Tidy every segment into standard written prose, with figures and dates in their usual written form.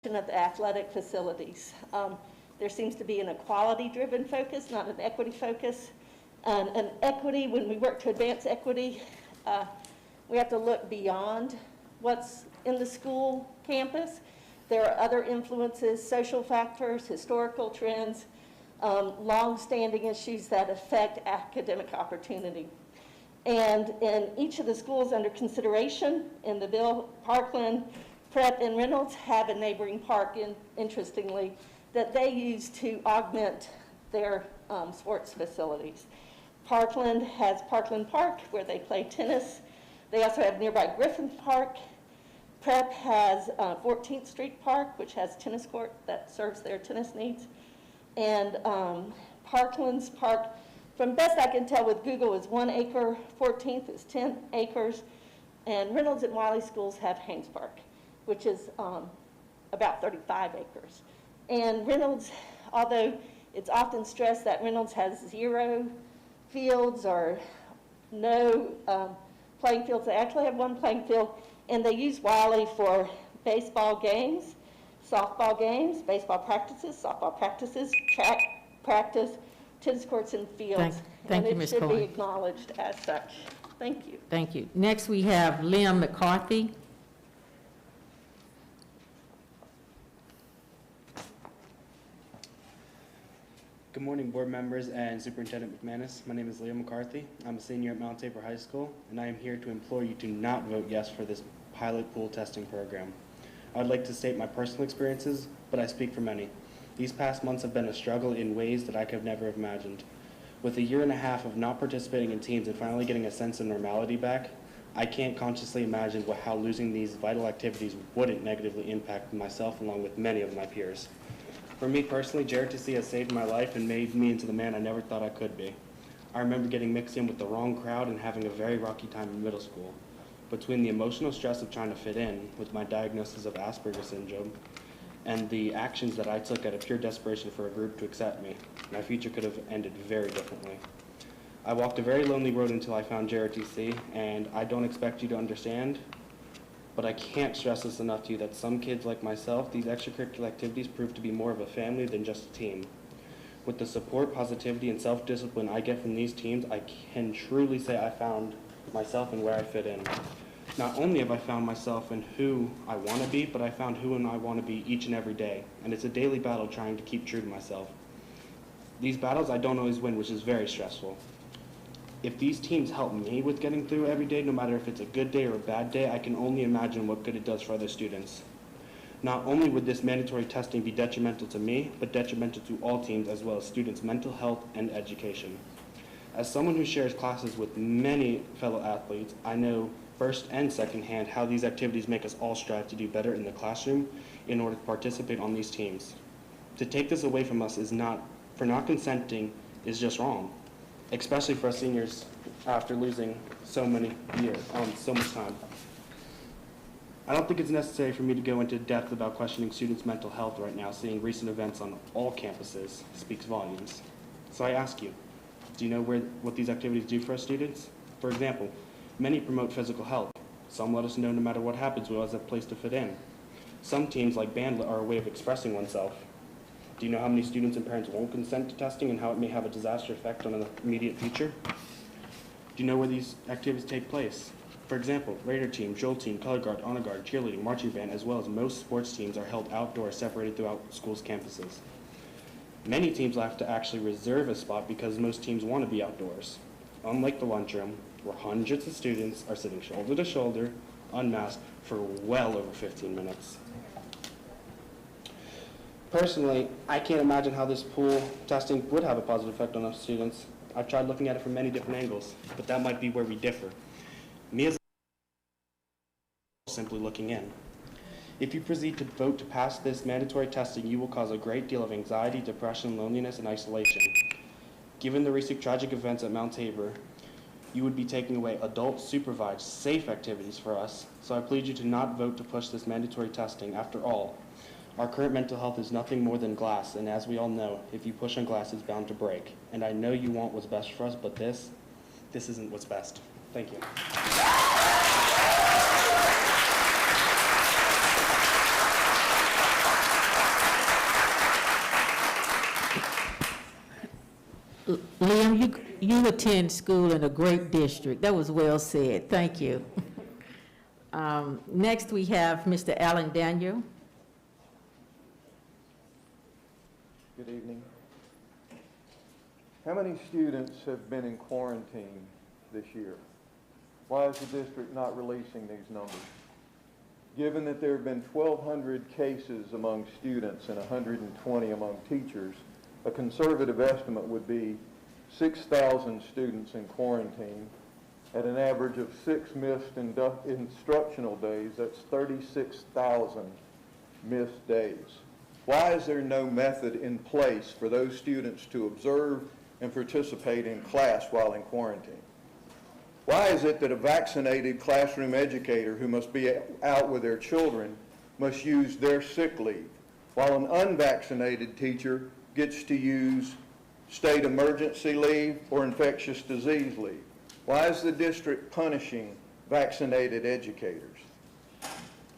of the athletic facilities. There seems to be an equality-driven focus, not an equity focus. And equity, when we work to advance equity, we have to look beyond what's in the school campus. There are other influences, social factors, historical trends, long-standing issues that affect academic opportunity. And in each of the schools under consideration in the bill, Parkland, Prep, and Reynolds have a neighboring park, interestingly, that they use to augment their sports facilities. Parkland has Parkland Park, where they play tennis. They also have nearby Griffin Park. Prep has 14th Street Park, which has tennis court that serves their tennis needs. And Parkland's park, from best I can tell with Google, is 1 acre. 14th is 10 acres. And Reynolds and Wiley schools have Haynes Park, which is about 35 acres. And Reynolds, although it's often stressed that Reynolds has 0 fields or no playing fields, they actually have 1 playing field, and they use Wiley for baseball games, softball games, baseball practices, softball practices, track practice, tennis courts, and fields. Thank you, Ms. Cohen. And it should be acknowledged as such. Thank you. Thank you. Next, we have Liam McCarthy. Good morning, board members and Superintendent McManus. My name is Leo McCarthy. I'm a senior at Mount Tabor High School, and I am here to implore you to not vote yes for this pilot pool testing program. I would like to state my personal experiences, but I speak for many. These past months have been a struggle in ways that I could never have imagined. With a year and a half of not participating in teams and finally getting a sense of normality back, I can't consciously imagine how losing these vital activities wouldn't negatively impact myself along with many of my peers. For me personally, JRTC has saved my life and made me into the man I never thought I could be. I remember getting mixed in with the wrong crowd and having a very rocky time in middle school. Between the emotional stress of trying to fit in with my diagnosis of Asperger's syndrome and the actions that I took out of pure desperation for a group to accept me, my future could have ended very differently. I walked a very lonely road until I found JRTC, and I don't expect you to understand, but I can't stress this enough to you that some kids like myself, these extracurricular activities prove to be more of a family than just a team. With the support, positivity, and self-discipline I get from these teams, I can truly say I found myself and where I fit in. Not only have I found myself and who I want to be, but I found who and I want to be each and every day. And it's a daily battle trying to keep true to myself. These battles I don't always win, which is very stressful. If these teams help me with getting through every day, no matter if it's a good day or a bad day, I can only imagine what good it does for other students. Not only would this mandatory testing be detrimental to me, but detrimental to all teams as well as students' mental health and education. As someone who shares classes with many fellow athletes, I know first and second hand how these activities make us all strive to do better in the classroom in order to participate on these teams. To take this away from us for not consenting is just wrong, especially for us seniors after losing so many years, so much time. I don't think it's necessary for me to go into depth about questioning students' mental health right now. Seeing recent events on all campuses speaks volumes. So I ask you, do you know what these activities do for us students? For example, many promote physical health. Some let us know no matter what happens, we always have a place to fit in. Some teams, like band, are a way of expressing oneself. Do you know how many students and parents won't consent to testing and how it may have a disaster effect on an immediate future? Do you know where these activities take place? For example, Raider team, drill team, color guard, honor guard, cheerleading, marching band, as well as most sports teams are held outdoors, separated throughout schools' campuses. Many teams have to actually reserve a spot because most teams want to be outdoors. Unlike the lunchroom, where hundreds of students are sitting shoulder to shoulder, unmasked, for well over 15 minutes. Personally, I can't imagine how this pool testing would have a positive effect on us students. I've tried looking at it from many different angles, but that might be where we differ. Me as simply looking in. If you proceed to vote to pass this mandatory testing, you will cause a great deal of anxiety, depression, loneliness, and isolation. Given the recent tragic events at Mount Tabor, you would be taking away adult, supervised, safe activities for us, so I plead you to not vote to push this mandatory testing. After all, our current mental health is nothing more than glass, and as we all know, if you push on glass, it's bound to break. And I know you want what's best for us, but this isn't what's best. Thank you. Liam, you attend school in a great district. That was well said. Thank you. Next, we have Mr. Alan Daniel. Good evening. How many students have been in quarantine this year? Why is the district not releasing these numbers? Given that there have been 1,200 cases among students and 120 among teachers, a conservative estimate would be 6,000 students in quarantine at an average of 6 missed instructional days. That's 36,000 missed days. Why is there no method in place for those students to observe and participate in class while in quarantine? Why is it that a vaccinated classroom educator who must be out with their children must use their sick leave, while an unvaccinated teacher gets to use state emergency leave or infectious disease leave? Why is the district punishing vaccinated educators?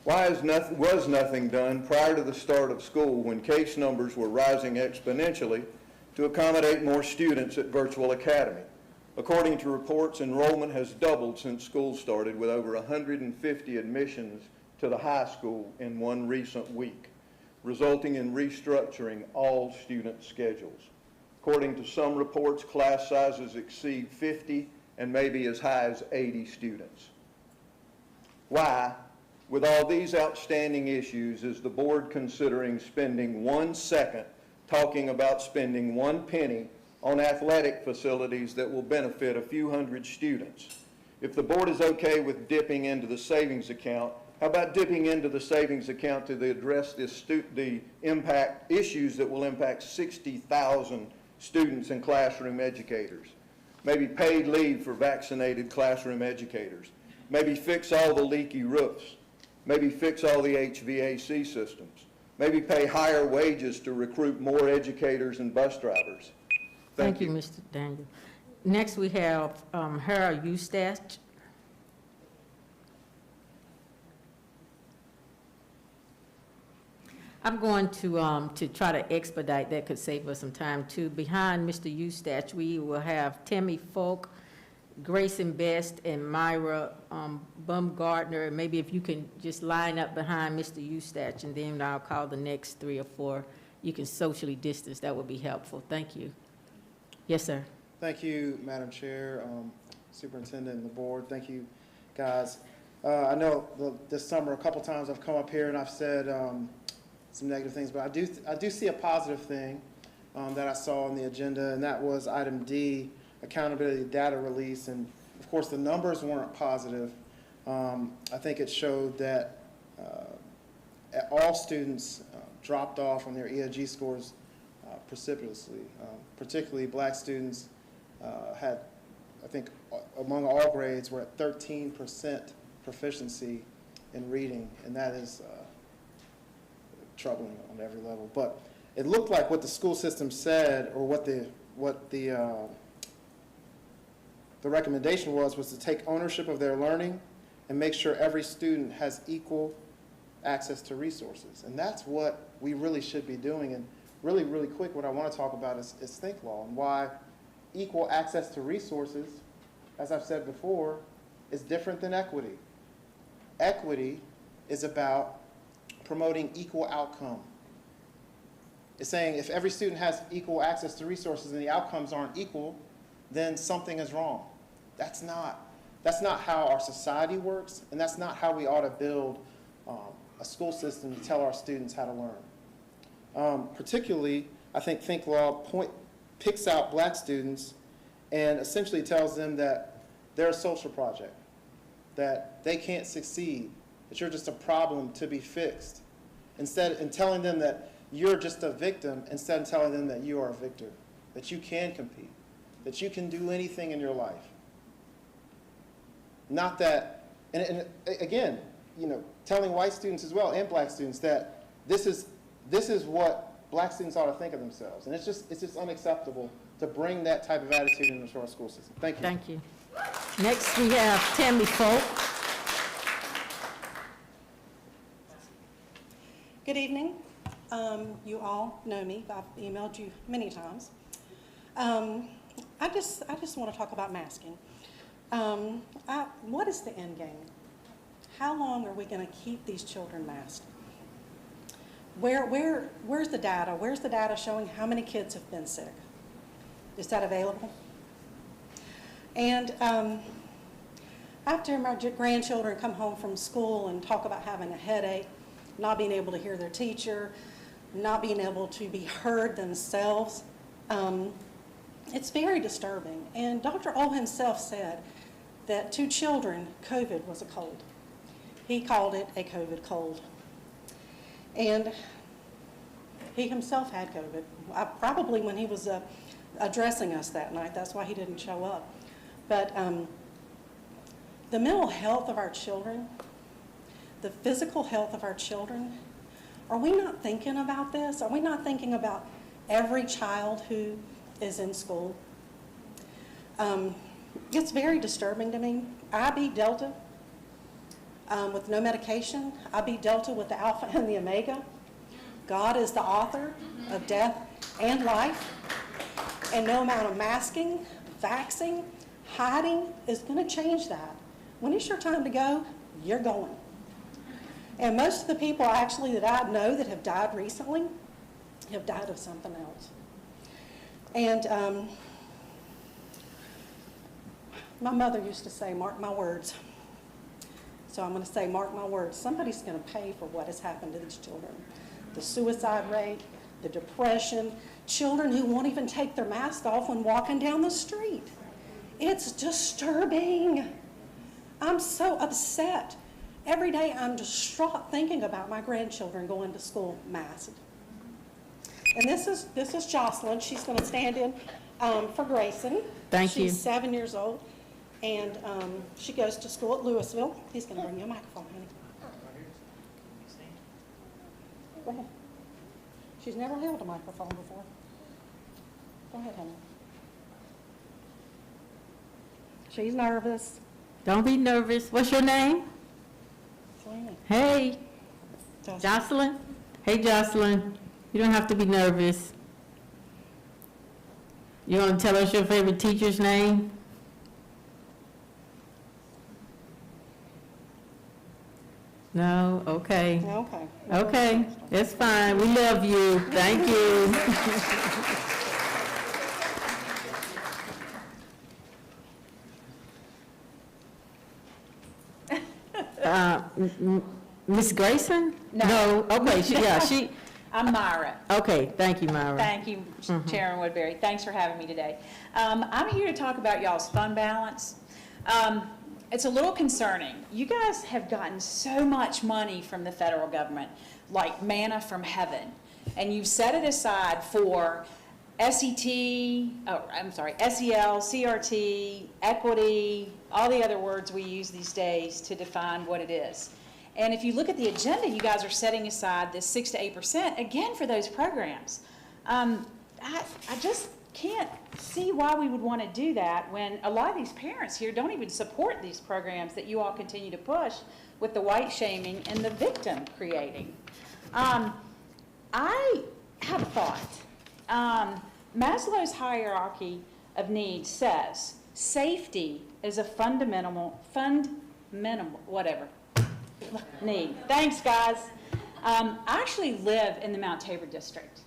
Why was nothing done prior to the start of school when case numbers were rising exponentially to accommodate more students at Virtual Academy? According to reports, enrollment has doubled since school started, with over 150 admissions to the high school in one recent week, resulting in restructuring all student schedules. According to some reports, class sizes exceed 50 and maybe as high as 80 students. Why, with all these outstanding issues, is the board considering spending 1 second talking about spending 1 penny on athletic facilities that will benefit a few hundred students? If the board is okay with dipping into the savings account, how about dipping into the savings account to address the impact issues that will impact 60,000 students and classroom educators? Maybe paid leave for vaccinated classroom educators. Maybe fix all the leaky roofs. Maybe fix all the HVAC systems. Maybe pay higher wages to recruit more educators and bus drivers. Thank you, Mr. Daniel. Next, we have Harold Eustache. I'm going to try to expedite that, could save us some time too. Behind Mr. Eustache, we will have Tammy Folk, Grayson Best, and Myra Bumgardner. Maybe if you can just line up behind Mr. Eustache, and then I'll call the next 3 or 4. You can socially distance. That would be helpful. Thank you. Yes, sir. Thank you, Madam Chair, Superintendent, and the board. Thank you, guys. I know this summer a couple times I've come up here and I've said some negative things, but I do see a positive thing that I saw on the agenda, and that was item D, accountability data release. And of course, the numbers weren't positive. I think it showed that all students dropped off on their EOG scores precipitously. Particularly black students had, I think, among all grades, were at 13% proficiency in reading, and that is troubling on every level. But it looked like what the school system said, or what the recommendation was to take ownership of their learning and make sure every student has equal access to resources. And that's what we really should be doing. And really, really quick, what I want to talk about is think law, and why equal access to resources, as I've said before, is different than equity. Equity is about promoting equal outcome. It's saying if every student has equal access to resources and the outcomes aren't equal, then something is wrong. That's not how our society works, and that's not how we ought to build a school system to tell our students how to learn. Particularly, I think law picks out black students and essentially tells them that they're a social project, that they can't succeed, that you're just a problem to be fixed. And telling them that you're just a victim, instead of telling them that you are a victor, that you can compete, that you can do anything in your life. Not that, and again, telling white students as well and black students that this is what black students ought to think of themselves. And it's just unacceptable to bring that type of attitude into our school system. Thank you. Thank you. Next, we have Tammy Folk. Good evening. You all know me. I've emailed you many times. I just want to talk about masking. What is the end game? How long are we going to keep these children masked? Where's the data? Where's the data showing how many kids have been sick? Is that available? And after my grandchildren come home from school and talk about having a headache, not being able to hear their teacher, not being able to be heard themselves, it's very disturbing. And Dr. O himself said that to children, COVID was a cold. He called it a COVID cold. And he himself had COVID, probably when he was addressing us that night. That's why he didn't show up. But the mental health of our children, the physical health of our children, are we not thinking about this? Are we not thinking about every child who is in school? It's very disturbing to me. I beat Delta with no medication. I beat Delta with the Alpha and the Omega. God is the author of death and life. And no amount of masking, vaxxing, hiding is going to change that. When it's your time to go, you're going. And most of the people actually that I know that have died recently have died of something else. And my mother used to say, mark my words. So I'm going to say, mark my words. Somebody's going to pay for what has happened to these children. The suicide rate, the depression, children who won't even take their mask off when walking down the street. It's disturbing. I'm so upset. Every day I'm distraught thinking about my grandchildren going to school masked. And this is Jocelyn. She's going to stand in for Grayson. Thank you. She's 7 years old, and she goes to school at Louisville. He's going to bring you a microphone, honey. Go ahead. She's never held a microphone before. Go ahead, honey. She's nervous. Don't be nervous. What's your name? Selena. Hey, Jocelyn. Hey, Jocelyn. You don't have to be nervous. You want to tell us your favorite teacher's name? No? Okay. Okay. Okay, that's fine. We love you. Thank you. Miss Grayson? No. Okay, she, I'm Myra. okay, thank you, Myra. Thank you, Chairman Woodbury. Thanks for having me today. I'm here to talk about y'all's fund balance. It's a little concerning. You guys have gotten so much money from the federal government, like manna from heaven, and you've set it aside for SEL, CRT, equity, all the other words we use these days to define what it is. And if you look at the agenda, you guys are setting aside this 6 to 8% again for those programs. I just can't see why we would want to do that when a lot of these parents here don't even support these programs that you all continue to push with the white shaming and the victim creating. I have a thought. Maslow's hierarchy of needs says safety is a fundamental need. Thanks, guys. I actually live in the Mount Tabor district.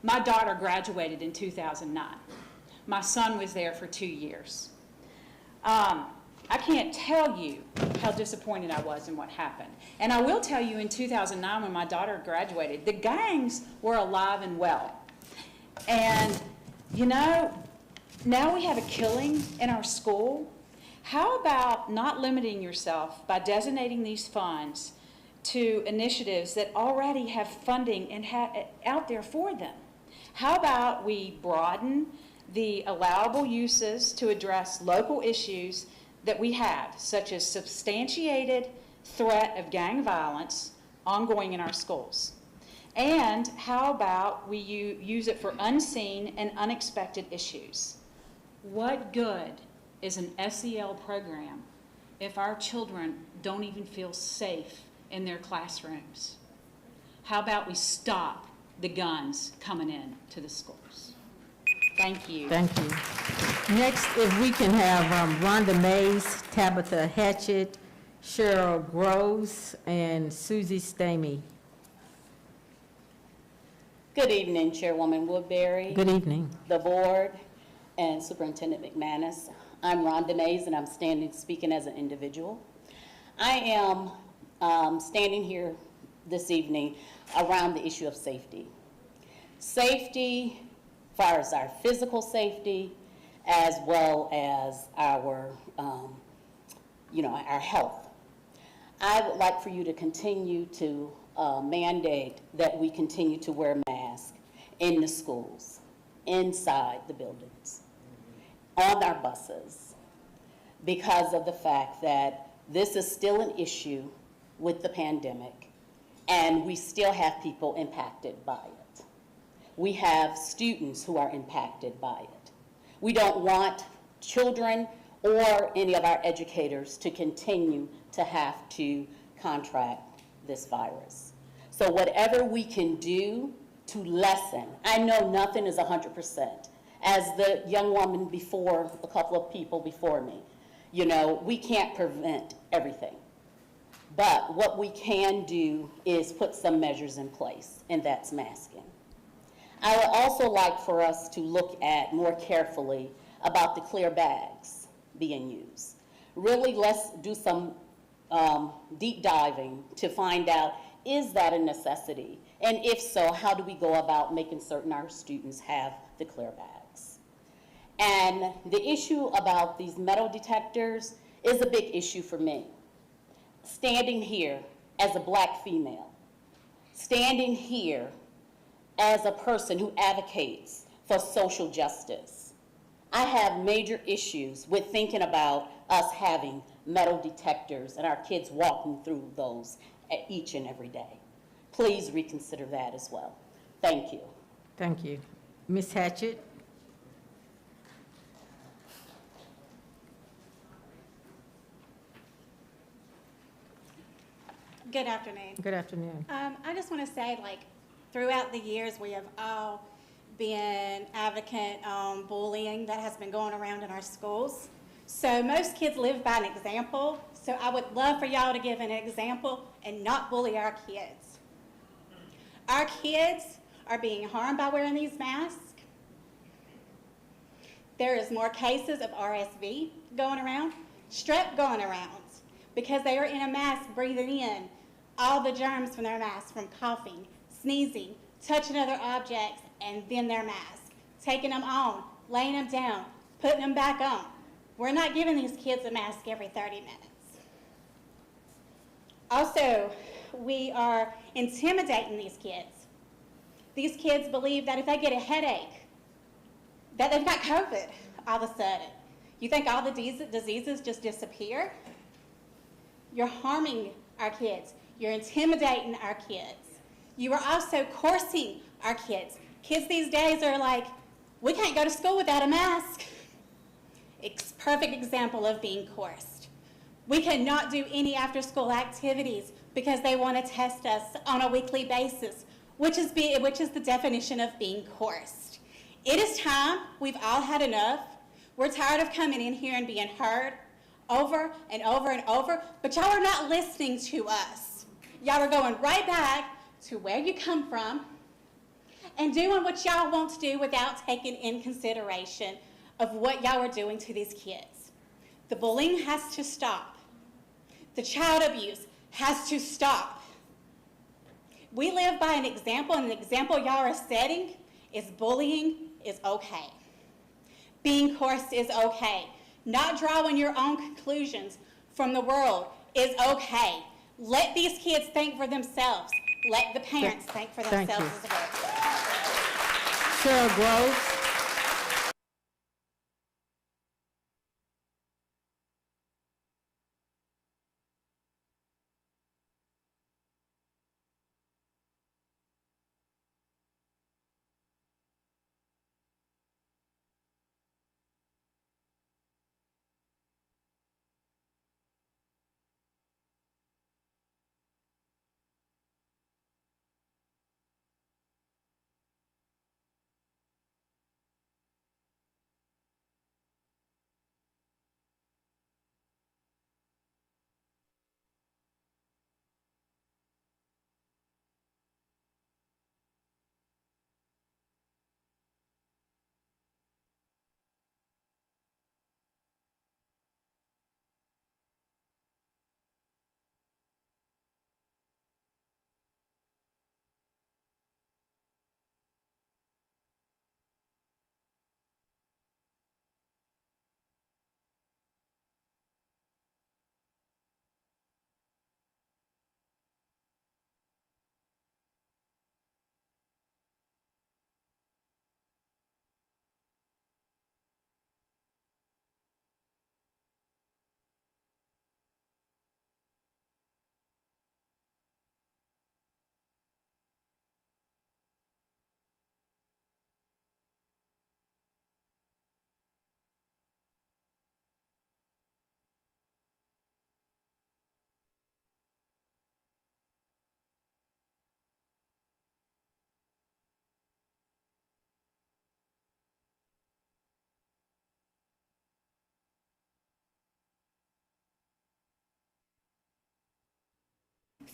My daughter graduated in 2009. My son was there for 2 years. I can't tell you how disappointed I was in what happened. And I will tell you, in 2009, when my daughter graduated, the gangs were alive and well. And, you know, now we have a killing in our school. How about not limiting yourself by designating these funds to initiatives that already have funding and out there for them? How about we broaden the allowable uses to address local issues that we have, such as substantiated threat of gang violence ongoing in our schools? And how about we use it for unseen and unexpected issues? What good is an SEL program if our children don't even feel safe in their classrooms? How about we stop the guns coming in to the schools? Thank you. Thank you. Next, if we can have Rhonda Mays, Tabitha Hatchett, Cheryl Groves, and Susie Stamey. Good evening, Chairwoman Woodbury, Good evening. the board, and Superintendent McManus. I'm Rhonda Mays, and I'm speaking as an individual. I am standing here this evening around the issue of safety. Safety, as far as our physical safety, as well as our, our health. I would like for you to continue to mandate that we continue to wear masks in the schools, inside the buildings, on our buses, because of the fact that this is still an issue with the pandemic, and we still have people impacted by it. We have students who are impacted by it. We don't want children or any of our educators to continue to have to contract this virus. So whatever we can do to lessen, I know nothing is 100%. As the young woman before, a couple of people before me, we can't prevent everything. But what we can do is put some measures in place, and that's masking. I would also like for us to look at more carefully about the clear bags being used. Really, let's do some deep diving to find out, is that a necessity? And if so, how do we go about making certain our students have the clear bags? And the issue about these metal detectors is a big issue for me. Standing here as a black female, standing here as a person who advocates for social justice, I have major issues with thinking about us having metal detectors and our kids walking through those each and every day. Please reconsider that as well. Thank you. Thank you. Ms. Hatchett? Good afternoon. Good afternoon. I just want to say, throughout the years, we have all been advocate on bullying that has been going around in our schools. So most kids live by an example. So I would love for y'all to give an example and not bully our kids. Our kids are being harmed by wearing these masks. There is more cases of RSV going around, strep going around, because they are in a mask breathing in all the germs from their mask, from coughing, sneezing, touching other objects, and then their mask, taking them on, laying them down, putting them back on. We're not giving these kids a mask every 30 minutes. Also, we are intimidating these kids. These kids believe that if they get a headache, that they've got COVID all of a sudden. You think all the diseases just disappear? You're harming our kids. You're intimidating our kids. You are also coursing our kids. Kids these days are like, we can't go to school without a mask. It's a perfect example of being coursed. We cannot do any after-school activities because they want to test us on a weekly basis, which is the definition of being coursed. It is time. We've all had enough. We're tired of coming in here and being heard over and over and over, but y'all are not listening to us. Y'all are going right back to where you come from and doing what y'all want to do without taking in consideration of what y'all are doing to these kids. The bullying has to stop. The child abuse has to stop. We live by an example, and the example y'all are setting is bullying is okay. Being coerced is okay. Not drawing your own conclusions from the world is okay. Let these kids think for themselves. Let the parents think for themselves as well. Cheryl Groves?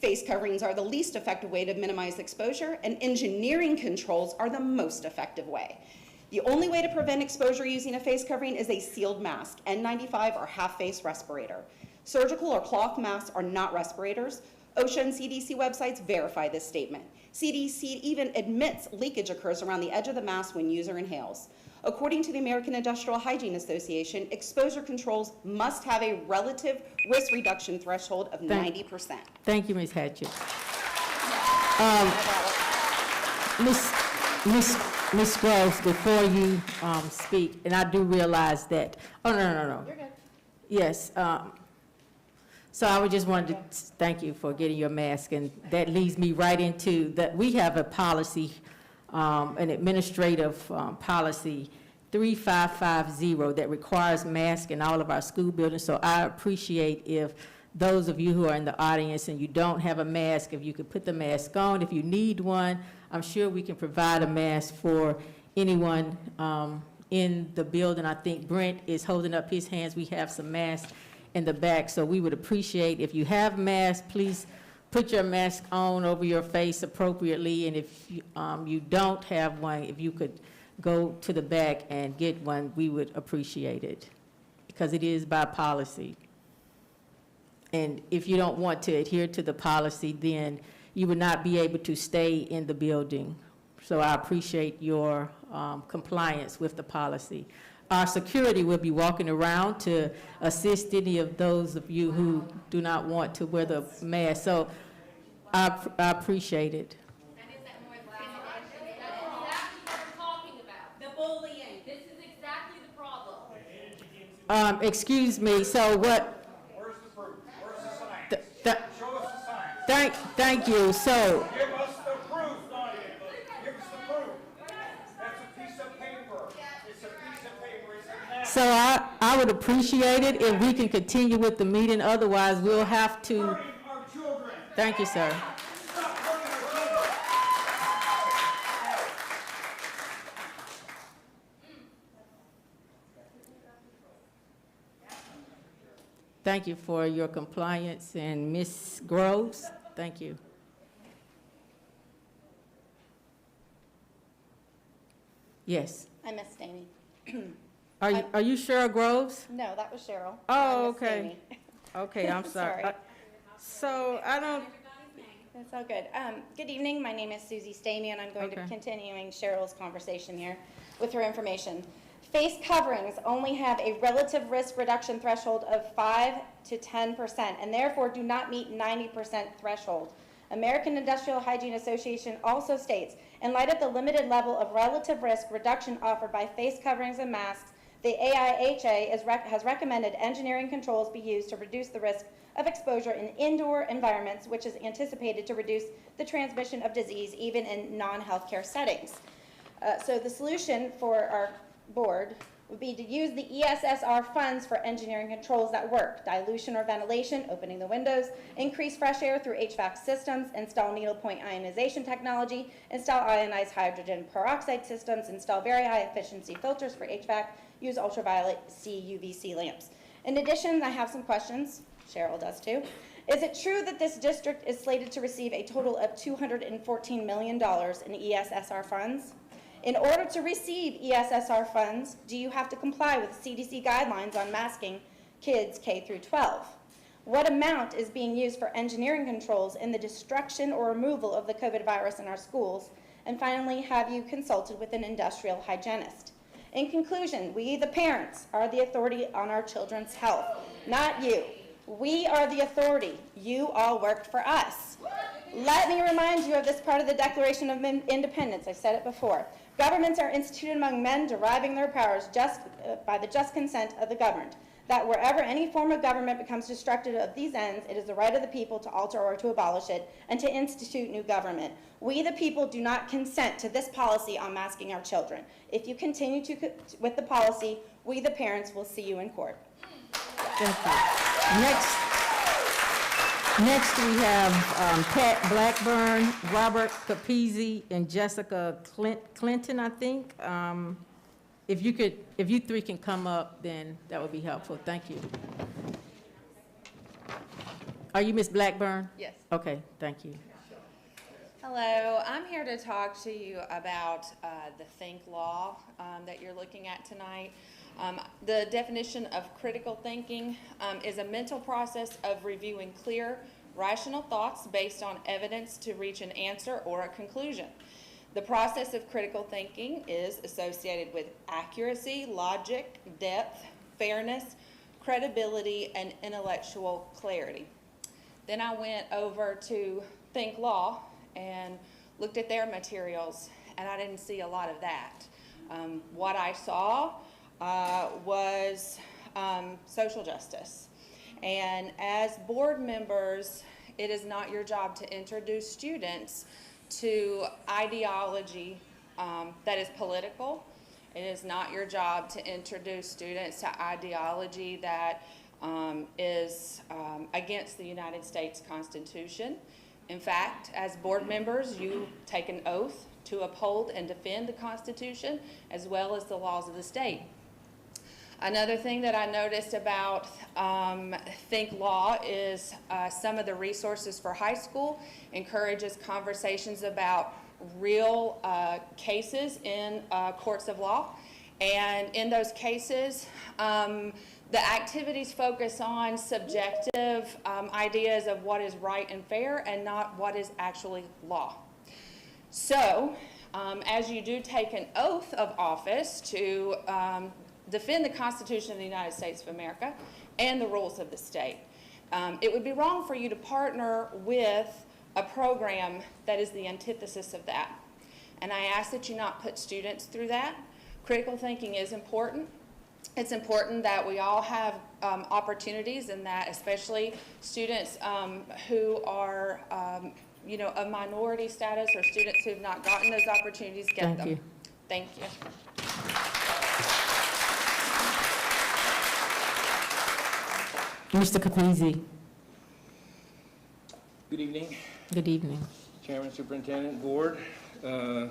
Face coverings are the least effective way to minimize exposure, and engineering controls are the most effective way. The only way to prevent exposure using a face covering is a sealed mask, N95 or half-face respirator. Surgical or cloth masks are not respirators. OSHA and CDC websites verify this statement. CDC even admits leakage occurs around the edge of the mask when user inhales. According to the American Industrial Hygiene Association, exposure controls must have a relative risk reduction threshold of 90%. Thank you, Ms. Hatchett. Ms. Groves, before you speak, and I do realize that, oh, no. You're good. Yes, so I would just wanted to thank you for getting your mask, and that leads me right into that we have a policy, an administrative policy 3550 that requires masks in all of our school buildings. So I appreciate if those of you who are in the audience and you don't have a mask, if you could put the mask on. If you need one, I'm sure we can provide a mask for anyone in the building. I think Brent is holding up his hands. We have some masks in the back, so we would appreciate if you have masks, please put your mask on over your face appropriately, and if you don't have one, if you could go to the back and get one, we would appreciate it, because it is by policy. And if you don't want to adhere to the policy, then you would not be able to stay in the building. So I appreciate your compliance with the policy. Our security will be walking around to assist any of those of you who do not want to wear the mask. So I appreciate it. And is that more exactly what we're talking about? The bullying. This is exactly the problem. Excuse me, so what? Where's the proof? Where's the science? Show us the science. Thank you. So Give us the proof, Nadia. Give us the proof. That's a piece of paper. It's a piece of paper. It's a mess. So I would appreciate it if we can continue with the meeting. Otherwise, we'll have to. Hurting our children. Thank you, sir. Stop hurting our children. Thank you for your compliance. And Ms. Groves, thank you. Yes. I missed Amy. Are you Cheryl Groves? No, that was Cheryl. Oh, I missed okay. Amy. Okay, I'm sorry. Sorry. So I don't. That's all good. Good evening. My name is Susie Stamey, and I'm going to be continuing Cheryl's conversation here with her information. Face coverings only have a relative risk reduction threshold of 5 to 10%, and therefore do not meet 90% threshold. American Industrial Hygiene Association also states, in light of the limited level of relative risk reduction offered by face coverings and masks, the AIHA has recommended engineering controls be used to reduce the risk of exposure in indoor environments, which is anticipated to reduce the transmission of disease even in non-healthcare settings. So the solution for our board would be to use the ESSR funds for engineering controls that work: dilution or ventilation, opening the windows, increase fresh air through HVAC systems, install needlepoint ionization technology, install ionized hydrogen peroxide systems, install very high efficiency filters for HVAC, use ultraviolet C UVC lamps. In addition, I have some questions. Cheryl does too. Is it true that this district is slated to receive a total of $214 million in ESSR funds? In order to receive ESSR funds, do you have to comply with CDC guidelines on masking kids K through 12? What amount is being used for engineering controls in the destruction or removal of the COVID virus in our schools? And finally, have you consulted with an industrial hygienist? In conclusion, we, the parents, are the authority on our children's health, not you. We are the authority. You all worked for us. Let me remind you of this part of the Declaration of Independence. I said it before. Governments are instituted among men deriving their powers by the just consent of the governed. That wherever any form of government becomes destructive of these ends, it is the right of the people to alter or to abolish it and to institute new government. We, the people, do not consent to this policy on masking our children. If you continue with the policy, we, the parents, will see you in court. Thank you. Next we have Pat Blackburn, Robert Capizzi, and Jessica Clinton, I think. If you three can come up, then that would be helpful. Thank you. Are you Ms. Blackburn? Yes. Okay, thank you. Hello, I'm here to talk to you about the Think Law that you're looking at tonight. The definition of critical thinking is a mental process of reviewing clear, rational thoughts based on evidence to reach an answer or a conclusion. The process of critical thinking is associated with accuracy, logic, depth, fairness, credibility, and intellectual clarity. Then I went over to Think Law and looked at their materials, and I didn't see a lot of that. What I saw was social justice. And as board members, it is not your job to introduce students to ideology that is political. It is not your job to introduce students to ideology that is against the United States Constitution. In fact, as board members, you take an oath to uphold and defend the Constitution as well as the laws of the state. Another thing that I noticed about Think Law is some of the resources for high school encourages conversations about real cases in courts of law. And in those cases, the activities focus on subjective ideas of what is right and fair and not what is actually law. So, as you do take an oath of office to defend the Constitution of the United States of America and the rules of the state, it would be wrong for you to partner with a program that is the antithesis of that. And I ask that you not put students through that. Critical thinking is important. It's important that we all have opportunities, and that especially students who are, of minority status or students who have not gotten those opportunities get them. Thank you. Thank you. Mr. Capizzi. Good evening, Good evening. Chairman, Superintendent, Board. I'm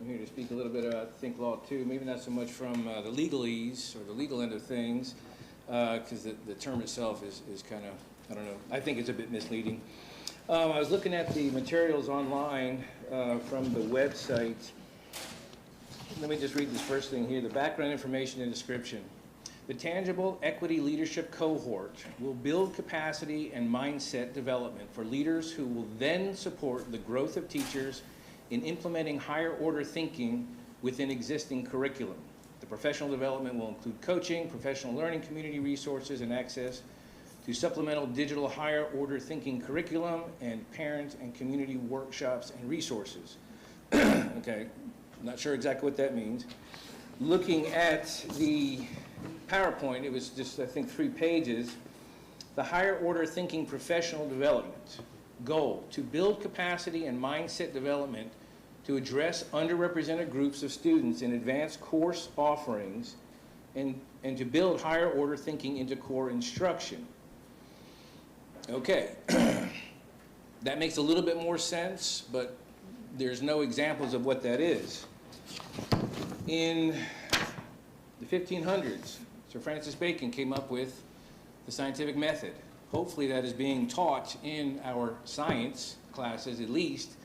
here to speak a little bit about Think Law 2, maybe not so much from the legalese or the legal end of things, because the term itself is kind of, I don't know, I think it's a bit misleading. I was looking at the materials online from the website. Let me just read this first thing here, the background information and description. The Tangible Equity Leadership Cohort will build capacity and mindset development for leaders who will then support the growth of teachers in implementing higher order thinking within existing curriculum. The professional development will include coaching, professional learning community resources, and access to supplemental digital higher order thinking curriculum and parent and community workshops and resources. Okay, I'm not sure exactly what that means. Looking at the PowerPoint, it was just, I think, 3 pages. The higher order thinking professional development goal, to build capacity and mindset development to address underrepresented groups of students in advanced course offerings and to build higher order thinking into core instruction. Okay, that makes a little bit more sense, but there's no examples of what that is. In the 1500s, Sir Francis Bacon came up with the scientific method. Hopefully that is being taught in our science classes at least.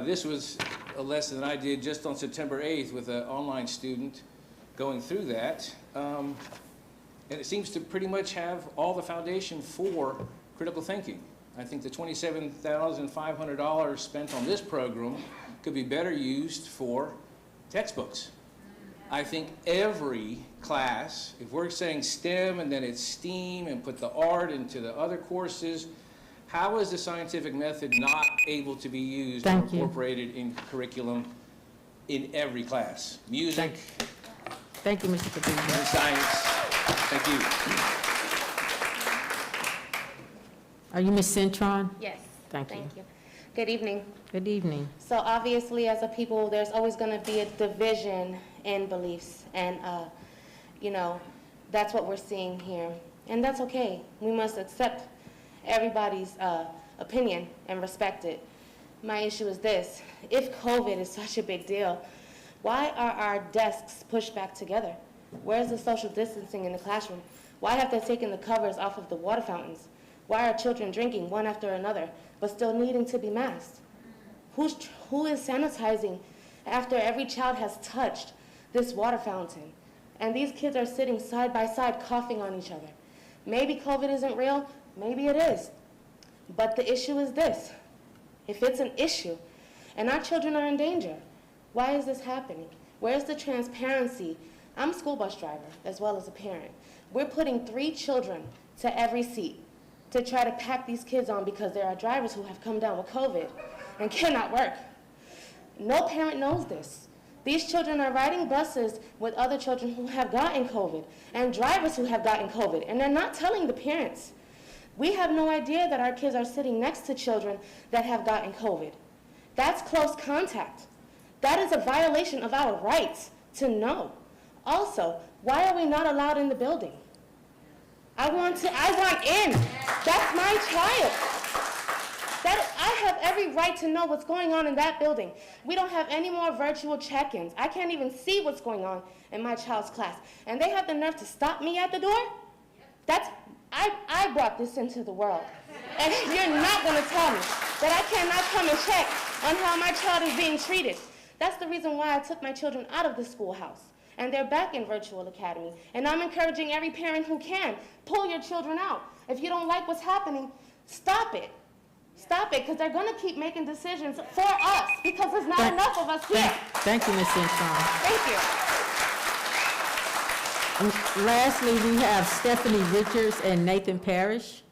This was a lesson that I did just on September 8th with an online student going through that. And it seems to pretty much have all the foundation for critical thinking. I think the $27,500 spent on this program could be better used for textbooks. I think every class, if we're saying STEM and then it's STEAM and put the art into the other courses, how is the scientific method not able to be used or incorporated in curriculum in every class? Music. Thank you, Mr. Capizzi. Science. Thank you. Are you Ms. Cintron? Yes. Thank you. Good evening. Good evening. So obviously, as a people, there's always going to be a division in beliefs, and that's what we're seeing here, and that's okay. We must accept everybody's opinion and respect it. My issue is this: if COVID is such a big deal, why are our desks pushed back together? Where's the social distancing in the classroom? Why have they taken the covers off of the water fountains? Why are children drinking one after another, but still needing to be masked? Who is sanitizing after every child has touched this water fountain? And these kids are sitting side by side coughing on each other. Maybe COVID isn't real, maybe it is. But the issue is this. If it's an issue and our children are in danger, why is this happening? Where's the transparency? I'm a school bus driver as well as a parent. We're putting 3 children to every seat to try to pack these kids on because there are drivers who have come down with COVID and cannot work. No parent knows this. These children are riding buses with other children who have gotten COVID and drivers who have gotten COVID, and they're not telling the parents. We have no idea that our kids are sitting next to children that have gotten COVID. That's close contact. That is a violation of our rights to know. Also, why are we not allowed in the building? I want in. That's my child. I have every right to know what's going on in that building. We don't have any more virtual check-ins. I can't even see what's going on in my child's class. And they have the nerve to stop me at the door? I brought this into the world. And you're not going to tell me that I cannot come and check on how my child is being treated. That's the reason why I took my children out of the schoolhouse. And they're back in virtual academy. And I'm encouraging every parent who can, pull your children out. If you don't like what's happening, stop it. Stop it, because they're going to keep making decisions for us, because there's not enough of us here. Thank you, Ms. Intron. Thank you. And lastly, we have Stephanie Richards and Nathan Parrish.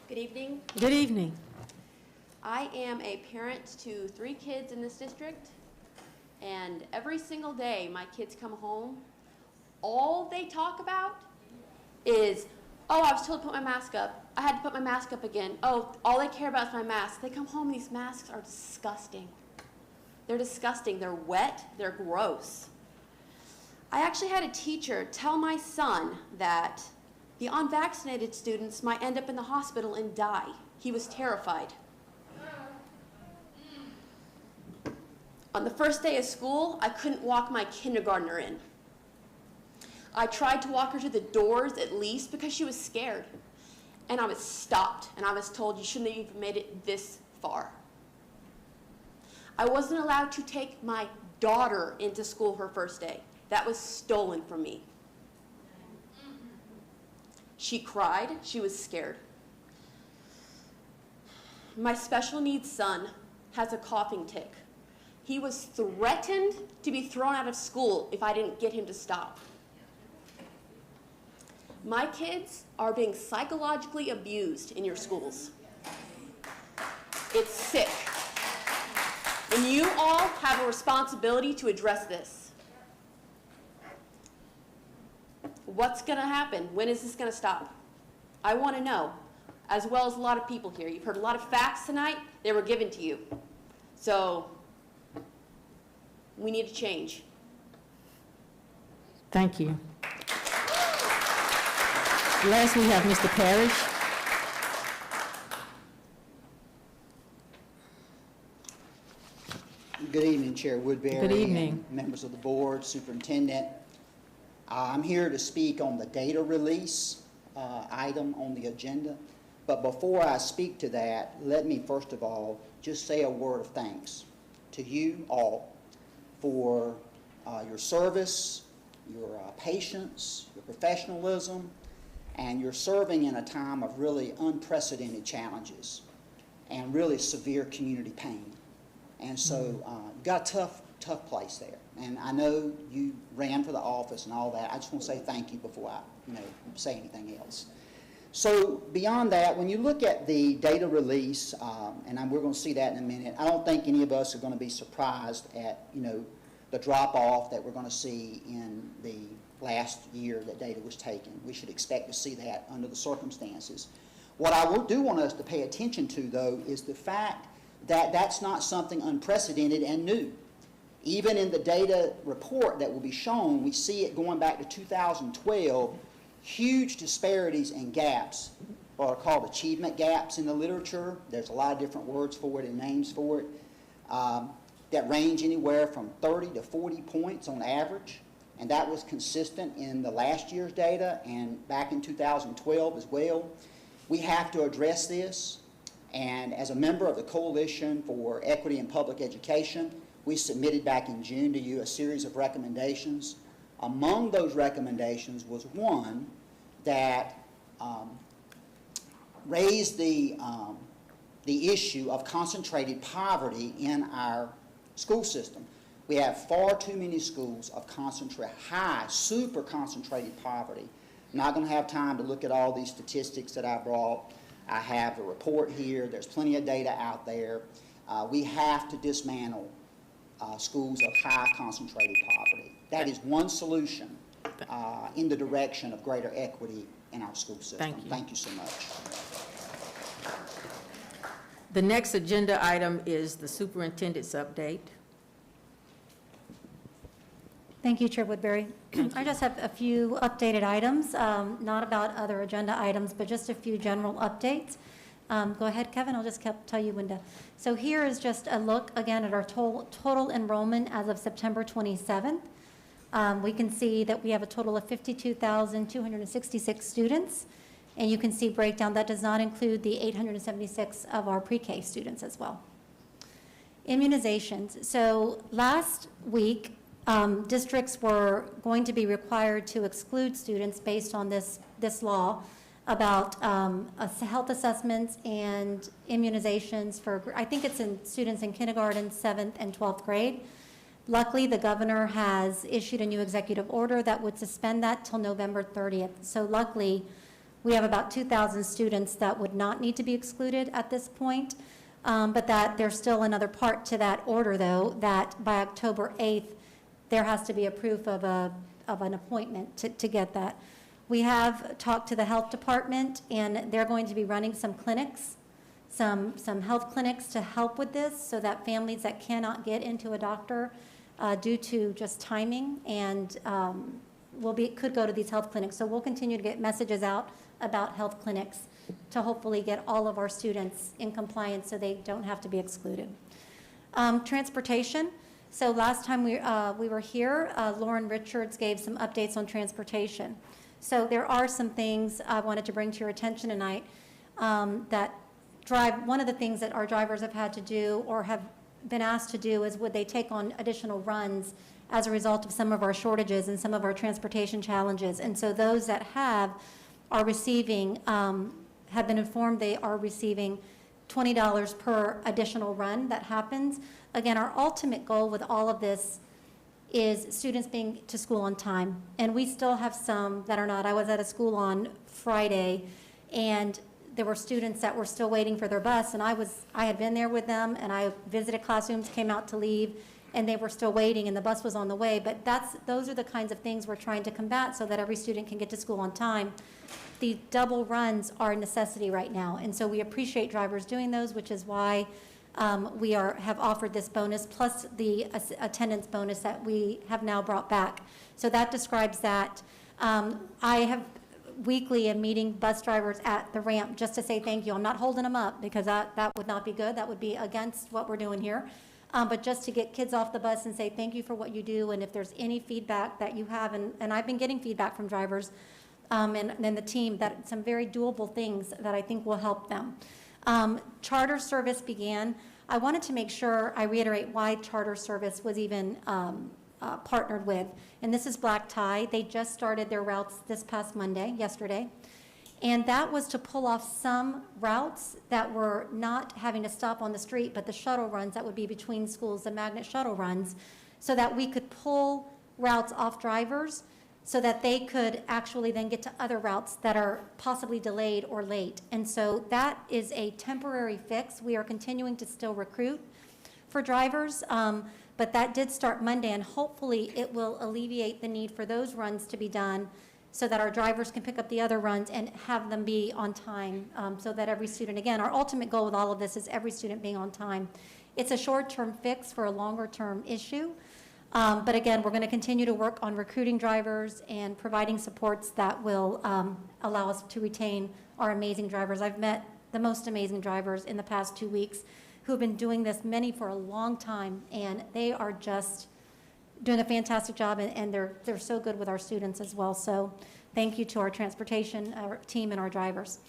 Good evening. Good evening. I am a parent to 3 kids in this district, and every single day my kids come home, all they talk about is, oh, I was told to put my mask up. I had to put my mask up again. Oh, all they care about is my mask. They come home, these masks are disgusting. They're disgusting. They're wet. They're gross. I actually had a teacher tell my son that the unvaccinated students might end up in the hospital and die. He was terrified. On the first day of school, I couldn't walk my kindergartner in. I tried to walk her to the doors at least because she was scared. And I was stopped, and I was told you shouldn't have even made it this far. I wasn't allowed to take my daughter into school her first day. That was stolen from me. She cried, she was scared. My special needs son has a coughing tick. He was threatened to be thrown out of school if I didn't get him to stop. My kids are being psychologically abused in your schools. It's sick. And you all have a responsibility to address this. What's going to happen? When is this going to stop? I want to know, as well as a lot of people here. You've heard a lot of facts tonight. They were given to you. So we need to change. Thank you. Last, we have Mr. Parrish. Good evening, Chair Woodbury. Good evening. And members of the board, Superintendent. I'm here to speak on the data release item on the agenda. But before I speak to that, let me first of all just say a word of thanks to you all for your service, your patience, your professionalism, and you're serving in a time of really unprecedented challenges and really severe community pain. And so you've got a tough place there. And I know you ran for the office and all that. I just want to say thank you before I say anything else. So beyond that, when you look at the data release, and we're going to see that in a minute, I don't think any of us are going to be surprised at the drop-off that we're going to see in the last year that data was taken. We should expect to see that under the circumstances. What I do want us to pay attention to, though, is the fact that that's not something unprecedented and new. Even in the data report that will be shown, we see it going back to 2012, huge disparities and gaps, what are called achievement gaps in the literature. There's a lot of different words for it and names for it, that range anywhere from 30 to 40 points on average. and that was consistent in the last year's data and back in 2012 as well. We have to address this, and as a member of the Coalition for Equity in Public Education, we submitted back in June to you a series of recommendations. Among those recommendations was one that raised the issue of concentrated poverty in our school system. We have far too many schools of high, super concentrated poverty. I'm not going to have time to look at all these statistics that I brought. I have a report here. There's plenty of data out there. We have to dismantle schools of high concentrated poverty. That is one solution in the direction of greater equity in our school system. Thank you. Thank you so much. The next agenda item is the superintendent's update. Thank you, Chair Woodbury. I just have a few updated items, not about other agenda items, but just a few general updates. Go ahead, Kevin, I'll just tell you when to. So here is just a look again at our total enrollment as of September 27th. We can see that we have a total of 52,266 students, and you can see breakdown. That does not include the 876 of our pre-K students as well. Immunizations. So last week, districts were going to be required to exclude students based on this law about health assessments and immunizations for, I think it's in students in kindergarten, 7th, and 12th grade. Luckily, the governor has issued a new executive order that would suspend that till November 30th. So luckily, we have about 2,000 students that would not need to be excluded at this point, but that there's still another part to that order, though, that by October 8th, there has to be a proof of an appointment to get that. We have talked to the health department, and they're going to be running some clinics, some health clinics to help with this, so that families that cannot get into a doctor due to just timing and could go to these health clinics. So we'll continue to get messages out about health clinics to hopefully get all of our students in compliance so they don't have to be excluded. Transportation. So last time we were here, Lauren Richards gave some updates on transportation. So there are some things I wanted to bring to your attention tonight that one of the things that our drivers have had to do or have been asked to do is would they take on additional runs as a result of some of our shortages and some of our transportation challenges. And so those that are receiving, have been informed they are receiving $20 per additional run that happens. Again, our ultimate goal with all of this is students being to school on time. And we still have some that are not. I was at a school on Friday, and there were students that were still waiting for their bus, and I had been there with them, and I visited classrooms, came out to leave, and they were still waiting, and the bus was on the way. But those are the kinds of things we're trying to combat so that every student can get to school on time. The double runs are a necessity right now, and so we appreciate drivers doing those, which is why we have offered this bonus, plus the attendance bonus that we have now brought back. So that describes that. I have weekly am meeting bus drivers at the ramp just to say thank you. I'm not holding them up because that would not be good. That would be against what we're doing here. But just to get kids off the bus and say thank you for what you do, and if there's any feedback that you have, and I've been getting feedback from drivers and the team, that some very doable things that I think will help them. Charter service began. I wanted to make sure I reiterate why charter service was even partnered with, and this is Black Tie. They just started their routes this past yesterday, and that was to pull off some routes that were not having to stop on the street, but the shuttle runs that would be between schools, the magnet shuttle runs, so that we could pull routes off drivers so that they could actually then get to other routes that are possibly delayed or late. And so that is a temporary fix. We are continuing to still recruit for drivers, but that did start Monday, and hopefully it will alleviate the need for those runs to be done so that our drivers can pick up the other runs and have them be on time, so that every student, again, our ultimate goal with all of this is every student being on time. It's a short-term fix for a longer-term issue. But again, we're going to continue to work on recruiting drivers and providing supports that will allow us to retain our amazing drivers. I've met the most amazing drivers in the past 2 weeks who have been doing this, many for a long time, and they are just doing a fantastic job, and they're so good with our students as well. So thank you to our transportation our team and our drivers.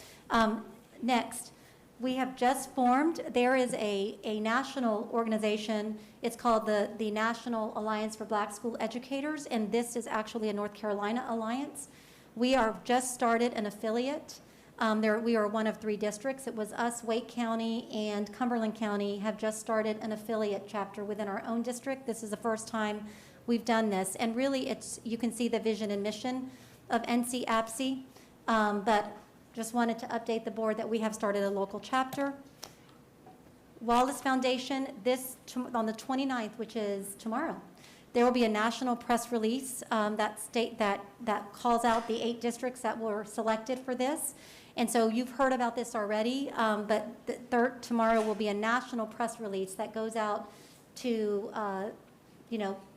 Next, we have just formed, there is a national organization. It's called the National Alliance for Black School Educators, and this is actually a North Carolina alliance. We are just started an affiliate. We are one of 3 districts. It was us, Wake County, and Cumberland County have just started an affiliate chapter within our own district. This is the first time we've done this. And really, you can see the vision and mission of NC-APSE, but just wanted to update the board that we have started a local chapter. Wallace Foundation, on the 29th, which is tomorrow, there will be a national press release that calls out the 8 districts that were selected for this. And so you've heard about this already, but tomorrow will be a national press release that goes out to,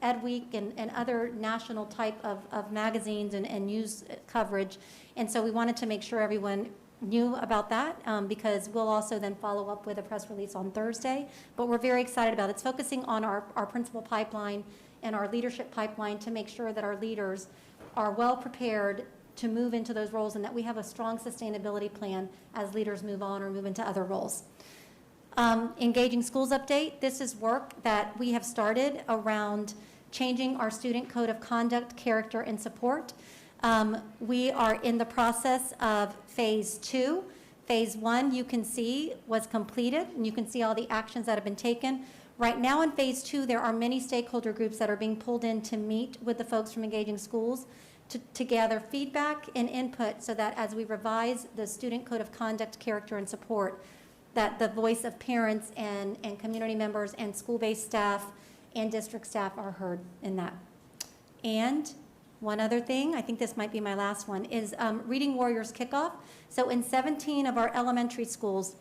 Ed Week and other national type of magazines and news coverage. And so we wanted to make sure everyone knew about that because we'll also then follow up with a press release on Thursday. But we're very excited about it. It's focusing on our principal pipeline and our leadership pipeline to make sure that our leaders are well prepared to move into those roles and that we have a strong sustainability plan as leaders move on or move into other roles. Engaging Schools update. This is work that we have started around changing our student code of conduct, character, and support. We are in the process of phase 2. Phase 1, you can see, was completed, and you can see all the actions that have been taken. Right now in phase 2, there are many stakeholder groups that are being pulled in to meet with the folks from Engaging Schools to gather feedback and input so that as we revise the student code of conduct, character, and support, that the voice of parents and community members and school-based staff and district staff are heard in that. And one other thing, I think this might be my last one, is Reading Warriors kickoff. So in 17 of our elementary schools,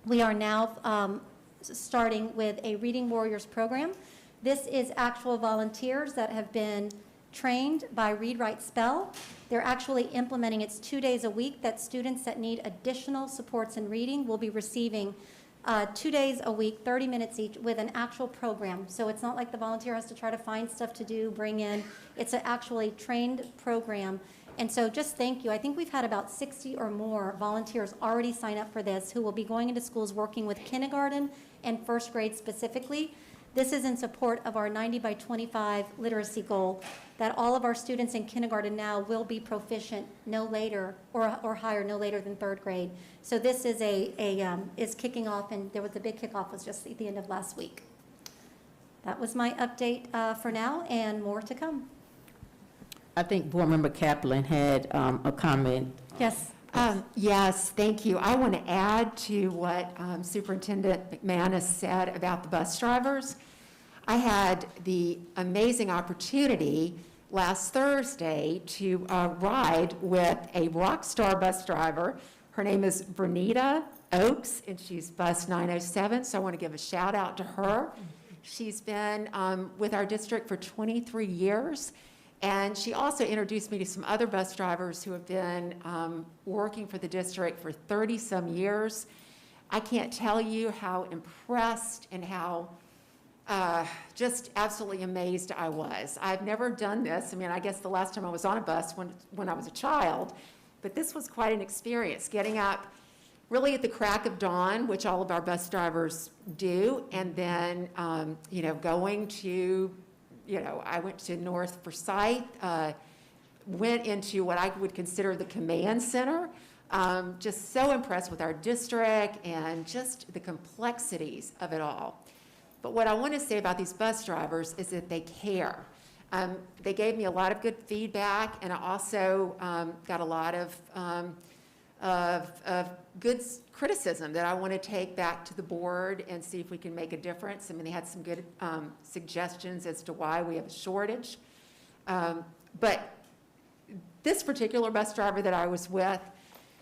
we are now starting with a Reading Warriors program. This is actual volunteers that have been trained by Read, Write, Spell. They're actually implementing, it's 2 days a week that students that need additional supports in reading will be receiving 2 days a week, 30 minutes each with an actual program. So it's not like the volunteer has to try to find stuff to do, bring in. It's an actually trained program. And so just thank you. I think we've had about 60 or more volunteers already sign up for this who will be going into schools working with kindergarten and first grade specifically. This is in support of our 90 by 25 literacy goal that all of our students in kindergarten now will be proficient no later or higher no later than 3rd grade. So this is is kicking off, and there was a big kickoff was just at the end of last week. That was my update for now, and more to come. I think Board Member Kaplan had a comment. Yes. Yes, thank you. I want to add to what Superintendent McManus said about the bus drivers. I had the amazing opportunity last Thursday to ride with a rock star bus driver. Her name is Vernita Oaks, and she's bus 907, so I want to give a shout out to her. She's been with our district for 23 years. And she also introduced me to some other bus drivers who have been working for the district for 30-some years. I can't tell you how impressed and how just absolutely amazed I was. I've never done this. I mean, I guess the last time I was on a bus when I was a child, but this was quite an experience, getting up really at the crack of dawn, which all of our bus drivers do, and then, going to I went to North Forsyth, went into what I would consider the command center. Just so impressed with our district and just the complexities of it all. But what I want to say about these bus drivers is that they care. They gave me a lot of good feedback, and I also got a lot of good criticism that I want to take back to the board and see if we can make a difference. I mean, they had some good suggestions as to why we have a shortage. But this particular bus driver that I was with,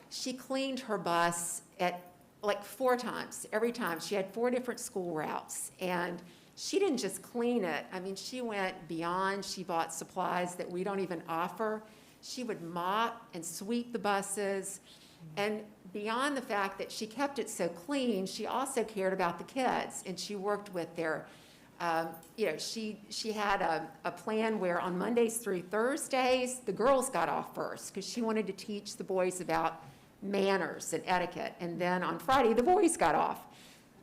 she cleaned her bus at like 4 times. Every time. She had 4 different school routes. And she didn't just clean it. I mean, she went beyond. She bought supplies that we don't even offer. She would mop and sweep the buses. And beyond the fact that she kept it so clean, she also cared about the kids, and she worked with their She had a plan where on Mondays through Thursdays, the girls got off first because she wanted to teach the boys about manners and etiquette. And then on Friday, the boys got off.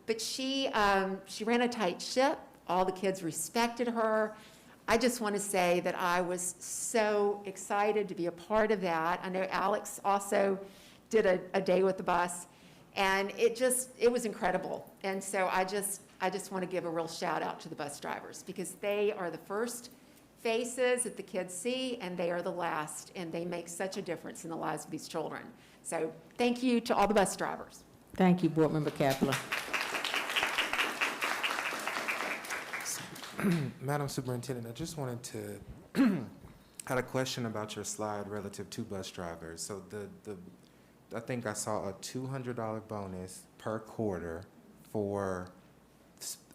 But she ran a tight ship. All the kids respected her. I just want to say that I was so excited to be a part of that. I know Alex also did a day with the bus, and it was incredible. And so I just want to give a real shout out to the bus drivers, because they are the first faces that the kids see, and they are the last, and they make such a difference in the lives of these children. So thank you to all the bus drivers. Thank you, Board Member Kaplan. Madam Superintendent, I just wanted to had a question about your slide relative to bus drivers. So I think I saw a $200 bonus per quarter for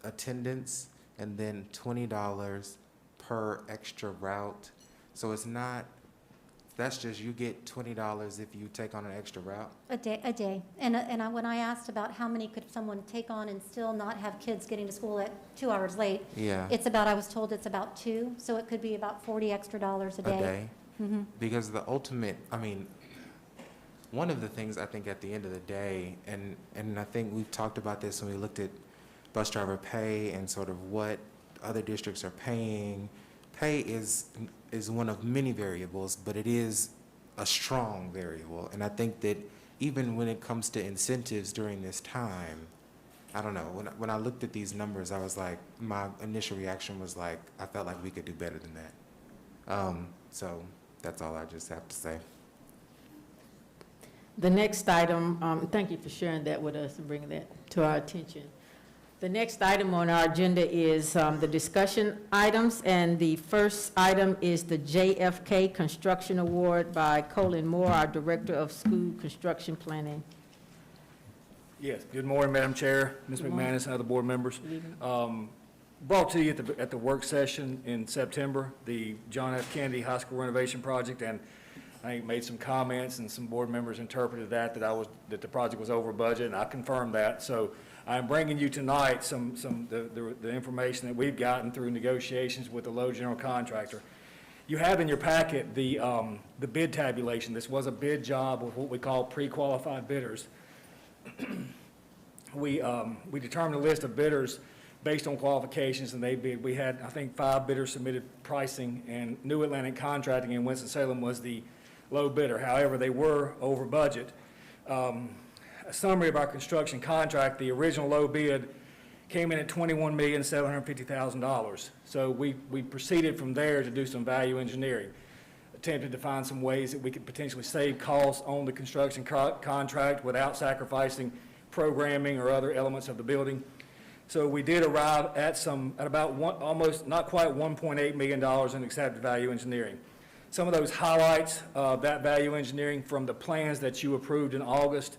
attendance, and then $20 per extra route. So it's not, that's just, you get $20 if you take on an extra route? A day. And when I asked about how many could someone take on and still not have kids getting to school at 2 hours late, Yeah. I was told it's about 2, so it could be about $40 extra a day. A day? Mm-hmm. Because the ultimate, one of the things I think at the end of the day, and I think we've talked about this when we looked at bus driver pay and sort of what other districts are paying. Pay is one of many variables, but it is a strong variable. And I think that even when it comes to incentives during this time, I don't know, when I looked at these numbers, I was like, my initial reaction was like, I felt like we could do better than that. So that's all I just have to say. The next item, thank you for sharing that with us and bringing that to our attention. The next item on our agenda is the discussion items, and the first item is the JFK Construction Award by Colin Moore, our Director of School Construction Planning. Yes, good morning, Madam Chair, Ms. McManus, and other board members. Brought to you at the work session in September, the John F. Kennedy High School renovation project, and I made some comments, and some board members interpreted that the project was over budget, and I confirmed that. So I'm bringing you tonight the information that we've gotten through negotiations with the low general contractor. You have in your packet the bid tabulation. This was a bid job with what we call pre-qualified bidders. We determined a list of bidders based on qualifications, and they bid. We had, I think, 5 bidders submitted pricing, and New Atlantic Contracting in Winston-Salem was the low bidder. However, they were over budget. A summary of our construction contract, the original low bid came in at $21,750,000. So we proceeded from there to do some value engineering, attempted to find some ways that we could potentially save costs on the construction contract without sacrificing programming or other elements of the building. So we did arrive at about not quite $1.8 million in accepted value engineering. Some of those highlights of that value engineering from the plans that you approved in August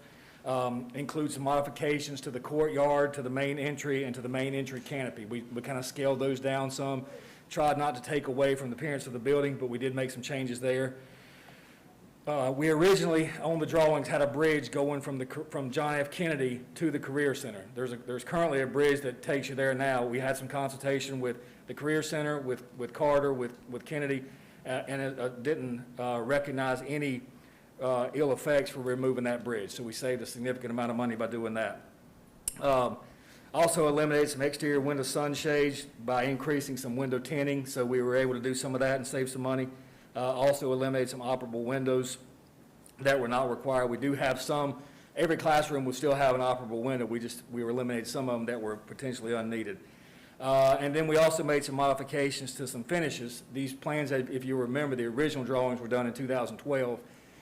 include some modifications to the courtyard, to the main entry, and to the main entry canopy. We kind of scaled those down some, tried not to take away from the appearance of the building, but we did make some changes there. We originally, on the drawings, had a bridge going from John F. Kennedy to the Career Center. There's currently a bridge that takes you there now. We had some consultation with the Career Center, with Carter, with Kennedy, and it didn't recognize any ill effects for removing that bridge. So we saved a significant amount of money by doing that. Also eliminated some exterior window sunshades by increasing some window tinting. So we were able to do some of that and save some money. Also eliminated some operable windows that were not required. We do have some. Every classroom will still have an operable window. We eliminated some of them that were potentially unneeded. And then we also made some modifications to some finishes. These plans, if you remember, the original drawings were done in 2012,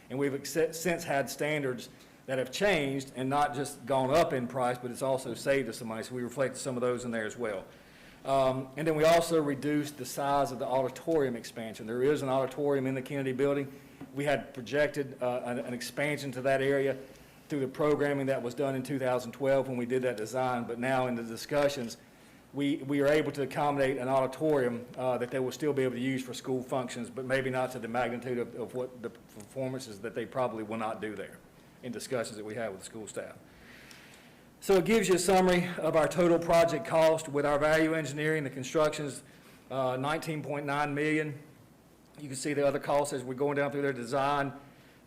and we've since had standards that have changed and not just gone up in price, but it's also saved us some money, so we reflected some of those in there as well. And then we also reduced the size of the auditorium expansion. There is an auditorium in the Kennedy building. We had projected an expansion to that area through the programming that was done in 2012 when we did that design, but now in the discussions, we are able to accommodate an auditorium that they will still be able to use for school functions, but maybe not to the magnitude of what the performances that they probably will not do there in discussions that we have with the school staff. So it gives you a summary of our total project cost with our value engineering. The construction's $19.9 million. You can see the other costs as we're going down through their design,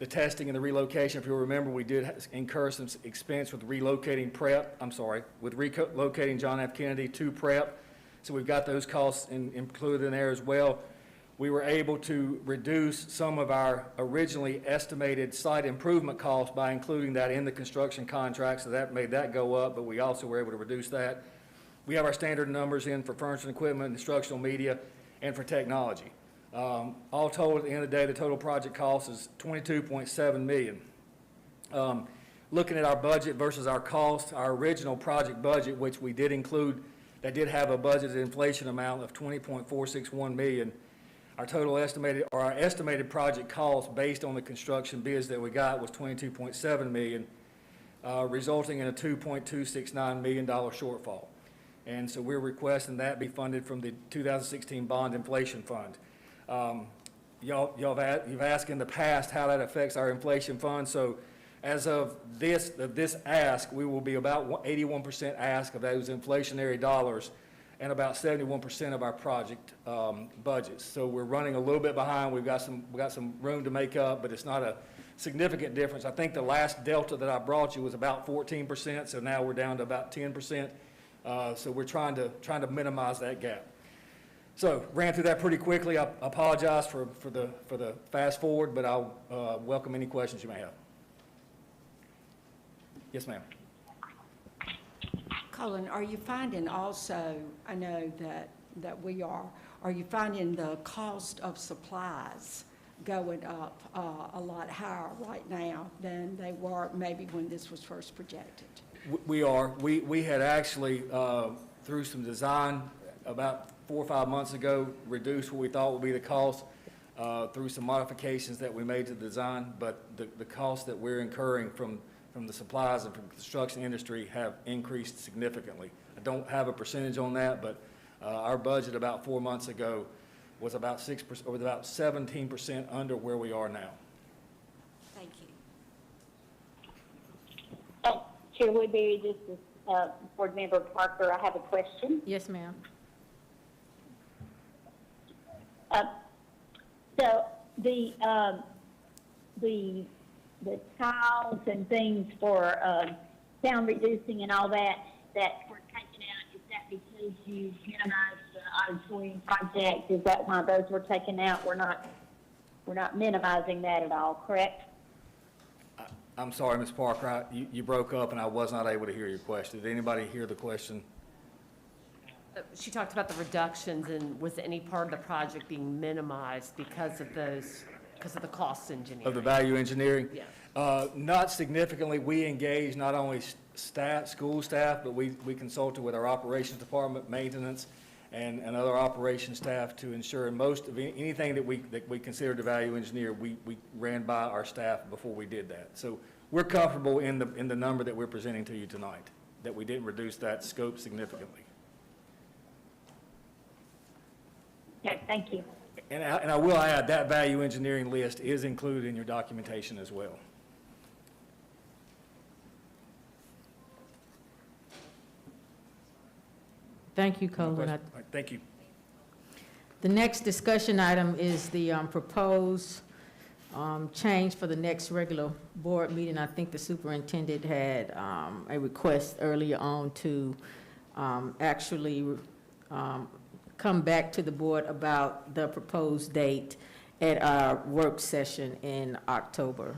the testing and the relocation. If you'll remember, we did incur some expense with relocating relocating John F. Kennedy to prep. So we've got those costs included in there as well. We were able to reduce some of our originally estimated site improvement costs by including that in the construction contract, so that made that go up, but we also were able to reduce that. We have our standard numbers in for furniture and equipment, instructional media, and for technology. All told, at the end of the day, the total project cost is $22.7 million. Looking at our budget versus our cost, our original project budget, which we did include, that did have a budgeted inflation amount of $20.461 million. Our total estimated, or our estimated project cost based on the construction bids that we got was $22.7 million, resulting in a $2.269 million shortfall. And so we're requesting that be funded from the 2016 bond inflation fund. You've asked in the past how that affects our inflation fund. So as of this ask, we will be about 81% ask of those inflationary dollars and about 71% of our project budgets. So we're running a little bit behind. We've got some room to make up, but it's not a significant difference. I think the last delta that I brought you was about 14%, so now we're down to about 10%. So we're trying to minimize that gap. So ran through that pretty quickly. I apologize for the fast forward, but I'll welcome any questions you may have. Yes, ma'am. Colin, are you finding also, I know that we are you finding the cost of supplies going up a lot higher right now than they were maybe when this was first projected? We are. We had actually, through some design about 4 or 5 months ago, reduced what we thought would be the cost through some modifications that we made to the design, but the costs that we're incurring from the supplies and from the construction industry have increased significantly. I don't have a percentage on that, but our budget about 4 months ago was about 6%, or about 17% under where we are now. Thank you. Chair Woodbury, this is Board Member Parker. I have a question. Yes, ma'am. So the tiles and things for sound reducing and all that were taken out, is that because you minimized the auditorium project? Is that why those were taken out? We're not minimizing that at all, correct? I'm sorry, Ms. Parker, you broke up and I was not able to hear your question. Did anybody hear the question? She talked about the reductions, and was any part of the project being minimized because of the cost engineering? Of the value engineering? Yeah. Not significantly. We engage not only staff, school staff, but we consulted with our operations department, maintenance, and other operations staff to ensure most of anything that we considered a value engineer, we ran by our staff before we did that. So we're comfortable in the number that we're presenting to you tonight, that we didn't reduce that scope significantly. Okay, thank you. And I will add, that value engineering list is included in your documentation as well. Thank you, Colin. All right, thank you. The next discussion item is the proposed change for the next regular board meeting. I think the superintendent had a request earlier on to actually come back to the board about the proposed date at our work session in October.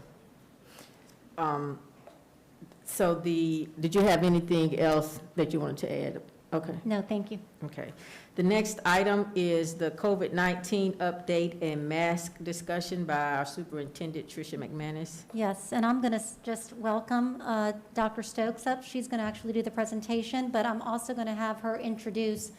So did you have anything else that you wanted to add? Okay. No, thank you. Okay. The next item is the COVID-19 update and mask discussion by our superintendent, Tricia McManus. Yes, and I'm going to just welcome Dr. Stokes up. She's going to actually do the presentation, but I'm also going to have her introduce.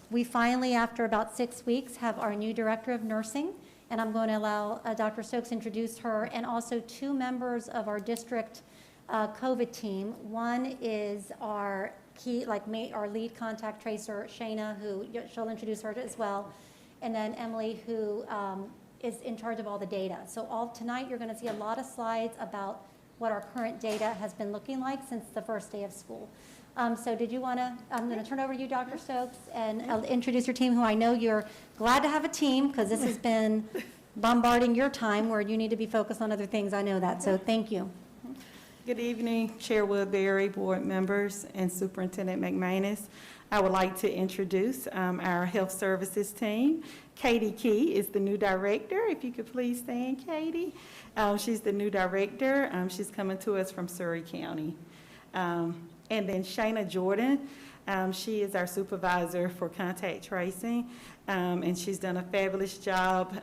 We finally, after about 6 weeks, have our new director of nursing, and I'm going to allow Dr. Stokes introduce her, and also 2 members of our district COVID team. One is our our lead contact tracer, Shayna, who she'll introduce her as well, and then Emily, who is in charge of all the data. So tonight you're going to see a lot of slides about what our current data has been looking like since the first day of school. So did you want to, I'm going to turn over to you, Dr. Stokes, and introduce your team, who I know you're glad to have a team, because this has been bombarding your time where you need to be focused on other things. I know that, so thank you. Good evening, Chair Woodbury, board members, and Superintendent McManus. I would like to introduce our health services team. Katie Key is the new director. If you could please stand, Katie. She's the new director. She's coming to us from Surrey County. And then Shayna Jordan, she is our supervisor for contact tracing, and she's done a fabulous job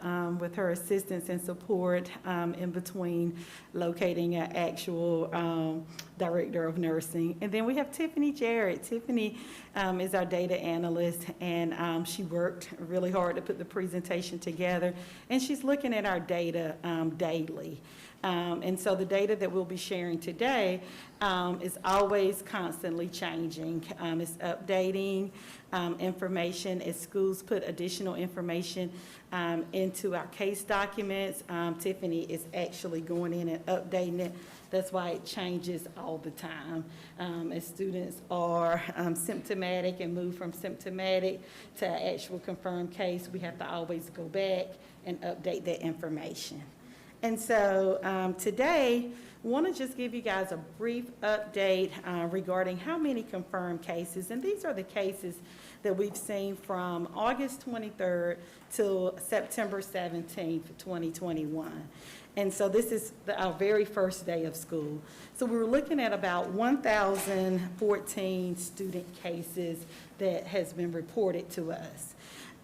with her assistance and support in between locating an actual director of nursing. And then we have Tiffany Jarrett. Tiffany is our data analyst, and she worked really hard to put the presentation together, and she's looking at our data daily. And so the data that we'll be sharing today is always constantly changing. It's updating information as schools put additional information into our case documents. Tiffany is actually going in and updating it. That's why it changes all the time. As students are symptomatic and move from symptomatic to actual confirmed case, we have to always go back and update that information. And so today, I want to just give you guys a brief update regarding how many confirmed cases. And these are the cases that we've seen from August 23rd till September 17th, 2021. And so this is our very first day of school. So we were looking at about 1,014 student cases that has been reported to us.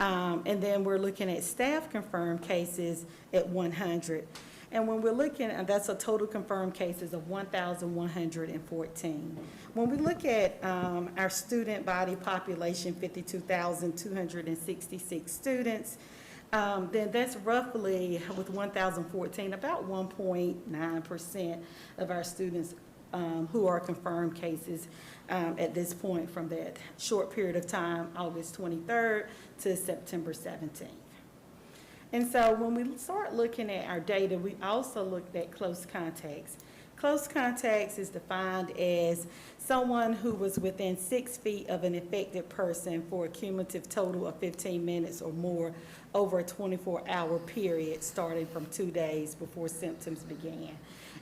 And then we're looking at staff confirmed cases at 100. And when we're looking, and that's a total confirmed cases of 1,114. When we look at our student body population, 52,266 students, then that's roughly, with 1,014, about 1.9% of our students who are confirmed cases at this point from that short period of time, August 23rd to September 17th. And so when we start looking at our data, we also looked at close contacts. Close contacts is defined as someone who was within 6 feet of an affected person for a cumulative total of 15 minutes or more over a 24-hour period starting from 2 days before symptoms began.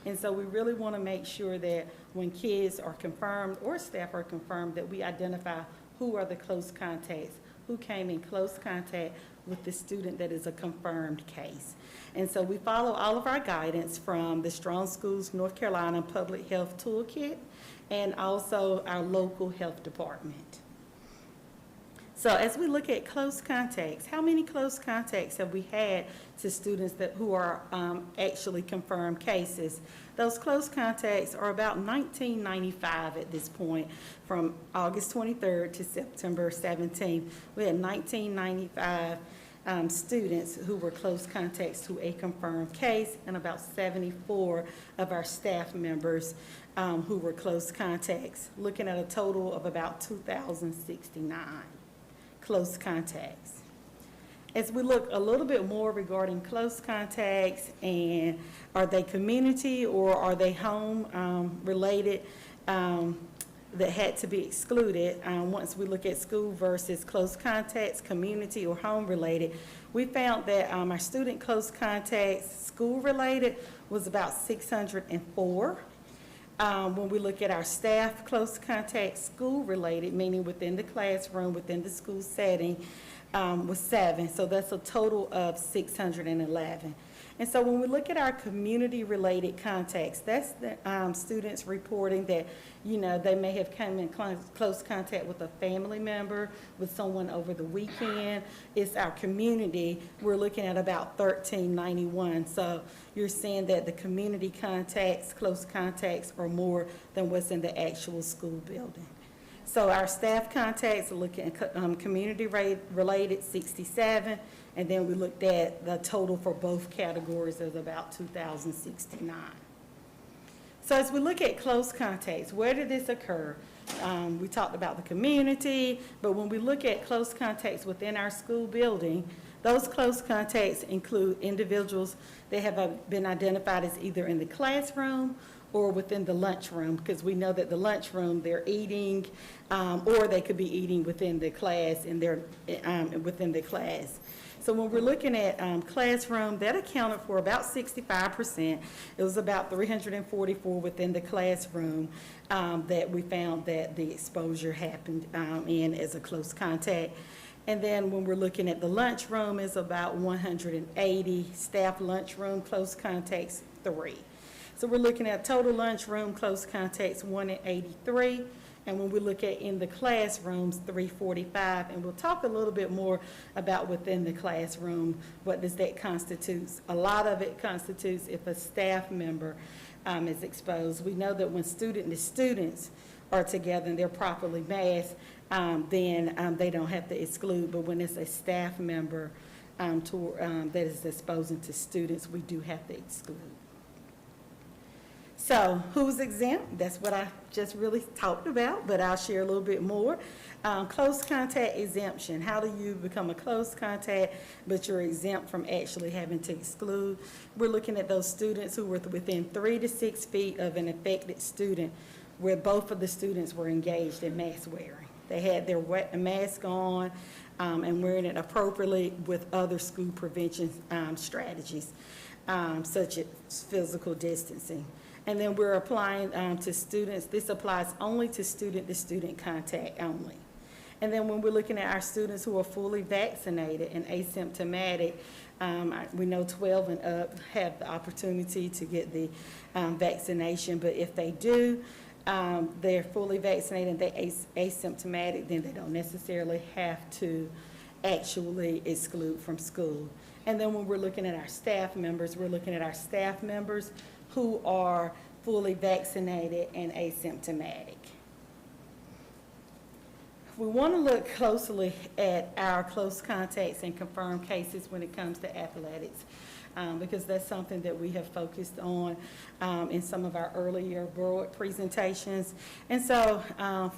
And so we really want to make sure that when kids are confirmed or staff are confirmed, that we identify who are the close contacts, who came in close contact with the student that is a confirmed case. And so we follow all of our guidance from the Strong Schools North Carolina Public Health Toolkit and also our local health department. So as we look at close contacts, how many close contacts have we had to students who are actually confirmed cases? Those close contacts are about 1995 at this point, from August 23rd to September 17th. We had 1995 students who were close contacts to a confirmed case, and about 74 of our staff members who were close contacts, looking at a total of about 2,069 close contacts. As we look a little bit more regarding close contacts, and are they community or are they home related that had to be excluded, once we look at school versus close contacts, community or home related, we found that our student close contacts, school related, was about 604. When we look at our staff close contacts, school related, meaning within the classroom, within the school setting, was 7. So that's a total of 611. And so when we look at our community-related contacts, that's the students reporting that, you know, they may have come in close contact with a family member, with someone over the weekend. It's our community. We're looking at about 1,391. So you're seeing that the community contacts, close contacts, are more than what's in the actual school building. So our staff contacts are looking at community-related, 67. And then we looked at the total for both categories of about 2,069. So as we look at close contacts, where did this occur? We talked about the community, but when we look at close contacts within our school building, those close contacts include individuals that have been identified as either in the classroom or within the lunchroom, because we know that the lunchroom, they're eating, or they could be eating within the class and they're within the class. So when we're looking at classroom, that accounted for about 65%. It was about 344 within the classroom that we found that the exposure happened in as a close contact. And then when we're looking at the lunchroom, it's about 180 staff lunchroom close contacts, 3. So we're looking at total lunchroom close contacts, 183. And when we look at in the classrooms, 345, and we'll talk a little bit more about within the classroom, what does that constitute? A lot of it constitutes if a staff member is exposed. We know that when students are together and they're properly masked, then they don't have to exclude. But when it's a staff member that is exposing to students, we do have to exclude. So who's exempt? That's what I just really talked about, but I'll share a little bit more. Close contact exemption. How do you become a close contact, but you're exempt from actually having to exclude? We're looking at those students who were within 3 to 6 feet of an affected student where both of the students were engaged in mask wearing. They had their mask on and wearing it appropriately with other school prevention strategies, such as physical distancing. And then we're applying to students. This applies only to student-to-student contact only. And then when we're looking at our students who are fully vaccinated and asymptomatic, we know 12 and up have the opportunity to get the vaccination, but if they do, they're fully vaccinated and they're asymptomatic, then they don't necessarily have to actually exclude from school. And then when we're looking at our staff members, we're looking at our staff members who are fully vaccinated and asymptomatic. We want to look closely at our close contacts and confirmed cases when it comes to athletics, because that's something that we have focused on in some of our earlier board presentations. And so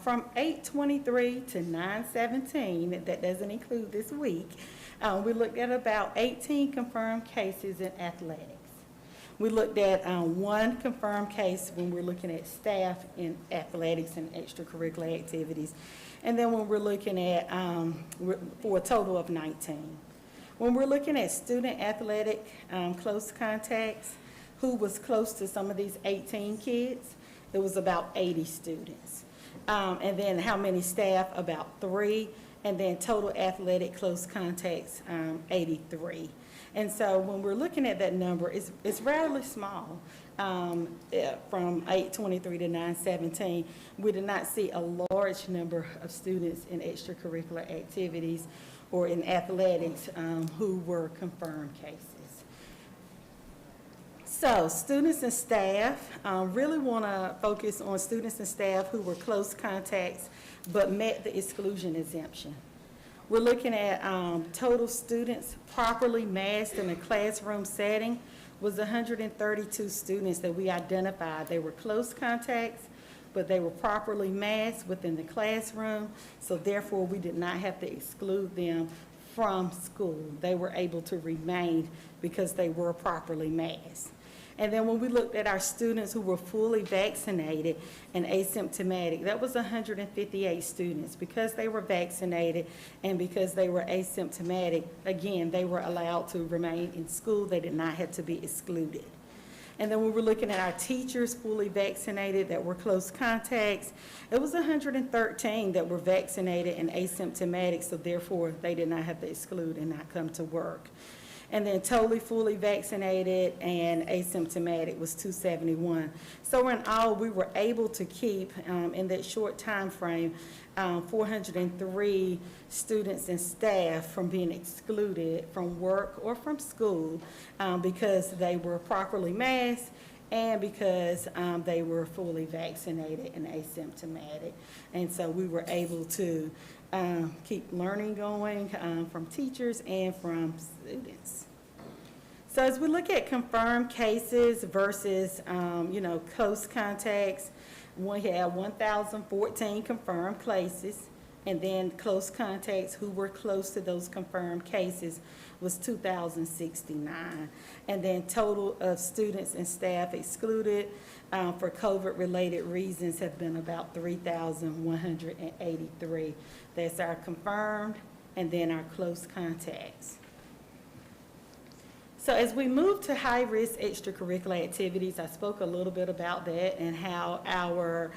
from 8/23 to 9/17, that doesn't include this week, we looked at about 18 confirmed cases in athletics. We looked at one confirmed case when we're looking at staff in athletics and extracurricular activities. And then when we're looking at, for a total of 19. When we're looking at student athletic close contacts, who was close to some of these 18 kids, it was about 80 students. And then how many staff? About 3. And then total athletic close contacts, 83. And so when we're looking at that number, it's rather small. From 8/23 to 9/17, we did not see a large number of students in extracurricular activities or in athletics who were confirmed cases. So students and staff, really want to focus on students and staff who were close contacts but met the exclusion exemption. We're looking at total students properly masked in a classroom setting was 132 students that we identified. They were close contacts, but they were properly masked within the classroom, so therefore we did not have to exclude them from school. They were able to remain because they were properly masked. And then when we looked at our students who were fully vaccinated and asymptomatic, that was 158 students. Because they were vaccinated and because they were asymptomatic, again, they were allowed to remain in school. They did not have to be excluded. And then when we're looking at our teachers fully vaccinated that were close contacts, it was 113 that were vaccinated and asymptomatic, so therefore they did not have to exclude and not come to work. And then totally fully vaccinated and asymptomatic was 271. So in all, we were able to keep, in that short time frame, 403 students and staff from being excluded from work or from school because they were properly masked and because they were fully vaccinated and asymptomatic. And so we were able to keep learning going from teachers and from students. So as we look at confirmed cases versus, close contacts, we had 1,014 confirmed cases. And then close contacts who were close to those confirmed cases was 2,069. And then total of students and staff excluded for COVID-related reasons have been about 3,183. That's our confirmed and then our close contacts. So as we move to high-risk extracurricular activities, I spoke a little bit about that and how our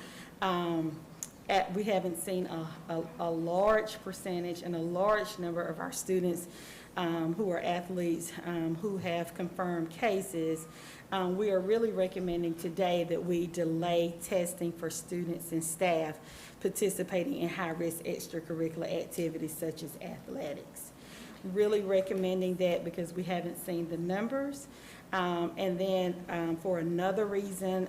we haven't seen a large percentage and a large number of our students who are athletes who have confirmed cases. We are really recommending today that we delay testing for students and staff participating in high-risk extracurricular activities such as athletics. Really recommending that because we haven't seen the numbers. And then for another reason,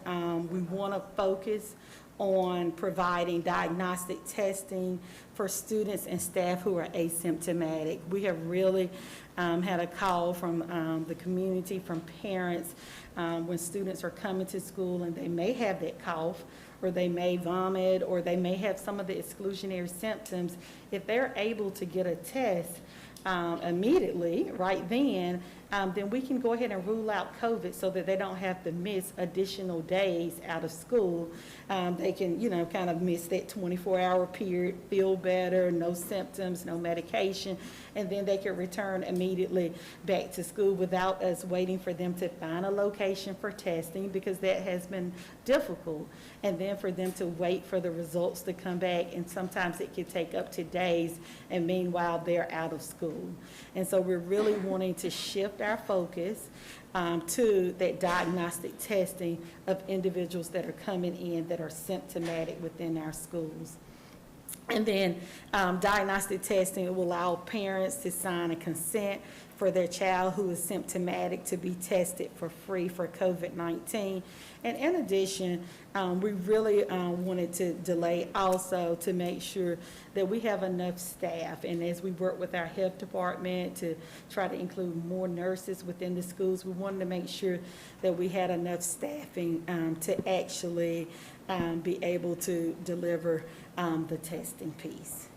we want to focus on providing diagnostic testing for students and staff who are asymptomatic. We have really had a call from the community, from parents, when students are coming to school and they may have that cough, or they may vomit, or they may have some of the exclusionary symptoms. If they're able to get a test immediately, right then we can go ahead and rule out COVID so that they don't have to miss additional days out of school. They can, kind of miss that 24-hour period, feel better, no symptoms, no medication, and then they can return immediately back to school without us waiting for them to find a location for testing, because that has been difficult, and then for them to wait for the results to come back, and sometimes it can take up to days, and meanwhile they're out of school. And so we're really wanting to shift our focus to that diagnostic testing of individuals that are coming in that are symptomatic within our schools. And then diagnostic testing will allow parents to sign a consent for their child who is symptomatic to be tested for free for COVID-19. And in addition, we really wanted to delay also to make sure that we have enough staff. And as we work with our health department to try to include more nurses within the schools, we wanted to make sure that we had enough staffing to actually be able to deliver the testing piece.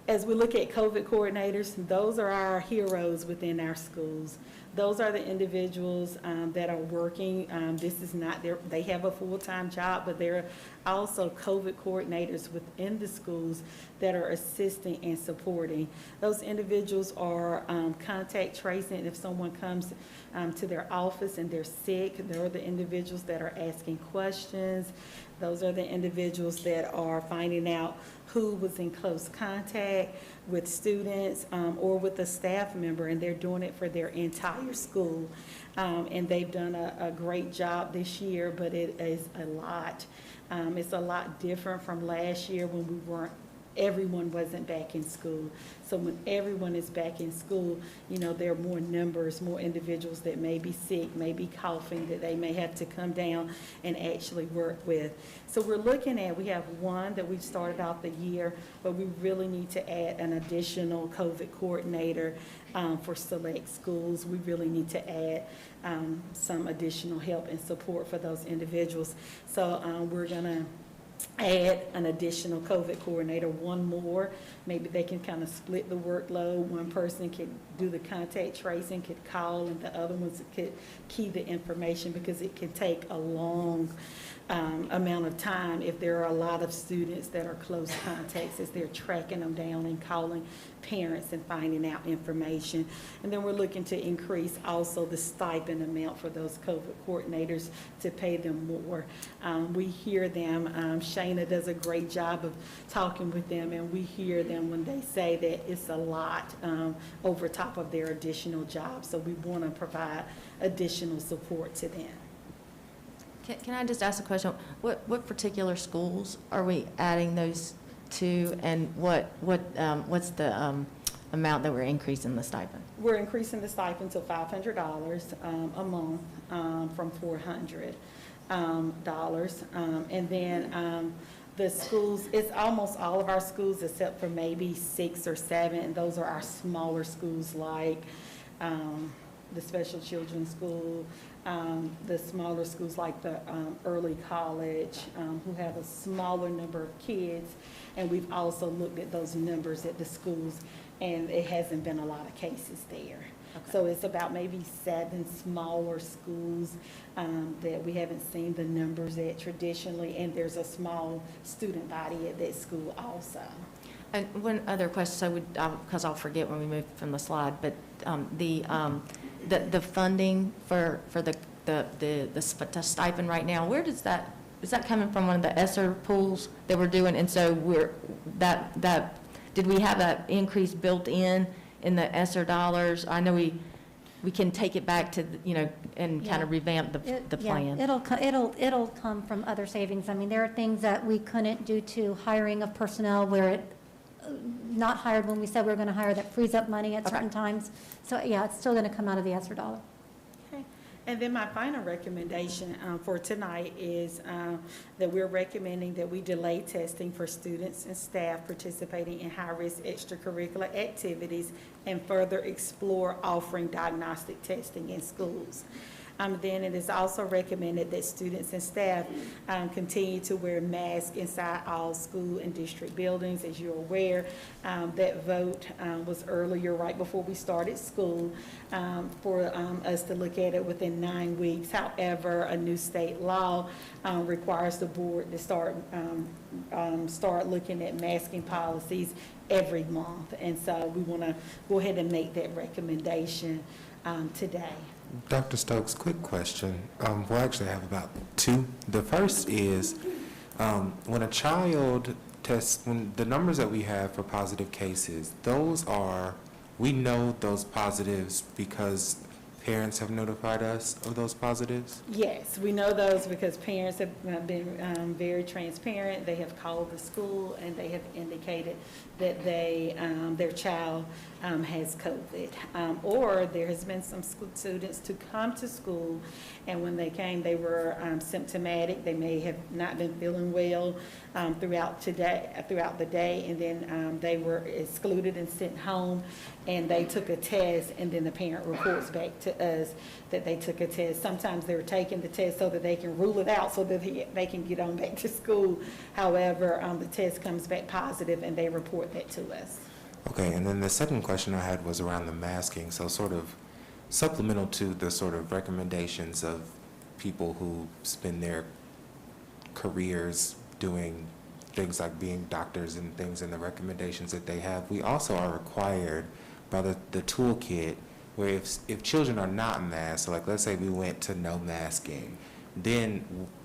As we look at COVID coordinators, those are our heroes within our schools. Those are the individuals that are working. This is not they have a full-time job, but they're also COVID coordinators within the schools that are assisting and supporting. Those individuals are contact tracing. If someone comes to their office and they're sick, they're the individuals that are asking questions. Those are the individuals that are finding out who was in close contact with students or with a staff member, and they're doing it for their entire school. And they've done a great job this year, but it is a lot. It's a lot different from last year when everyone wasn't back in school. So when everyone is back in school, there are more numbers, more individuals that may be sick, may be coughing, that they may have to come down and actually work with. So we're looking at, we have one that we've started out the year, but we really need to add an additional COVID coordinator for select schools. We really need to add some additional help and support for those individuals. So we're gonna add an additional COVID coordinator, one more. Maybe they can kind of split the workload. One person could do the contact tracing, could call, and the other ones could key the information, because it can take a long amount of time if there are a lot of students that are close contacts, as they're tracking them down and calling parents and finding out information. And then we're looking to increase also the stipend amount for those COVID coordinators to pay them more. We hear them, Shayna does a great job of talking with them, and we hear them when they say that it's a lot over top of their additional jobs. So we want to provide additional support to them. Can I just ask a question? What particular schools are we adding those to, and what's the amount that we're increasing the stipend? We're increasing the stipend to $500 a month from $400. And then the schools, it's almost all of our schools except for maybe 6 or 7, and those are our smaller schools, like the Special Children's School, the smaller schools like the early college, who have a smaller number of kids. And we've also looked at those numbers at the schools, and it hasn't been a lot of cases there. So it's about maybe 7 smaller schools that we haven't seen the numbers at traditionally, and there's a small student body at that school also. And one other question, so because I'll forget when we move from the slide, but the funding for the stipend right now, where does that, is that coming from one of the ESSER pools that we're doing? And so did we have that increase built in the ESSER dollars? I know we can take it back to, and kind of revamp the plan. It'll come from other savings. I mean, there are things that we couldn't due to hiring of personnel where it not hired when we said we were going to hire, that frees up money at certain times. So yeah, it's still going to come out of the ESSER dollar. Okay. And then my final recommendation for tonight is that we're recommending that we delay testing for students and staff participating in high-risk extracurricular activities and further explore offering diagnostic testing in schools. Then it is also recommended that students and staff continue to wear masks inside all school and district buildings. As you're aware, that vote was earlier, right before we started school, for us to look at it within 9 weeks. However, a new state law requires the board to start looking at masking policies every month. And so we want to go ahead and make that recommendation today. Dr. Stokes, quick question. We'll actually have about 2. The first is, when a child tests, when the numbers that we have for positive cases, we know those positives because parents have notified us of those positives? Yes, we know those because parents have been very transparent. They have called the school and they have indicated that their child has COVID. Or there has been some students to come to school, and when they came, they were symptomatic. They may have not been feeling well throughout the day, and then they were excluded and sent home, and they took a test, and then the parent reports back to us that they took a test. Sometimes they're taking the test so that they can rule it out so that they can get on back to school. However, the test comes back positive, and they report that to us. Okay, and then the second question I had was around the masking. So sort of supplemental to the sort of recommendations of people who spend their careers doing things like being doctors and things, and the recommendations that they have, we also are required by the toolkit where if children are not masked, so like let's say we went to no masking, then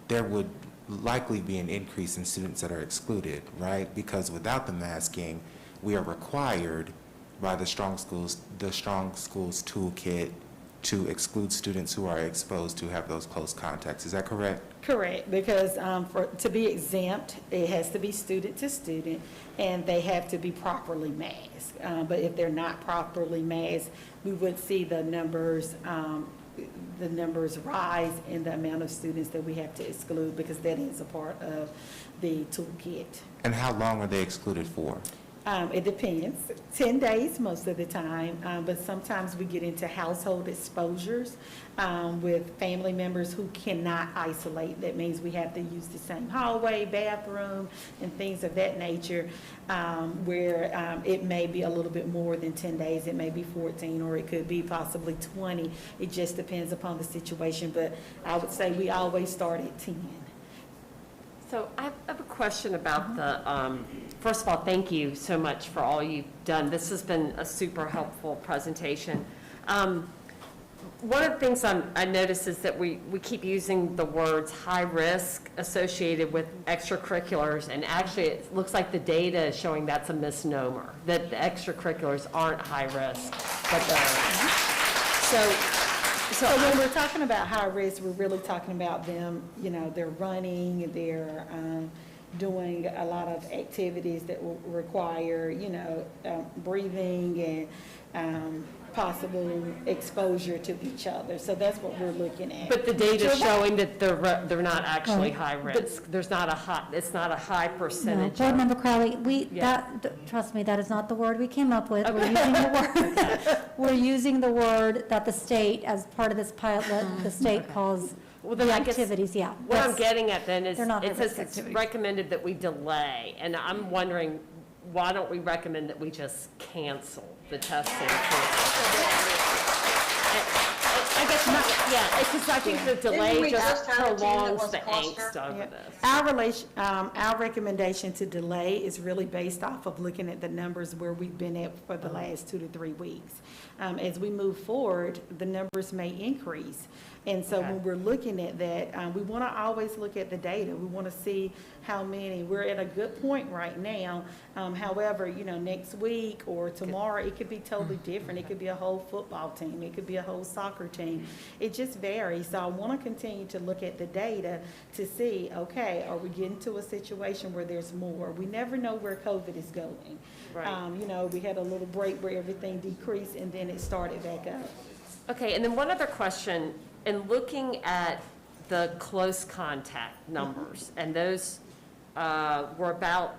there would likely be an increase in students that are excluded, right? Because without the masking, we are required by the Strong Schools toolkit to exclude students who are exposed to have those close contacts. Is that correct? Correct, because to be exempt, it has to be student to student, and they have to be properly masked. But if they're not properly masked, we would see the numbers rise in the amount of students that we have to exclude, because that is a part of the toolkit. And how long are they excluded for? It depends. 10 days most of the time, but sometimes we get into household exposures with family members who cannot isolate. That means we have to use the same hallway, bathroom, and things of that nature, where it may be a little bit more than 10 days. It may be 14, or it could be possibly 20. It just depends upon the situation, but I would say we always start at 10. So I have a question about the, first of all, thank you so much for all you've done. This has been a super helpful presentation. One of the things I notice is that we keep using the words high risk associated with extracurriculars, and actually it looks like the data is showing that's a misnomer, that the extracurriculars aren't high risk. But So when we're talking about high risk, we're really talking about them, they're running, they're doing a lot of activities that will require, breathing and possible exposure to each other. So that's what we're looking at. But the data showing that they're not actually high risk. It's not a high No, percentage. Board Member Crowley, trust me, that is not the word we came up with. We're using the word, we're using the word that the state, as part of this pilot, the state calls the activities, yeah. What I'm getting at then is, They're not it says high-risk it's activities. recommended that we delay, and I'm wondering, why don't we recommend that we just cancel the testing? I guess not, yeah, it's just, I think the delay just prolongs the angst over this. Our recommendation to delay is really based off of looking at the numbers where we've been at for the last 2 to 3 weeks. As we move forward, the numbers may increase. And so when we're looking at that, we want to always look at the data. We want to see how many. We're at a good point right now. However, next week or tomorrow, it could be totally different. It could be a whole football team. It could be a whole soccer team. It just varies. So I want to continue to look at the data to see, okay, are we getting to a situation where there's more? We never know where COVID is going. Right. We had a little break where everything decreased and then it started back up. Okay, and then one other question. In looking at the close contact numbers, and those were about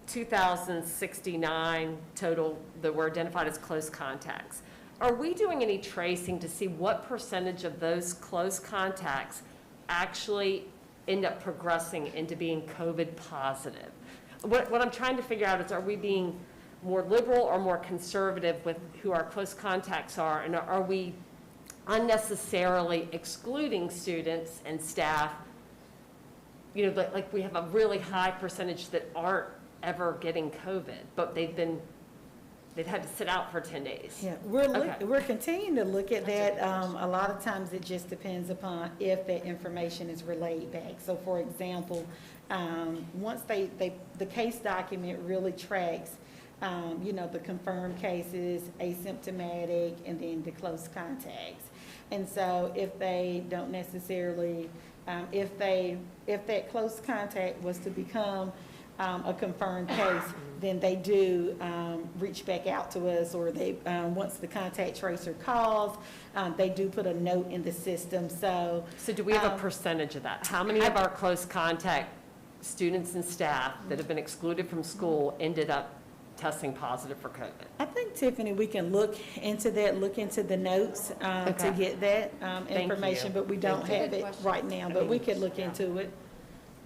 2,069 total that were identified as close contacts. Are we doing any tracing to see what percentage of those close contacts actually end up progressing into being COVID positive? What I'm trying to figure out is, are we being more liberal or more conservative with who our close contacts are, and are we unnecessarily excluding students and staff, like we have a really high percentage that aren't ever getting COVID, but they've had to sit out for 10 days. Yeah, we're continuing to look at that. A lot of times it just depends upon if that information is relayed back. So for example, once the case document really tracks the confirmed cases, asymptomatic, and then the close contacts. And so if they don't necessarily, if that close contact was to become a confirmed case, then they do reach back out to us, or they, once the contact tracer calls, they do put a note in the system. So do we have a percentage of that? How many of our close contact students and staff that have been excluded from school ended up testing positive for COVID? I think, Tiffany, we can look into that, look into the notes to get that information, but we don't have it right now, but we could look into it.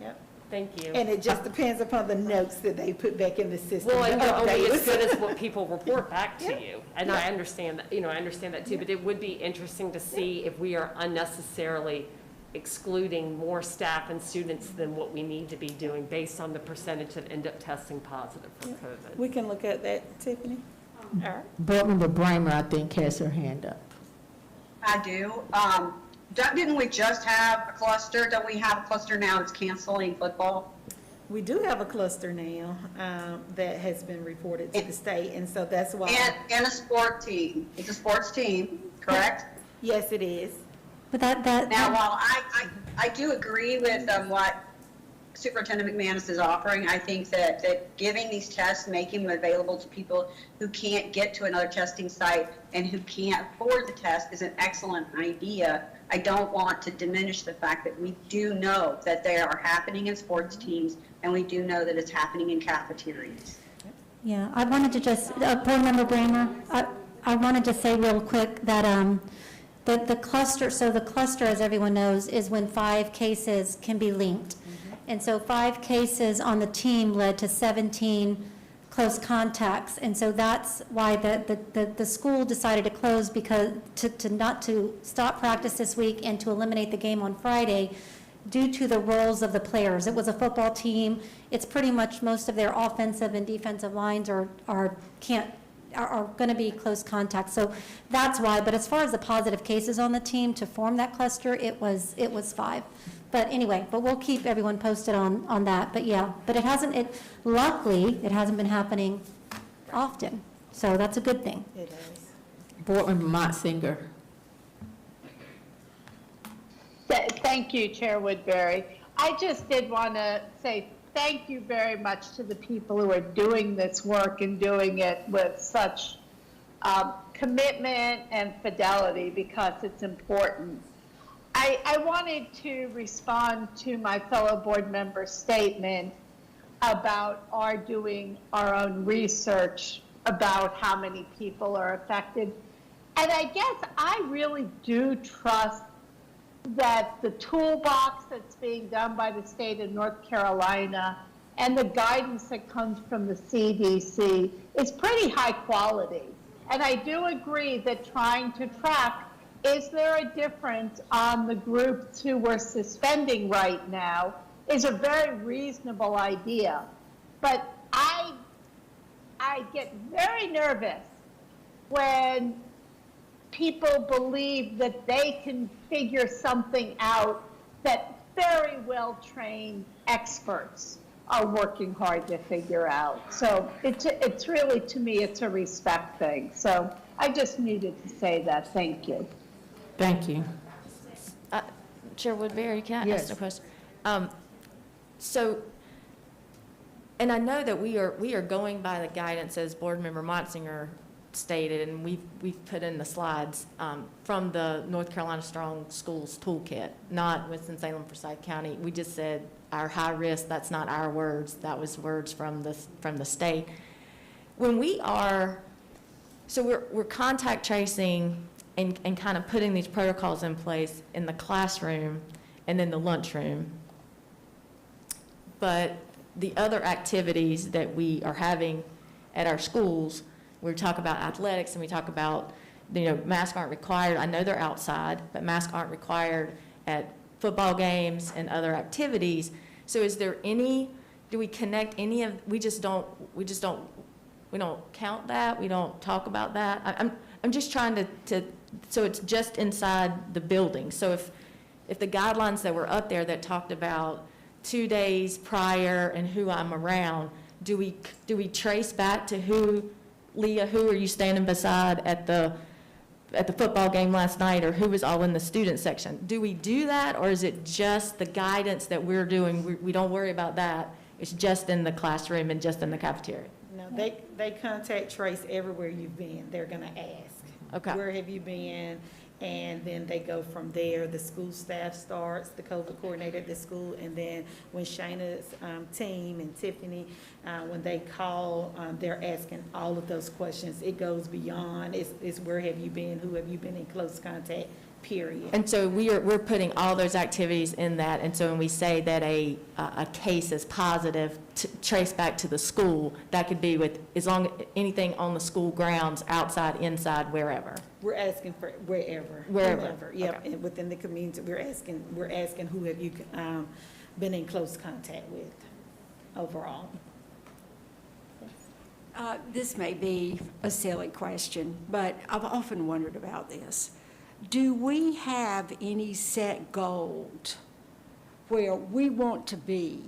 Yep. Thank you. And it just depends upon the notes that they put back in the system. Well, and you're only as good as what people report back to you. And I understand that, I understand that too, but it would be interesting to see if we are unnecessarily excluding more staff and students than what we need to be doing based on the percentage that end up testing positive for COVID. We can look at that, Tiffany. All right. Board Member Bramer, I think, has her hand up. I do. Didn't we just have a cluster? Don't we have a cluster now that's canceling football? We do have a cluster now that has been reported to the state, and so that's why. And a sport team. It's a sports team, correct? Yes, it is. But now, while I do agree with what Superintendent McManus is offering, I think that giving these tests, making them available to people who can't get to another testing site and who can't afford the test is an excellent idea. I don't want to diminish the fact that we do know that they are happening in sports teams, and we do know that it's happening in cafeterias. Yeah, I wanted to just, Board Member Bramer, I wanted to say real quick that the cluster, so the cluster, as everyone knows, is when 5 cases can be linked. And so 5 cases on the team led to 17 close contacts. And so that's why the school decided to close, because to stop practice this week and to eliminate the game on Friday due to the roles of the players. It was a football team. It's pretty much most of their offensive and defensive lines are going to be close contact. So that's why. But as far as the positive cases on the team to form that cluster, it was 5. But anyway, we'll keep everyone posted on that. But yeah, but luckily, it hasn't been happening often. So that's a good thing. It is. Board Member Motzinger. Thank you, Chair Woodbury. I just did want to say thank you very much to the people who are doing this work and doing it with such commitment and fidelity, because it's important. I wanted to respond to my fellow board member's statement about our doing our own research about how many people are affected. And I guess I really do trust that the toolbox that's being done by the state of North Carolina and the guidance that comes from the CDC is pretty high quality. And I do agree that trying to track, is there a difference on the groups who we're suspending right now, is a very reasonable idea. But I get very nervous when people believe that they can figure something out that very well-trained experts are working hard to figure out. So it's really, to me, it's a respect thing. So I just needed to say that. Thank you. Thank you. Chair Woodbury, can I ask Yes. a question? So, and I know that we are going by the guidance, as Board Member Motzinger stated, and we've put in the slides from the North Carolina Strong Schools Toolkit, not Winston-Salem Forsyth County. We just said our high risk. That's not our words. That was words from the state. When we are, so we're contact tracing and kind of putting these protocols in place in the classroom and then the lunchroom. But the other activities that we are having at our schools, we talk about athletics and we talk about, masks aren't required. I know they're outside, but masks aren't required at football games and other activities. So is there any, do we connect any of, we don't count that, we don't talk about that? I'm just trying to so it's just inside the building. So if the guidelines that were up there that talked about 2 days prior and who I'm around, do we trace back to who, Leah, who are you standing beside at the football game last night, or who was all in the student section? Do we do that, or is it just the guidance that we're doing? We don't worry about that. It's just in the classroom and just in the cafeteria. No, they contact trace everywhere you've been. They're gonna ask. Okay. Where have you been? And then they go from there. The school staff starts, the COVID coordinator at the school, and then when Shayna's team and Tiffany, when they call, they're asking all of those questions. It goes beyond, it's where have you been, who have you been in close contact, period. And so we're putting all those activities in that, and so when we say that a case is positive, trace back to the school, that could be with, as long, anything on the school grounds, outside, inside, wherever. We're asking for wherever. Wherever. Yep, Okay. and within the community, we're asking who have you been in close contact with overall. This may be a silly question, but I've often wondered about this. Do we have any set goals where we want to be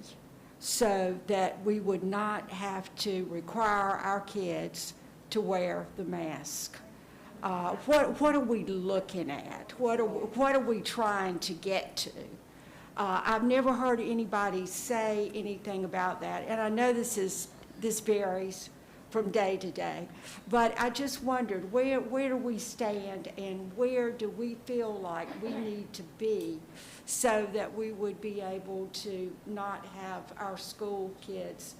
so that we would not have to require our kids to wear the mask? What are we looking at? What are we trying to get to? I've never heard anybody say anything about that, and I know this varies from day to day, but I just wondered, where do we stand and where do we feel like we need to be so that we would be able to not have our school kids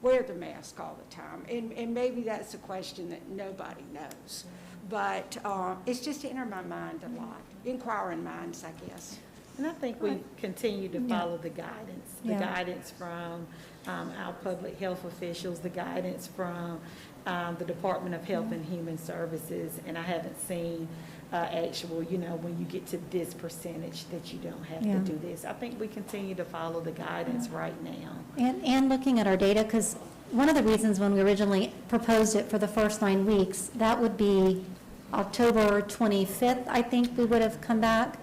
wear the mask all the time? And maybe that's a question that nobody knows, but it's just entered my mind a lot, inquiring minds, I guess. And I think we continue to follow the guidance from our public health officials, the guidance from the Department of Health and Human Services, and I haven't seen actual, when you get to this percentage that you don't have to do this. I think we continue to follow the guidance right now. And looking at our data, because one of the reasons when we originally proposed it for the first 9 weeks, that would be October 25th, I think we would have come back.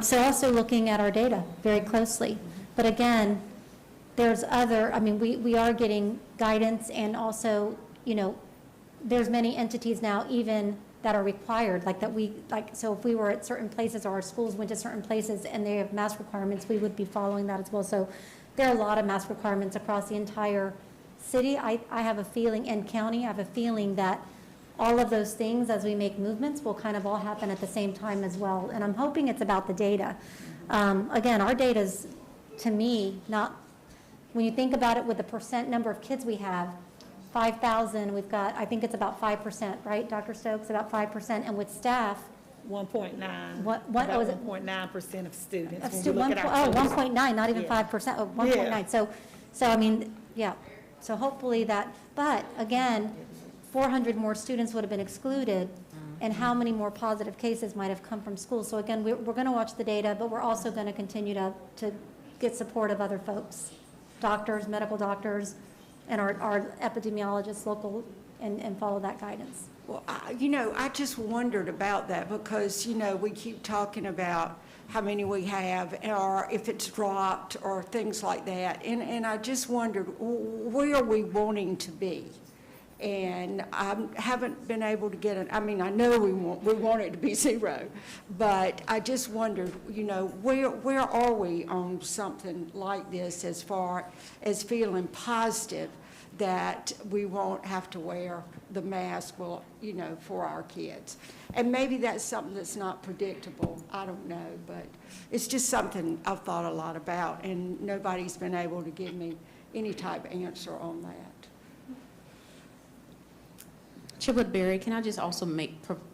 So also looking at our data very closely. But again, there's we are getting guidance, and also, there's many entities now even that are required, so if we were at certain places or our schools went to certain places and they have mask requirements, we would be following that as well. So there are a lot of mask requirements across the entire city. I have a feeling, and county, I have a feeling that all of those things, as we make movements, will kind of all happen at the same time as well. And I'm hoping it's about the data. Again, our data's, to me, not, when you think about it with the percent number of kids we have, 5,000, we've got, I think it's about 5%, right, Dr. Stokes, about 5%, and with staff, 1.9. What About was it? 1.9% of students. of when stu- we look one at po- our oh, totals. 1.9, not even Yeah. 5%, oh, 1.9. So I mean, yeah, so hopefully that, but again, 400 more students would have been excluded, and how many more positive cases might have come from school? So again, we're going to watch the data, but we're also going to continue to get support of other folks, doctors, medical doctors, and our epidemiologists local, and follow that guidance. Well, I just wondered about that because, we keep talking about how many we have or if it's dropped or things like that. And I just wondered, where are we wanting to be? And I haven't been able to get it. I mean, I know we want it to be 0, but I just wondered, where are we on something like this as far as feeling positive that we won't have to wear the mask, for our kids. And maybe that's something that's not predictable. I don't know, but it's just something I've thought a lot about, and nobody's been able to give me any type of answer on that. Chair Woodbury, can I just also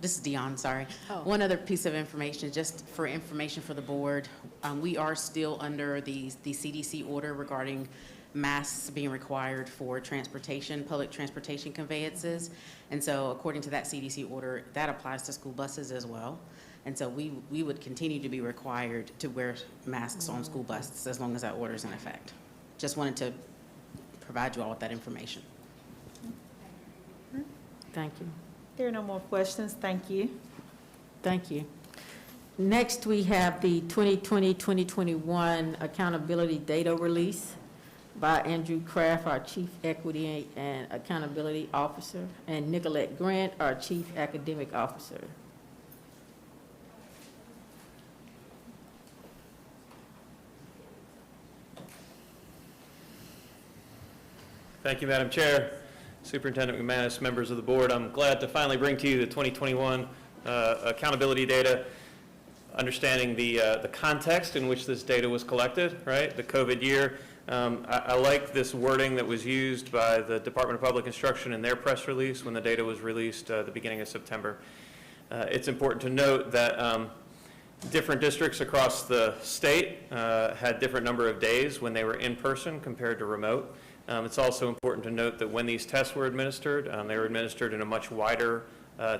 this is Dion, sorry. One other piece of information, just for information for the board. We are still under the CDC order regarding masks being required for transportation, public transportation conveyances. And so according to that CDC order, that applies to school buses as well. And so we would continue to be required to wear masks on school buses as long as that order is in effect. Just wanted to provide you all with that information. Thank you. There are no more questions. Thank you. Thank you. Next, we have the 2020-2021 accountability data release by Andrew Kraft, our Chief Equity and Accountability Officer, and Nicolette Grant, our Chief Academic Officer. Thank you, Madam Chair, Superintendent McManus, members of the board. I'm glad to finally bring to you the 2021 accountability data, understanding the context in which this data was collected, right? The COVID year. I like this wording that was used by the Department of Public Instruction in their press release when the data was released at the beginning of September. It's important to note that different districts across the state had different number of days when they were in person compared to remote. It's also important to note that when these tests were administered, they were administered in a much wider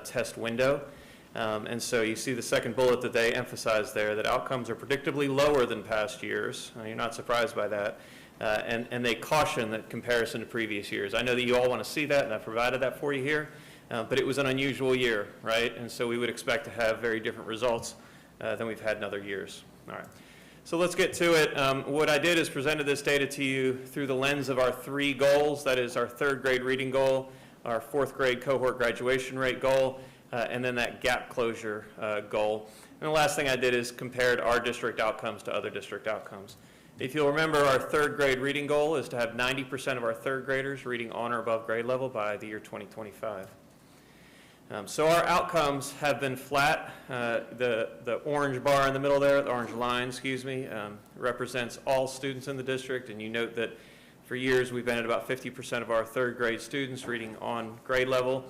test window. And so you see the second bullet that they emphasize there, that outcomes are predictably lower than past years. You're not surprised by that. And they caution that comparison to previous years. I know that you all want to see that, and I've provided that for you here. But it was an unusual year, right? And so we would expect to have very different results than we've had in other years. All right. So let's get to it. What I did is presented this data to you through the lens of our 3 goals. That is our 3rd grade reading goal, our 4th grade cohort graduation rate goal, and then that gap closure goal. And the last thing I did is compared our district outcomes to other district outcomes. If you'll remember, our 3rd grade reading goal is to have 90% of our 3rd graders reading on or above grade level by the year 2025. So our outcomes have been flat. The orange bar in the middle there, the orange line, excuse me, represents all students in the district. And you note that for years we've been at about 50% of our 3rd grade students reading on grade level.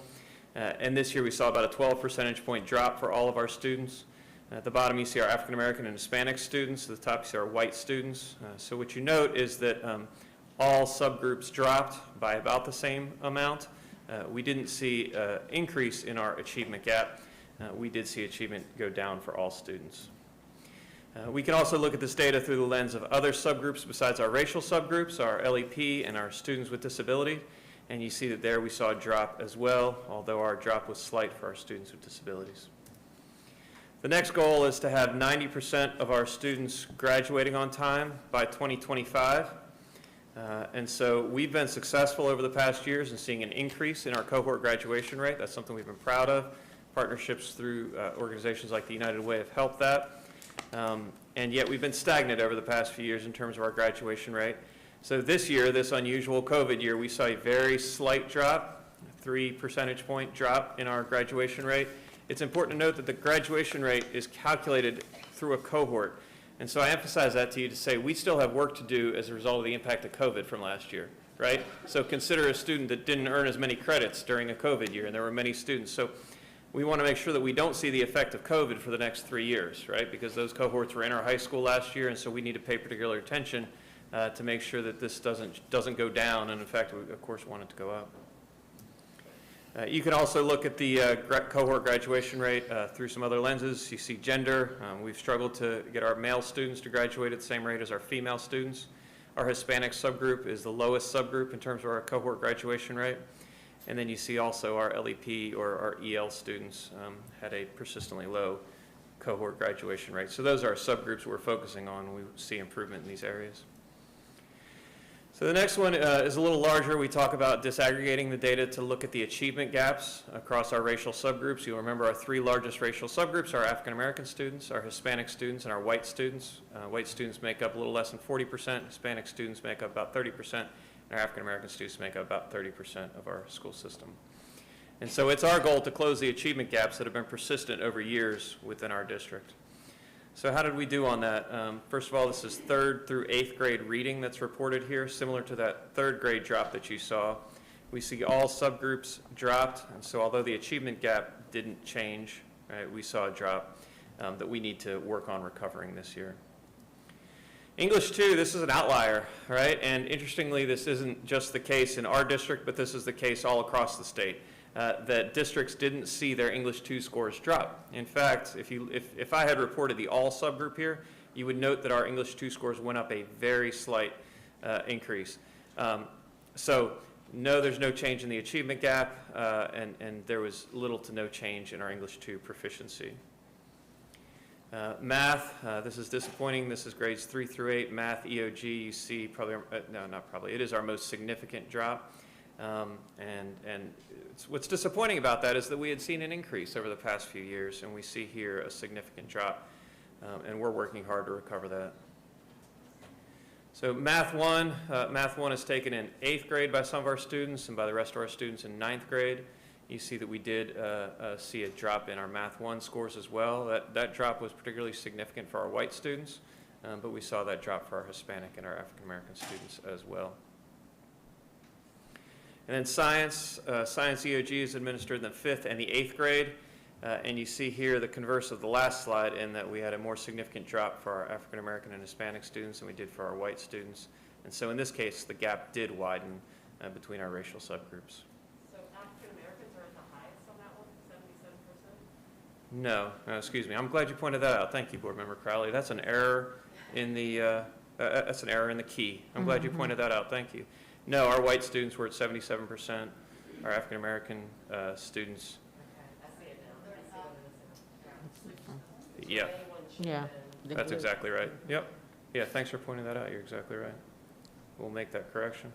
And this year we saw about a 12 percentage point drop for all of our students. At the bottom you see our African American and Hispanic students. At the top you see our white students. So what you note is that all subgroups dropped by about the same amount. We didn't see an increase in our achievement gap. We did see achievement go down for all students. We can also look at this data through the lens of other subgroups besides our racial subgroups, our LEP and our students with disability. And you see that there we saw a drop as well, although our drop was slight for our students with disabilities. The next goal is to have 90% of our students graduating on time by 2025. And so we've been successful over the past years in seeing an increase in our cohort graduation rate. That's something we've been proud of. Partnerships through organizations like the United Way have helped that. and yet we've been stagnant over the past few years in terms of our graduation rate. So this year, this unusual COVID year, we saw a very slight drop, 3 percentage point drop in our graduation rate. It's important to note that the graduation rate is calculated through a cohort. And so I emphasize that to you to say we still have work to do as a result of the impact of COVID from last year, right? So consider a student that didn't earn as many credits during a COVID year, and there were many students. So we want to make sure that we don't see the effect of COVID for the next 3 years, right? Because those cohorts were in our high school last year, and so we need to pay particular attention to make sure that this doesn't go down, and in fact, we of course want it to go up. You can also look at the cohort graduation rate through some other lenses. You see gender. We've struggled to get our male students to graduate at the same rate as our female students. Our Hispanic subgroup is the lowest subgroup in terms of our cohort graduation rate. And then you see also our LEP or our EL students had a persistently low cohort graduation rate. So those are our subgroups we're focusing on. We see improvement in these areas. So the next one is a little larger. We talk about disaggregating the data to look at the achievement gaps across our racial subgroups. You'll remember our 3 largest racial subgroups are African American students, our Hispanic students, and our white students. White students make up a little less than 40%, Hispanic students make up about 30%, and our African American students make up about 30% of our school system. And so it's our goal to close the achievement gaps that have been persistent over years within our district. So how did we do on that? First of all, this is 3rd through 8th grade reading that's reported here, similar to that 3rd grade drop that you saw. We see all subgroups dropped, and so although the achievement gap didn't change, right, we saw a drop that we need to work on recovering this year. English 2, this is an outlier, right? And interestingly, this isn't just the case in our district, but this is the case all across the state. That districts didn't see their English 2 scores drop. In fact, if I had reported the all subgroup here, you would note that our English 2 scores went up a very slight increase. So no, there's no change in the achievement gap, and there was little to no change in our English 2 proficiency. Math, this is disappointing. This is grades 3 through 8. Math, EOG, you see probably, no, not probably, it is our most significant drop. What's disappointing about that is that we had seen an increase over the past few years, and we see here a significant drop, and we're working hard to recover that. So Math 1 is taken in 8th grade by some of our students and by the rest of our students in 9th grade. You see that we did see a drop in our Math 1 scores as well. That drop was particularly significant for our white students, but we saw that drop for our Hispanic and our African American students as well. And then science EOG is administered in the 5th and the 8th grade. And you see here the converse of the last slide in that we had a more significant drop for our African American and Hispanic students than we did for our white students. And so in this case, the gap did widen between our racial subgroups. So African Americans are at the highest on that one, 77%? No, excuse me. I'm glad you pointed that out. Thank you, Board Member Crowley. That's an error in the key. I'm glad you pointed that out. Thank you. No, our white students were at 77%. Our African American students. Yeah. Yeah. That's exactly right. Yep. Yeah, thanks for pointing that out. You're exactly right. We'll make that correction.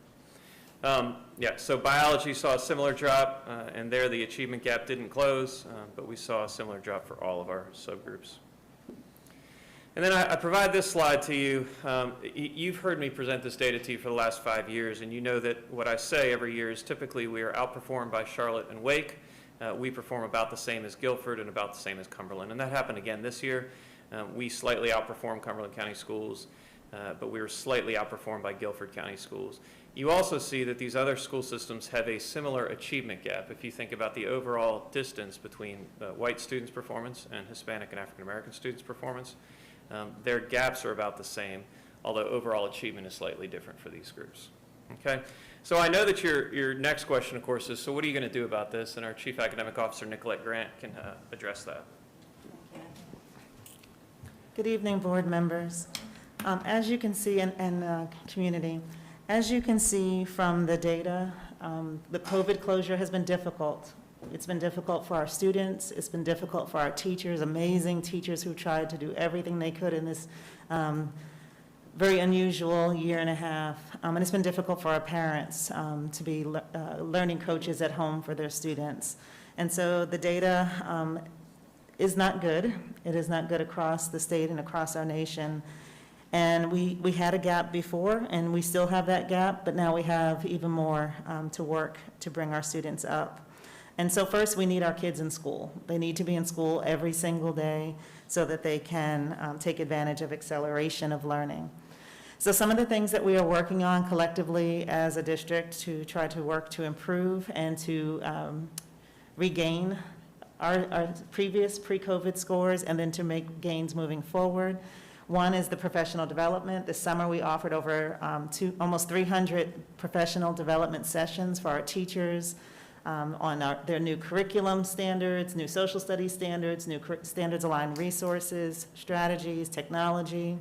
Yeah, so biology saw a similar drop, and there the achievement gap didn't close, but we saw a similar drop for all of our subgroups. And then I provide this slide to you. You've heard me present this data to you for the last 5 years, and you know that what I say every year is typically we are outperformed by Charlotte and Wake. We perform about the same as Guilford and about the same as Cumberland, and that happened again this year. We slightly outperformed Cumberland County schools, but we were slightly outperformed by Guilford County schools. You also see that these other school systems have a similar achievement gap. If you think about the overall distance between white students' performance and Hispanic and African American students' performance, their gaps are about the same, although overall achievement is slightly different for these groups. Okay, so I know that your next question, of course, is, so what are you going to do about this? And our Chief Academic Officer, Nicolette Grant, can address that. Good evening, board members. As you can see, and community, as you can see from the data, the COVID closure has been difficult. It's been difficult for our students. It's been difficult for our teachers, amazing teachers who tried to do everything they could in this very unusual year and a half. And it's been difficult for our parents to be learning coaches at home for their students. And so the data is not good. It is not good across the state and across our nation. And we had a gap before, and we still have that gap, but now we have even more to work to bring our students up. And so first, we need our kids in school. They need to be in school every single day so that they can take advantage of acceleration of learning. So some of the things that we are working on collectively as a district to try to work to improve and to regain our previous pre-COVID scores and then to make gains moving forward. One is the professional development. This summer we offered over almost 300 professional development sessions for our teachers on their new curriculum standards, new social studies standards, new standards-aligned resources, strategies, technology.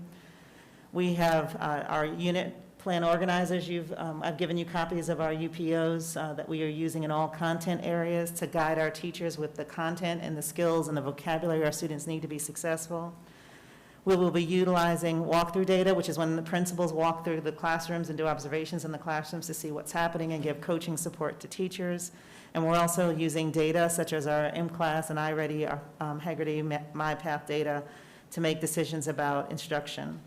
We have our unit plan organizers. I've given you copies of our UPOs that we are using in all content areas to guide our teachers with the content and the skills and the vocabulary our students need to be successful. We will be utilizing walkthrough data, which is when the principals walk through the classrooms and do observations in the classrooms to see what's happening and give coaching support to teachers. And we're also using data such as our M-Class and iReady, our Haggerty, MyPath data to make decisions about instruction.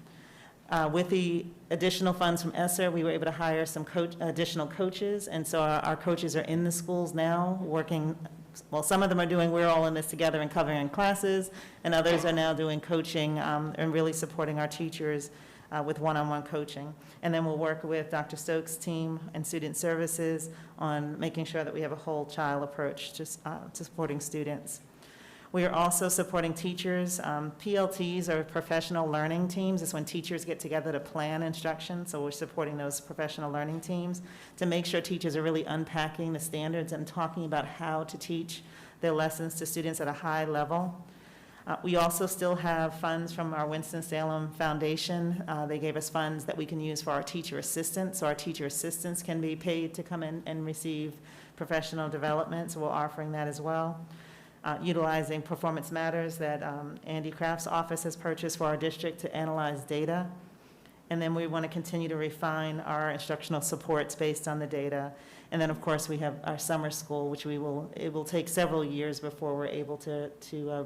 With the additional funds from ESSER, we were able to hire some additional coaches, and so our coaches are in the schools now working. Well, some of them are doing We're All in This Together and covering classes, and others are now doing coaching and really supporting our teachers with one-on-one coaching. And then we'll work with Dr. Stokes' team and student services on making sure that we have a whole child approach to supporting students. We are also supporting teachers. PLTs are professional learning teams. It's when teachers get together to plan instruction, so we're supporting those professional learning teams to make sure teachers are really unpacking the standards and talking about how to teach their lessons to students at a high level. We also still have funds from our Winston-Salem Foundation. They gave us funds that we can use for our teacher assistants, so our teacher assistants can be paid to come in and receive professional development, so we're offering that as well. Utilizing Performance Matters that Andy Kraft's office has purchased for our district to analyze data. And then we want to continue to refine our instructional supports based on the data. And then, of course, we have our summer school, which it will take several years before we're able to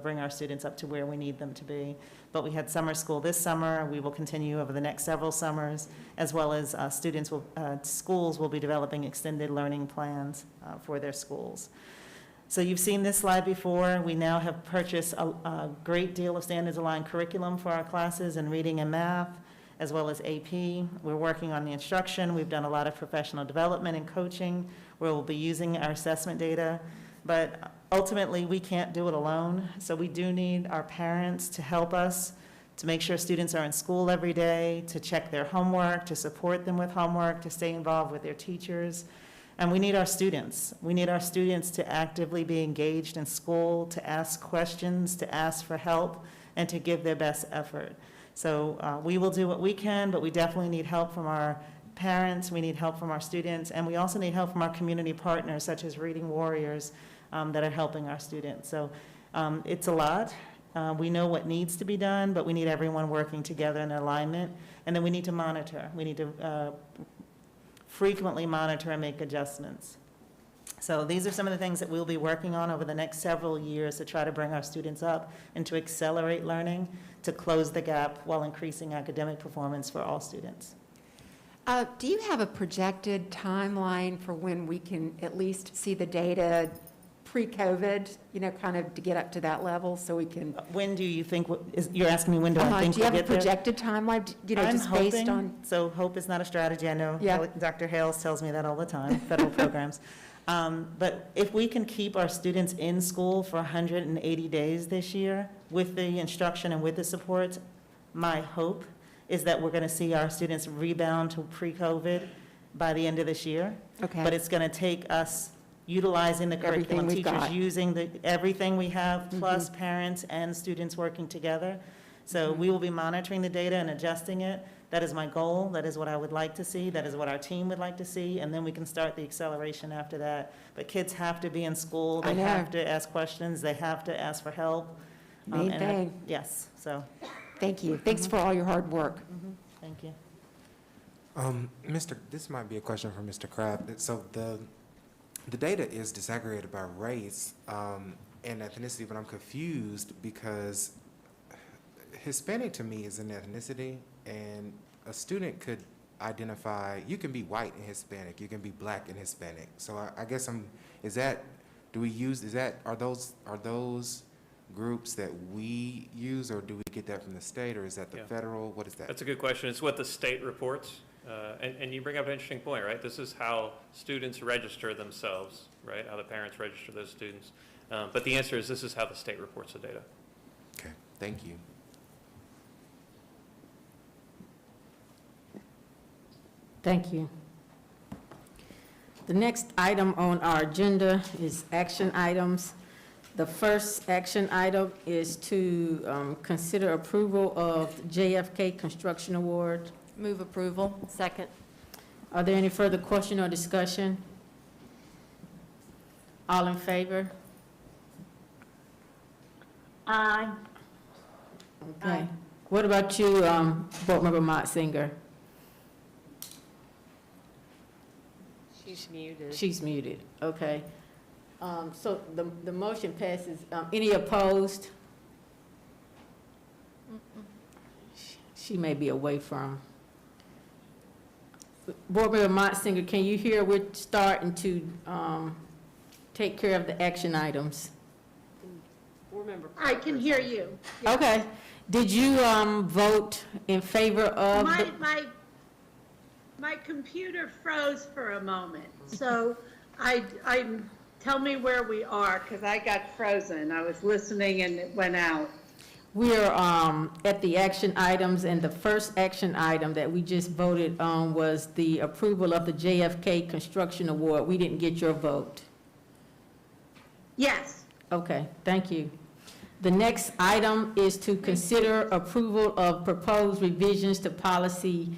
bring our students up to where we need them to be. But we had summer school this summer. We will continue over the next several summers, as well as schools will be developing extended learning plans for their schools. So you've seen this slide before. We now have purchased a great deal of standards-aligned curriculum for our classes in reading and math, as well as AP. We're working on the instruction. We've done a lot of professional development and coaching where we'll be using our assessment data. But ultimately, we can't do it alone. So we do need our parents to help us to make sure students are in school every day, to check their homework, to support them with homework, to stay involved with their teachers. And we need our students. We need our students to actively be engaged in school, to ask questions, to ask for help, and to give their best effort. So we will do what we can, but we definitely need help from our parents, we need help from our students, and we also need help from our community partners, such as Reading Warriors, that are helping our students. So it's a lot. We know what needs to be done, but we need everyone working together in alignment. And then we need to monitor. We need to frequently monitor and make adjustments. So these are some of the things that we'll be working on over the next several years to try to bring our students up and to accelerate learning, to close the gap while increasing academic performance for all students. Do you have a projected timeline for when we can at least see the data pre-COVID, kind of to get up to that level so we can? When do you think, you're asking me when do I think do you we'll have get a projected timeline, I'm just based hoping, on? So hope is not a strategy. I know Yeah. Dr. Hales tells me that all the time, federal programs. But if we can keep our students in school for 180 days this year with the instruction and with the supports, my hope is that we're going to see our students rebound to pre-COVID by the end of this year. Okay. But it's going to take us utilizing the curriculum, Everything we've teachers got. using everything we have, plus parents and students working together. So we will be monitoring the data and adjusting it. That is my goal. That is what I would like to see. That is what our team would like to see. And then we can start the acceleration after that. But kids have to be in school. I They know. have to ask questions. They have to ask for help. Main and thing. yes, so. Thank you. Thanks for all your hard work. Thank you. This might be a question for Mr. Kraft. So the data is disaggregated by race. and ethnicity, but I'm confused because Hispanic to me is an ethnicity, and a student could identify, you can be white and Hispanic, you can be black and Hispanic. So I guess are those groups that we use, or do we get that from the state, or is that the federal? What is that? That's a good question. It's what the state reports. And you bring up an interesting point, right? This is how students register themselves, right? How the parents register those students. But the answer is this is how the state reports the data. Okay, thank you. Thank you. The next item on our agenda is action items. The first action item is to consider approval of JFK Construction Award. Move approval. Second. Are there any further question or discussion? All in favor? Aye. Okay. What about you, Board Member Motzinger? She's muted. She's muted, okay. So the motion passes. Any opposed? She may be away from. Board Member Motzinger, can you hear? We're starting to take care of the action items. Board Member I can hear you. Okay. Did you vote in favor of? My computer froze for a moment, so tell me where we are, because I got frozen. I was listening and it went out. We're at the action items, and the first action item that we just voted on was the approval of the JFK Construction Award. We didn't get your vote. Yes. Okay, thank you. The next item is to consider approval of proposed revisions to policy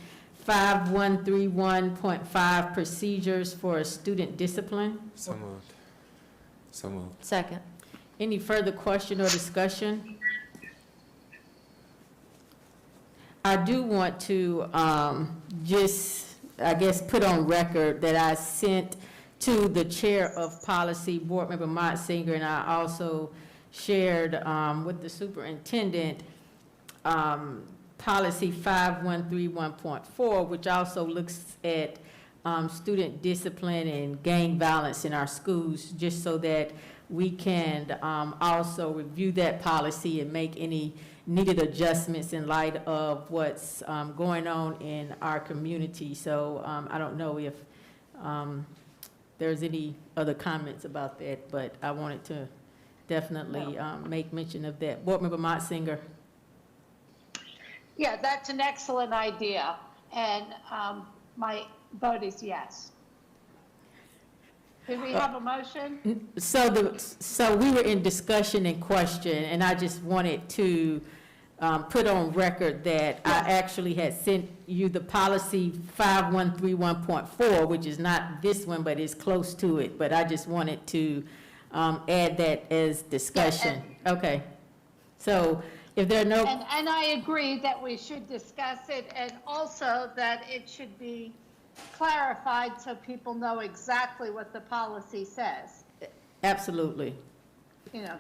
5131.5 procedures for student discipline. So moved. So moved. Second. Any further question or discussion? I do want to just, I guess, put on record that I sent to the chair of policy, Board Member Motzinger, and I also shared with the superintendent policy 5131.4, which also looks at student discipline and gang violence in our schools, just so that we can also review that policy and make any needed adjustments in light of what's going on in our community. So I don't know if there's any other comments about that, but I wanted to definitely make mention of that. Board Member Motzinger. Yeah, that's an excellent idea, and my vote is yes. Did we have a motion? So we were in discussion and question, and I just wanted to put on record that I actually had sent you the policy 5131.4, which is not this one, but is close to it. But I just wanted to add that as discussion. Okay. So if there are no. And I agree that we should discuss it, and also that it should be clarified so people know exactly what the policy says. Absolutely. You know.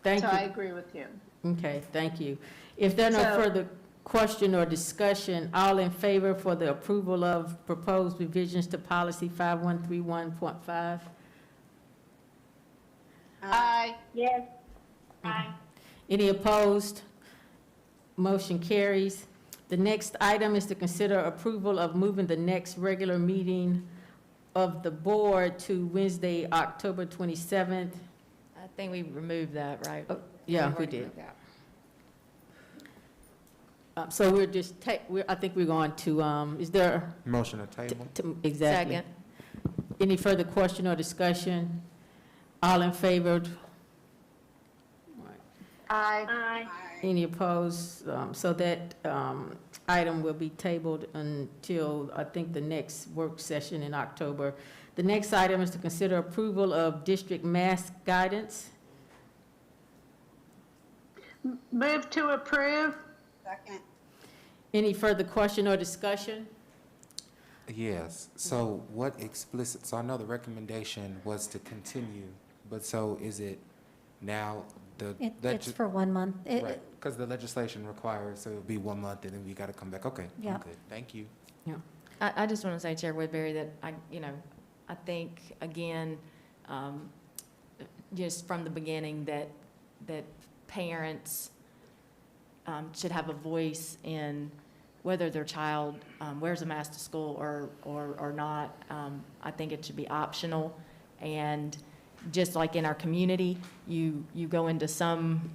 Thank you. So I agree with you. Okay, thank you. If there are no further question or discussion, all in favor for the approval of proposed revisions to policy 5131.5? Aye. Yes. Aye. Any opposed? Motion carries. The next item is to consider approval of moving the next regular meeting of the board to Wednesday, October 27th. I think we removed that, right? Yeah, we did. So we're just, I think we're going to, is there? Motion to table. Exactly. Second. Any further question or discussion? All in favor? Aye. Aye. Any opposed? So that item will be tabled until, I think, the next work session in October. The next item is to consider approval of district mask guidance. Move to approve. Second. Any further question or discussion? Yes, so what explicit, so I know the recommendation was to continue, but so is it Now, It's for 1 month. right, because the legislation requires, so it'll be 1 month, and then we got to come back. Okay, Yeah. I'm good. Thank you. Yeah. I just want to say, Chair Woodbury, that I think, again, just from the beginning, that parents should have a voice in whether their child wears a mask to school or not. I think it should be optional. And just like in our community, you go into some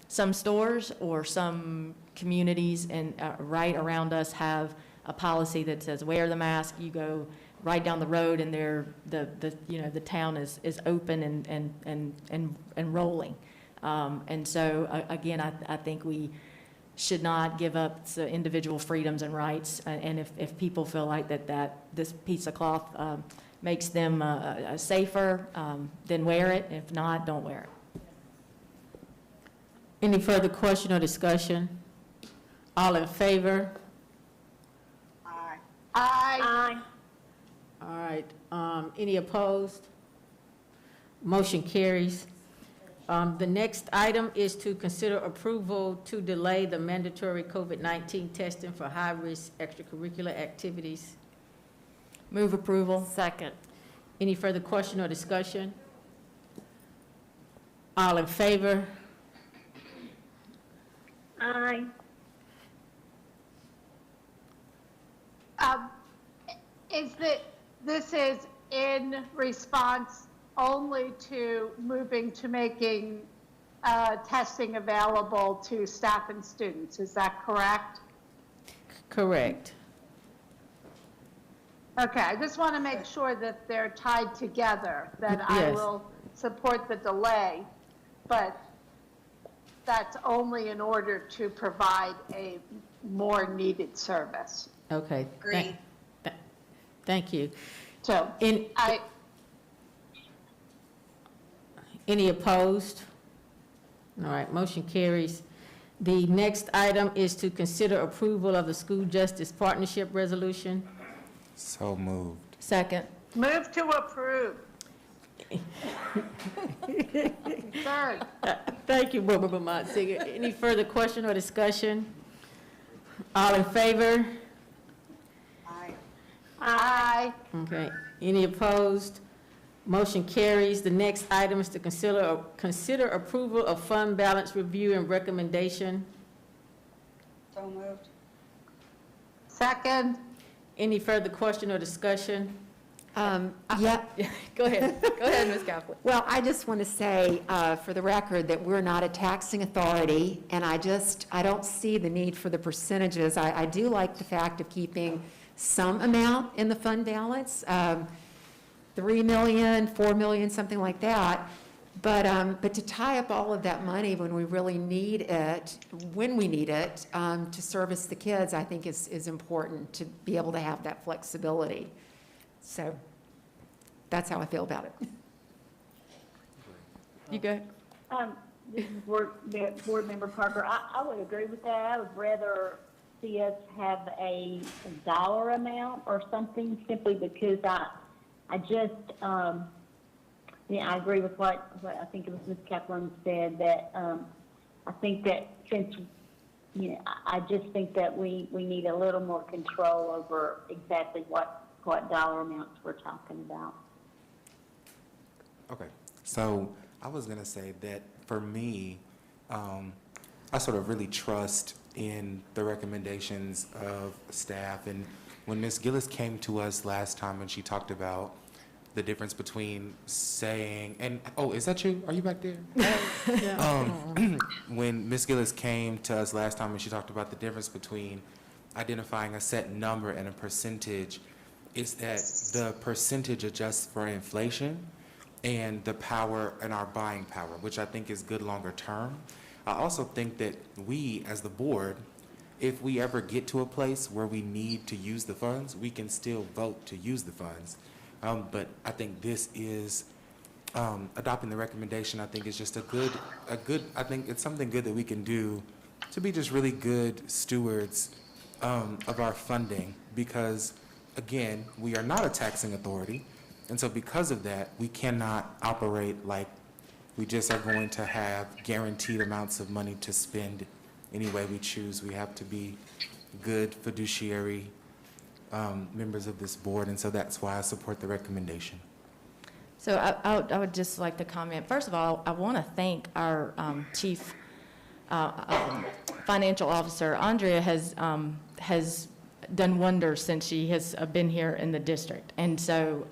stores or some communities and right around us have a policy that says wear the mask. You go right down the road and the town is open and rolling. And so again, I think we should not give up the individual freedoms and rights. And if people feel like that this piece of cloth makes them safer, then wear it. If not, don't wear it. Any further question or discussion? All in favor? Aye. Aye. All right, any opposed? Motion carries. The next item is to consider approval to delay the mandatory COVID-19 testing for high-risk extracurricular activities. Move approval. Second. Any further question or discussion? All in favor? Aye. This is in response only to moving to making testing available to staff and students, is that correct? Correct. Okay, I just want to make sure that they're tied together, that I Yes. will support the delay, but that's only in order to provide a more needed service. Okay. Agreed. Thank you. So Any opposed? All right, motion carries. The next item is to consider approval of the School Justice Partnership Resolution. So moved. Second. Move to approve. Third. Thank you, Board Member Motzinger. Any further question or discussion? All in favor? Aye. Okay. Any opposed? Motion carries. The next item is to consider approval of fund balance review and recommendation. So moved. Second. Any further question or discussion? Yeah. Go ahead. Go ahead, Ms. Kaplan. Well, I just want to say, for the record, that we're not a taxing authority, and I don't see the need for the percentages. I do like the fact of keeping some amount in the fund balance, 3 million, 4 million, something like that. But to tie up all of that money when we really need it, to service the kids, I think is important to be able to have that flexibility. So that's how I feel about it. You go. This is Board Member Parker. I would agree with that. I would rather see us have a dollar amount or something, simply because I just, I agree with what I think it was Ms. Kaplan said, that I think that since, I just think that we need a little more control over exactly what dollar amounts we're talking about. Okay, so I was gonna say that for me, I sort of really trust in the recommendations of staff. And when Ms. Gillis came to us last time and she talked about the difference between saying, and, oh, is that you? Are you back there? When Ms. Gillis came to us last time and she talked about the difference between identifying a set number and a percentage, is that the percentage adjusts for inflation and the power and our buying power, which I think is good longer term. I also think that we, as the board, if we ever get to a place where we need to use the funds, we can still vote to use the funds. But I think this is, adopting the recommendation, I think is just I think it's something good that we can do to be just really good stewards of our funding, because again, we are not a taxing authority. And so because of that, we cannot operate like We just are going to have guaranteed amounts of money to spend any way we choose. We have to be good fiduciary members of this board, and so that's why I support the recommendation. So I would just like to comment. First of all, I want to thank our chief financial officer. Andrea has done wonders since she has been here in the district. And so,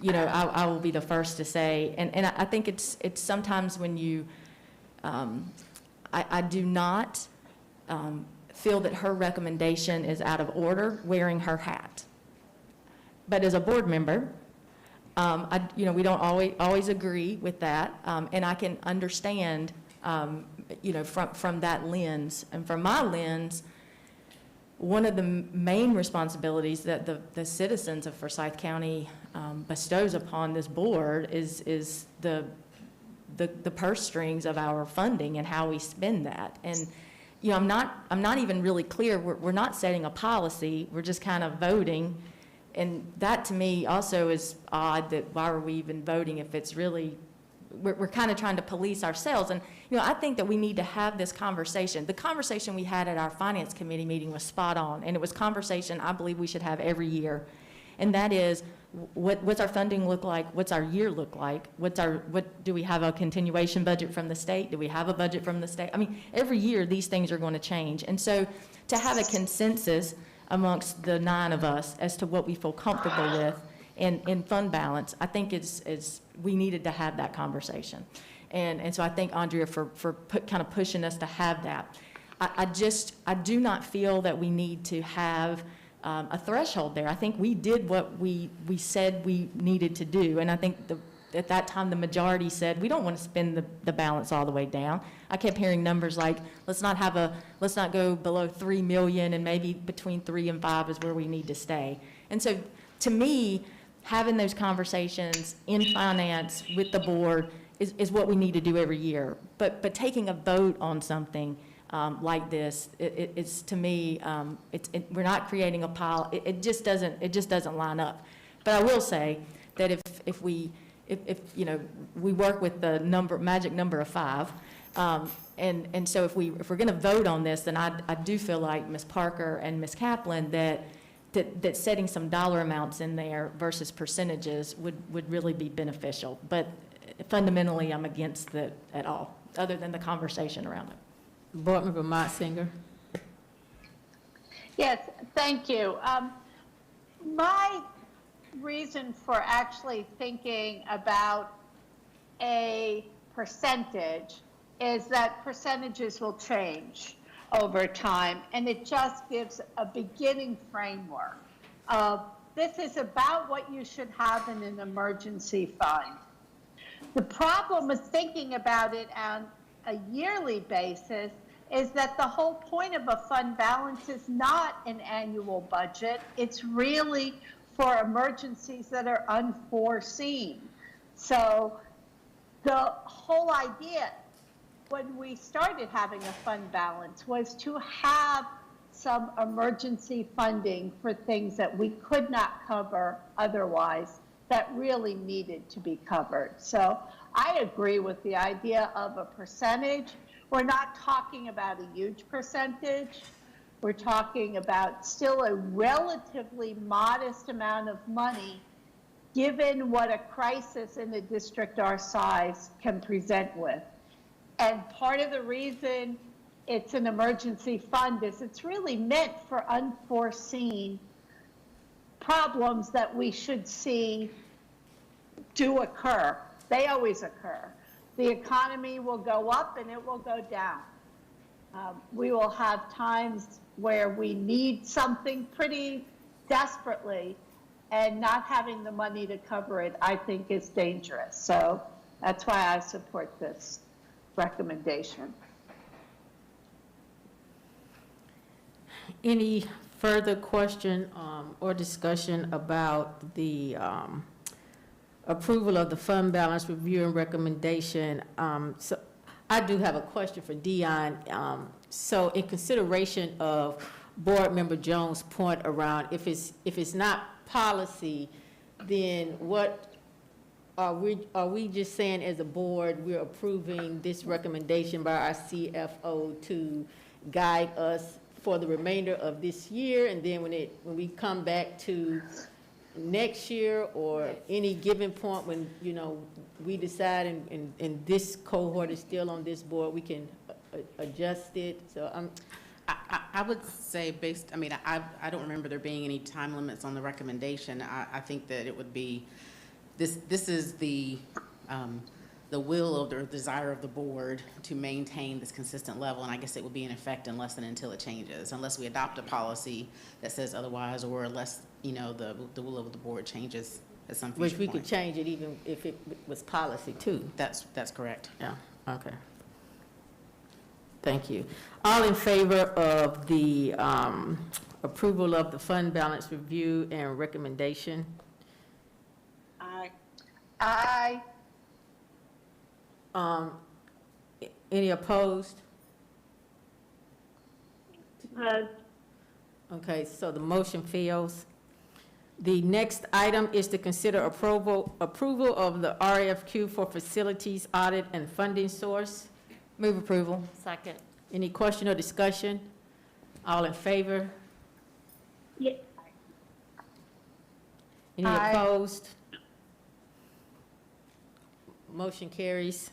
you know, I will be the first to say, and I think it's sometimes when you, I do not feel that her recommendation is out of order wearing her hat. But as a board member, you know, we don't always agree with that, and I can understand, you know, from that lens. And from my lens, one of the main responsibilities that the citizens of Forsyth County bestows upon this board is the purse strings of our funding and how we spend that. And you know, I'm not even really clear. We're not setting a policy. We're just kind of voting. And that to me also is odd, that why are we even voting if it's really, we're kind of trying to police ourselves. And, you know, I think that we need to have this conversation. The conversation we had at our finance committee meeting was spot on. And it was conversation I believe we should have every year. And that is, what's our funding look like? What's our year look like? What do we have a continuation budget from the state? Do we have a budget from the state? I mean, every year these things are going to change. And so to have a consensus amongst the 9 of us as to what we feel comfortable with in fund balance, I think we needed to have that conversation. And so I thank Andrea for kind of pushing us to have that. I do not feel that we need to have a threshold there. I think we did what we said we needed to do, and I think at that time the majority said we don't want to spend the balance all the way down. I kept hearing numbers like let's not go below 3 million, and maybe between 3 and 5 is where we need to stay. And so to me, having those conversations in finance with the board is what we need to do every year. But taking a vote on something like this, it's to me, we're not creating a pile. It just doesn't line up. But I will say that if you know, we work with the magic number of 5, and so if we're going to vote on this, then I do feel like Ms. Parker and Ms. Kaplan that setting some dollar amounts in there versus percentages would really be beneficial. But fundamentally, I'm against it at all, other than the conversation around it. Board Member Motzinger. Yes, thank you. My reason for actually thinking about a percentage is that percentages will change over time, and it just gives a beginning framework. This is about what you should have in an emergency fund. The problem with thinking about it on a yearly basis is that the whole point of a fund balance is not an annual budget. It's really for emergencies that are unforeseen. So the whole idea when we started having a fund balance was to have some emergency funding for things that we could not cover otherwise that really needed to be covered. So I agree with the idea of a percentage. We're not talking about a huge percentage. We're talking about still a relatively modest amount of money given what a crisis in a district our size can present with. And part of the reason it's an emergency fund is it's really meant for unforeseen problems that we should see do occur. They always occur. The economy will go up and it will go down. We will have times where we need something pretty desperately, and not having the money to cover it, I think, is dangerous. So that's why I support this recommendation. Any further question or discussion about the approval of the fund balance review and recommendation? So I do have a question for Dion. So in consideration of Board Member Jones' point around if it's not policy, then what are we just saying as a board, we're approving this recommendation by our CFO to guide us for the remainder of this year, and then when we come back to next year or any given point when, you know, we decide and this cohort is still on this board, we can adjust it? So I would say I don't remember there being any time limits on the recommendation. I think that it would be, this is the will or desire of the board to maintain this consistent level, and I guess it would be in effect unless and until it changes, unless we adopt a policy that says otherwise, or unless, you know, the will of the board changes at some future which we point. could change it even if it was policy too. That's correct. Yeah, okay. Thank you. All in favor of the approval of the fund balance review and recommendation? Aye. Aye. Any opposed? No. Okay, so the motion fails. The next item is to consider approval of the RFQ for facilities audit and funding source. Move approval. Second. Any question or discussion? All in favor? Yeah. Any Aye. opposed? Motion carries.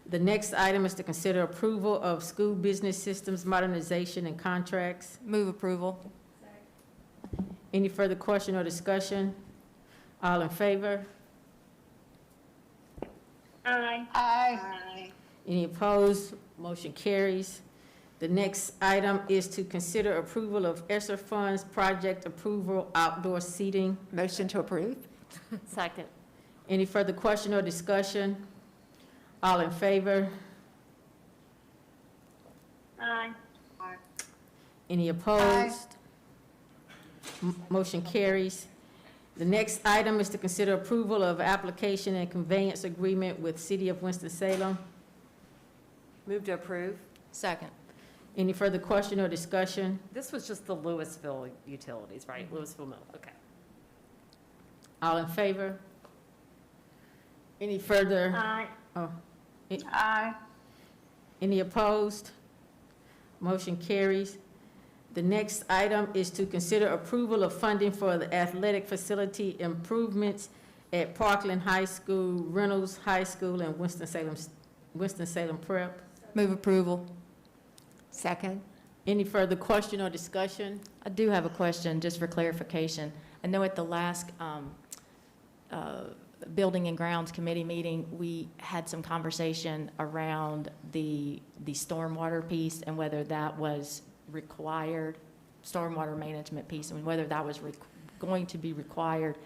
The next item is to consider approval of school business systems modernization and contracts. Move approval. Any further question or discussion? All in favor? Aye. Aye. Any opposed? Motion carries. The next item is to consider approval of ESSER funds project approval outdoor seating. Motion to approve? Second. Any further question or discussion? All in favor? Aye. Any opposed? Motion carries. The next item is to consider approval of application and conveyance agreement with City of Winston-Salem. Move to approve. Second. Any further question or discussion? This was just the Louisville utilities, right? Louisville Mill, okay. All in favor? Any further? Aye. Oh, Aye. any opposed? Motion carries. The next item is to consider approval of funding for the athletic facility improvements at Parkland High School, Reynolds High School, and Winston-Salem Prep. Move approval. Second? Any further question or discussion? I do have a question, just for clarification. I know at the last Building and Grounds Committee meeting, we had some conversation around the stormwater piece and whether that was required, stormwater management piece, and whether that was going to be required,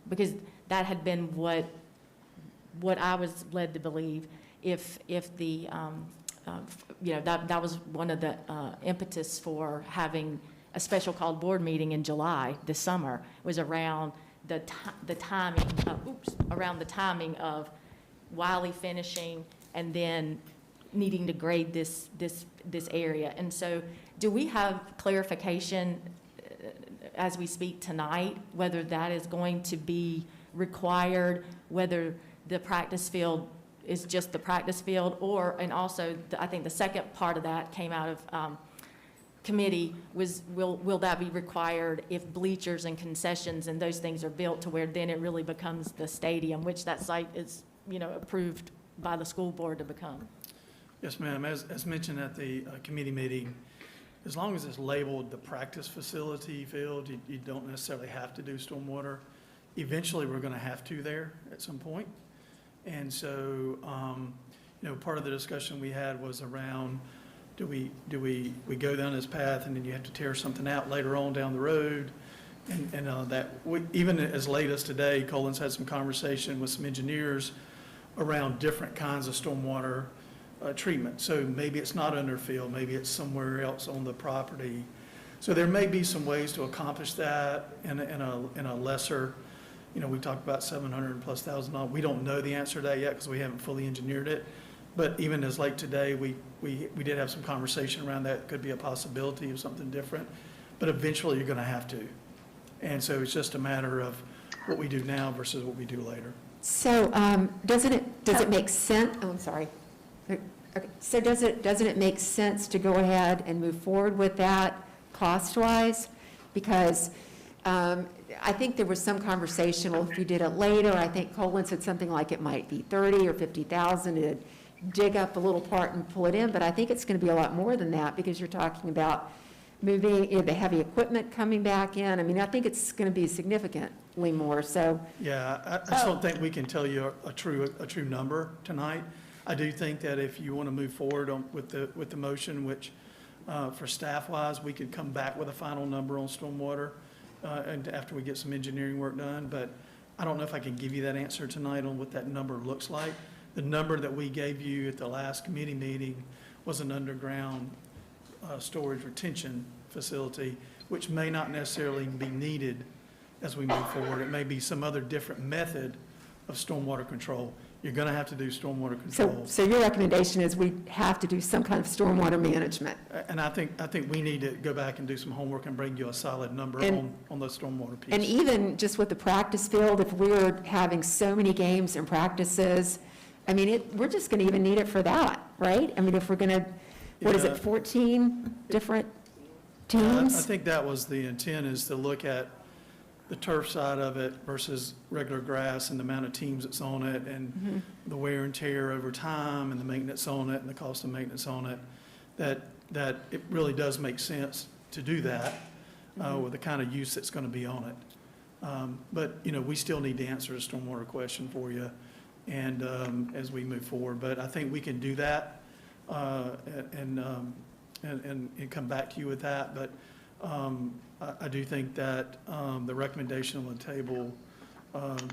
because that had been what I was led to believe, if the, you know, that was one of the impetus for having a special called board meeting in July this summer, was around the timing, around the timing of Wiley finishing and then needing to grade this area. And so do we have clarification as we speak tonight, whether that is going to be required, whether the practice field is just the practice field, or, and also, I think the second part of that came out of committee was, will that be required if bleachers and concessions and those things are built to where then it really becomes the stadium, which that site is, you know, approved by the school board to become? Yes, ma'am. As mentioned at the committee meeting, as long as it's labeled the practice facility field, you don't necessarily have to do stormwater. Eventually, we're going to have to there at some point. And so, you know, part of the discussion we had was around, do we go down this path and then you have to tear something out later on down the road? And even as late as today, Colin's had some conversation with some engineers around different kinds of stormwater treatment. So maybe it's not under field, maybe it's somewhere else on the property. So there may be some ways to accomplish that in a lesser, you know, we talked about $700,000+. We don't know the answer to that yet because we haven't fully engineered it. But even as late today, we did have some conversation around that. It could be a possibility of something different, but eventually you're going to have to. And so it's just a matter of what we do now versus what we do later. So does it make sense, oh, I'm sorry. Okay. So doesn't it make sense to go ahead and move forward with that cost-wise? Because I think there was some conversation, well, if you did it later, I think Colin said something like it might be 30 or 50,000 to dig up a little part and pull it in, but I think it's going to be a lot more than that because you're talking about moving the heavy equipment coming back in. I mean, I think it's going to be significantly more, so. Yeah, I just don't think we can tell you a true number tonight. I do think that if you want to move forward with the motion, which for staff-wise, we could come back with a final number on stormwater and after we get some engineering work done, but I don't know if I can give you that answer tonight on what that number looks like. The number that we gave you at the last committee meeting was an underground storage retention facility, which may not necessarily be needed as we move forward. It may be some other different method of stormwater control. You're going to have to do stormwater control. So your recommendation is we have to do some kind of stormwater management? And I think we need to go back and do some homework and bring you a solid number on the stormwater piece. And even just with the practice field, if we're having so many games and practices, I mean, we're just going to even need it for that, right? I mean, if we're going to, what is it, 14 different teams? I think that was the intent, is to look at the turf side of it versus regular grass and the amount of teams that's on it and the wear and tear over time and the maintenance on it and the cost of maintenance on it, that it really does make sense to do that with the kind of use that's going to be on it. But, you know, we still need to answer the stormwater question for you and as we move forward. But I think we can do that and come back to you with that. But I do think that the recommendation on the table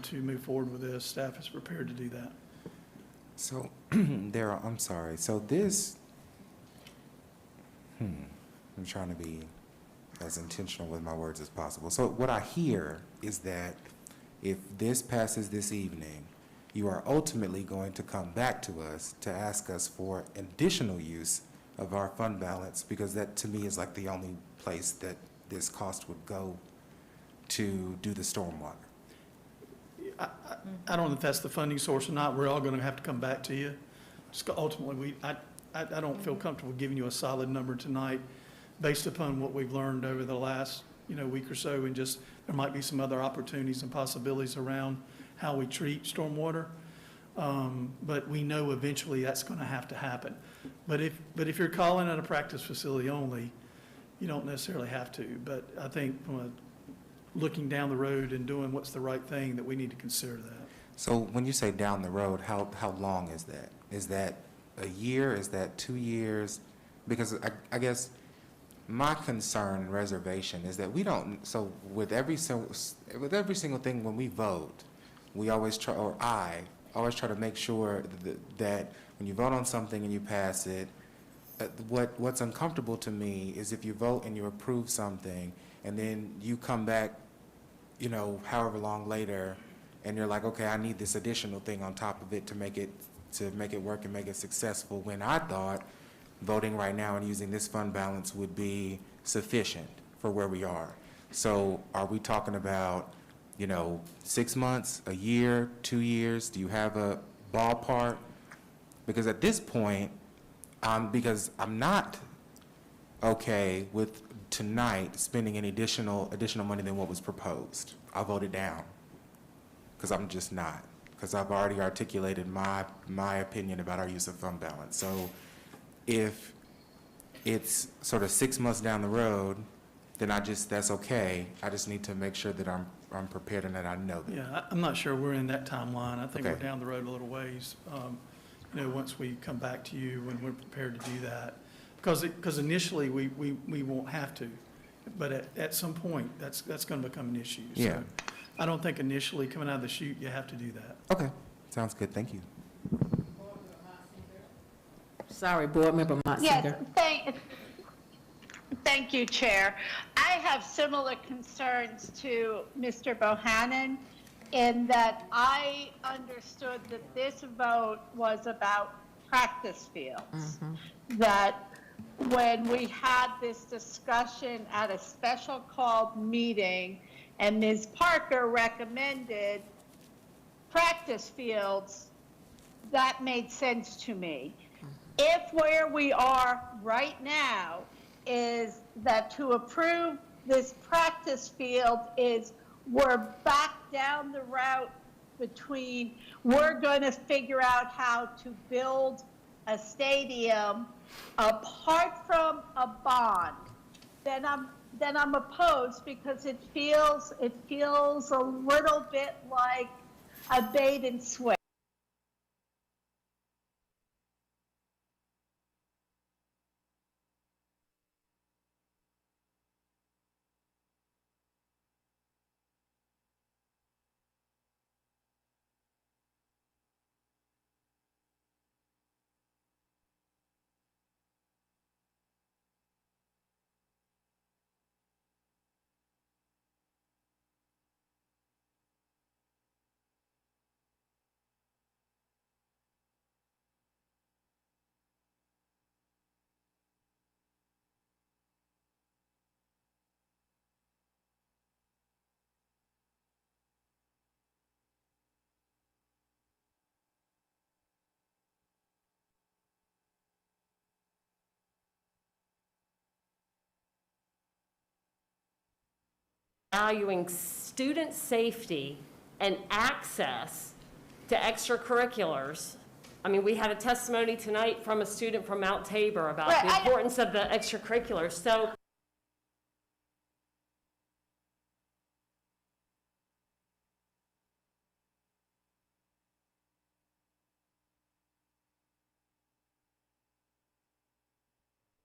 to move forward with this, staff is prepared to do that. So, Darryl, I'm sorry. So this, I'm trying to be as intentional with my words as possible. So what I hear is that if this passes this evening, you are ultimately going to come back to us to ask us for additional use of our fund balance, because that to me is like the only place that this cost would go to do the stormwater. I don't know if that's the funding source or not. We're all going to have to come back to you. Just ultimately, I don't feel comfortable giving you a solid number tonight based upon what we've learned over the last, week or so, and just there might be some other opportunities and possibilities around how we treat stormwater. But we know eventually that's going to have to happen. But if you're calling it a practice facility only, you don't necessarily have to. But I think from looking down the road and doing what's the right thing, that we need to consider that. So when you say down the road, how long is that? Is that a year? Is that 2 years? Because I guess my concern and reservation is that we don't, so with every single thing when we vote, we always try, or I always try to make sure that when you vote on something and you pass it, what's uncomfortable to me is if you vote and you approve something and then you come back, however long later, and you're like, okay, I need this additional thing on top of it to make it work and make it successful, when I thought voting right now and using this fund balance would be sufficient for where we are. So are we talking about 6 months, a year, 2 years? Do you have a ballpark? Because at this point, because I'm not okay with tonight spending any additional money than what was proposed. I'll vote it down because I'm just not, because I've already articulated my opinion about our use of fund balance. So if it's sort of 6 months down the road, then that's okay. I just need to make sure that I'm prepared and that I know that. Yeah, I'm not sure we're in that timeline. I think we're down the road a little ways. Once we come back to you when we're prepared to do that, because initially we won't have to, but at some point that's going to become an issue. Yeah. So I don't think initially coming out of the chute you have to do that. Okay, sounds good. Thank you. Sorry, Board Member Motzinger. Yes, thank you, Chair. I have similar concerns to Mr. Bohannon in that I understood that this vote was about practice fields. That when we had this discussion at a special called meeting, and Ms. Parker recommended practice fields, that made sense to me. If where we are right now is that to approve this practice field is we're back down the route between we're going to figure out how to build a stadium apart from a bond, then I'm opposed, because it feels a little bit like a bait and switch. Valuing student safety and access to extracurriculars. I mean, we had a testimony tonight from a student from Mount Tabor about the importance of the extracurriculars. So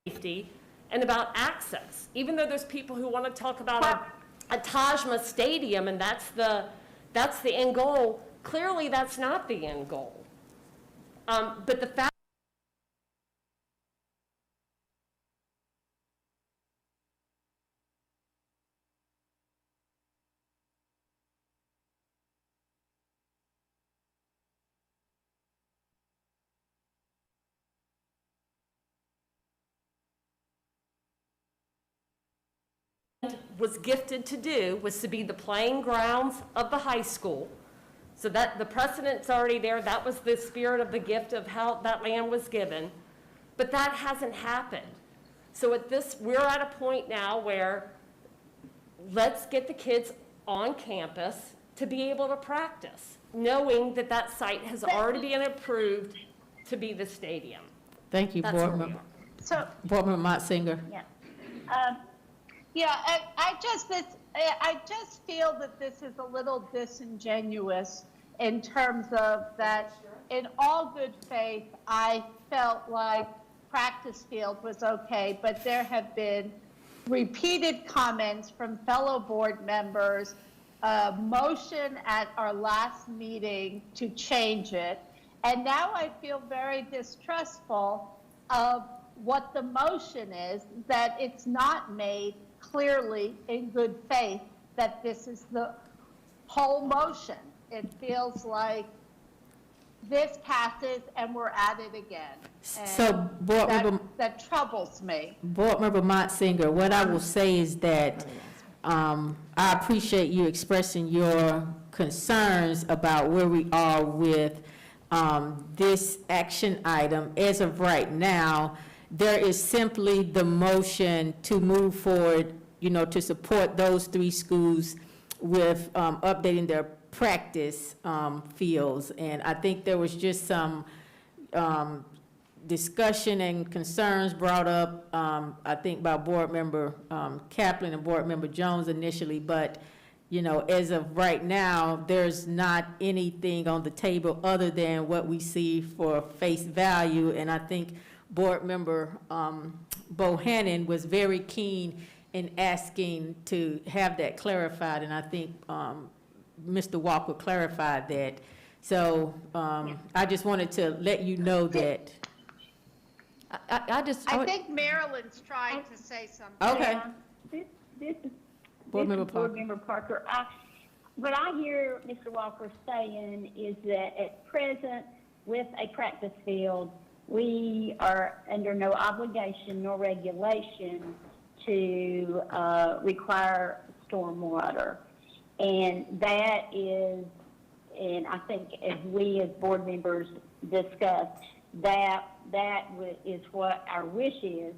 safety and about access, even though there's people who want to talk about a Tajma Stadium, and that's the end goal. Clearly, that's not the end goal. But the fact was gifted to do was to be the playing grounds of the high school. So that the precedent's already there. That was the spirit of the gift of how that land was given. But that hasn't happened. So we're at a point now where let's get the kids on campus to be able to practice, knowing that that site has already been approved to be the stadium. Thank you, That's Board where we Member. are. So, Board Member Motzinger. yeah. I just feel that this is a little disingenuous in terms of that in all good faith, I felt like practice field was okay, but there have been repeated comments from fellow board members, motion at our last meeting to change it. And now I feel very distrustful of what the motion is, that it's not made clearly in good faith that this is the whole motion. It feels like this passes and we're at it again. And So, Board Member, that troubles me. Board Member Motzinger, what I will say is that I appreciate you expressing your concerns about where we are with this action item. As of right now, there is simply the motion to move forward, to support those 3 schools with updating their practice fields. And I think there was just some discussion and concerns brought up, I think by Board Member Kaplan and Board Member Jones initially, but as of right now, there's not anything on the table other than what we see for face value. And I think Board Member Bohannon was very keen in asking to have that clarified, and I think Mr. Walker clarified that. So I just wanted to let you know that. I think Marilyn's trying to say something. Okay. This is Board Member Board Member Parker. What I hear Mr. Walker saying is that at present, with a practice field, we are under no obligation nor regulation to require stormwater. And that is, and I think as we as board members discussed, that is what our wish is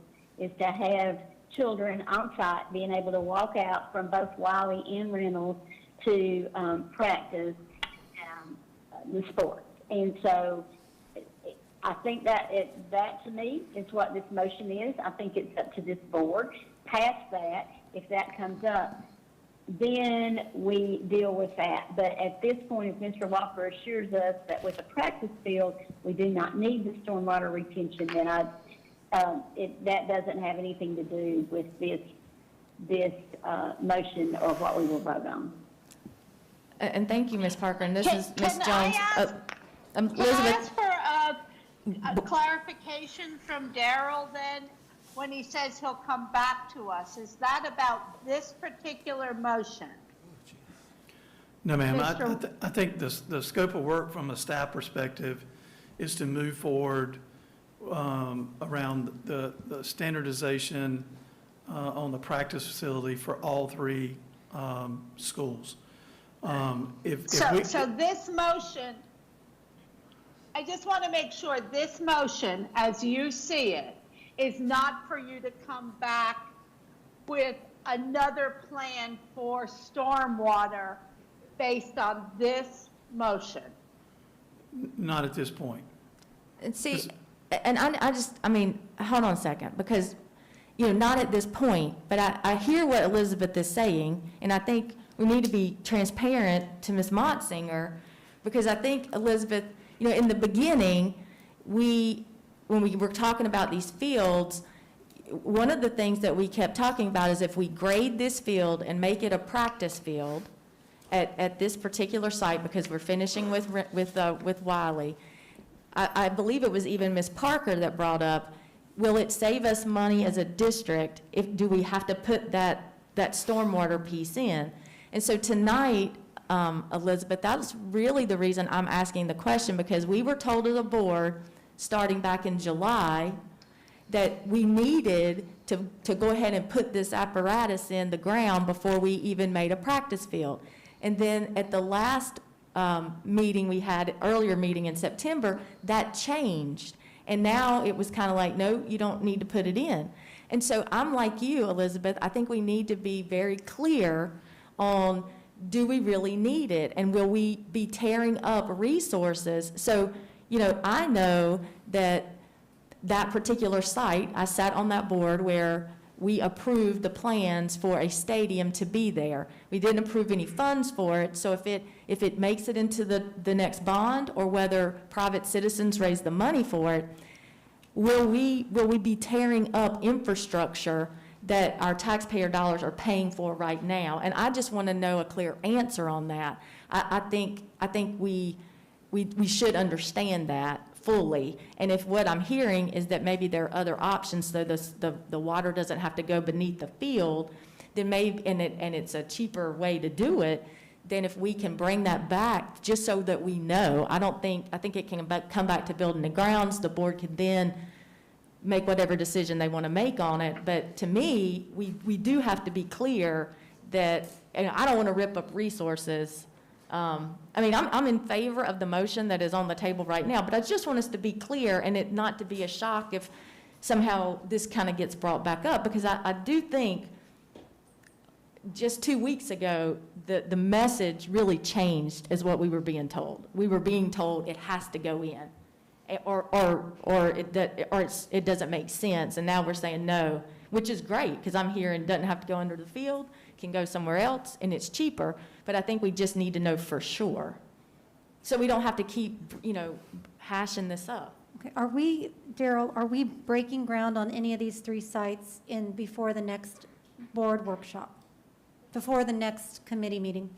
to have children on site being able to walk out from both Wiley and Reynolds to practice the sport. And so I think that to me is what this motion is. I think it's up to this board. Past that, if that comes up, then we deal with that. But at this point, if Mr. Walker assures us that with the practice field, we do not need the stormwater retention, then that doesn't have anything to do with this motion or what we will vote on. And thank you, Ms. Parker, and this is Ms. Can Jones. Can I Elizabeth, ask for a clarification from Daryl then, when he says he'll come back to us? Is that about this particular motion? No, ma'am. Mr. I think the scope of work from a staff perspective is to move forward around the standardization on the practice facility for all three schools. So this motion, I just want to make sure this motion, as you see it, is not for you to come back with another plan for stormwater based on this motion. Not at this point. and see, and I mean, hold on a second, because, not at this point, but I hear what Elizabeth is saying, and I think we need to be transparent to Ms. Motsinger, because I think, Elizabeth, in the beginning, when we were talking about these fields, one of the things that we kept talking about is if we grade this field and make it a practice field at this particular site, because we're finishing with Wiley, I believe it was even Ms. Parker that brought up, will it save us money as a district do we have to put that stormwater piece in? And so tonight, Elizabeth, that's really the reason I'm asking the question, because we were told as a board, starting back in July, that we needed to go ahead and put this apparatus in the ground before we even made a practice field. And then at the last meeting we had, earlier meeting in September, that changed. And now it was kind of like, no, you don't need to put it in. And so I'm like you, Elizabeth, I think we need to be very clear on, do we really need it? And will we be tearing up resources? So, I know that particular site, I sat on that board where we approved the plans for a stadium to be there. We didn't approve any funds for it, so if it makes it into the next bond, or whether private citizens raise the money for it, will we be tearing up infrastructure that our taxpayer dollars are paying for right now? And I just want to know a clear answer on that. I think we should understand that fully. And if what I'm hearing is that maybe there are other options, so the water doesn't have to go beneath the field, then maybe, and it's a cheaper way to do it, then if we can bring that back, just so that we know, I think it can come back to building the grounds. The board can then make whatever decision they want to make on it. But to me, we do have to be clear that, and I don't want to rip up resources. I'm in favor of the motion that is on the table right now, but I just want us to be clear and it not to be a shock if somehow this kind of gets brought back up, because I do think just 2 weeks ago, the message really changed as what we were being told. We were being told it has to go in, or it doesn't make sense, and now we're saying no, which is great, because I'm hearing it doesn't have to go under the field, can go somewhere else, and it's cheaper. But I think we just need to know for sure, so we don't have to keep, hashing this up. Okay, Daryl, are we breaking ground on any of these 3 sites before the next board workshop? Before the next committee meeting?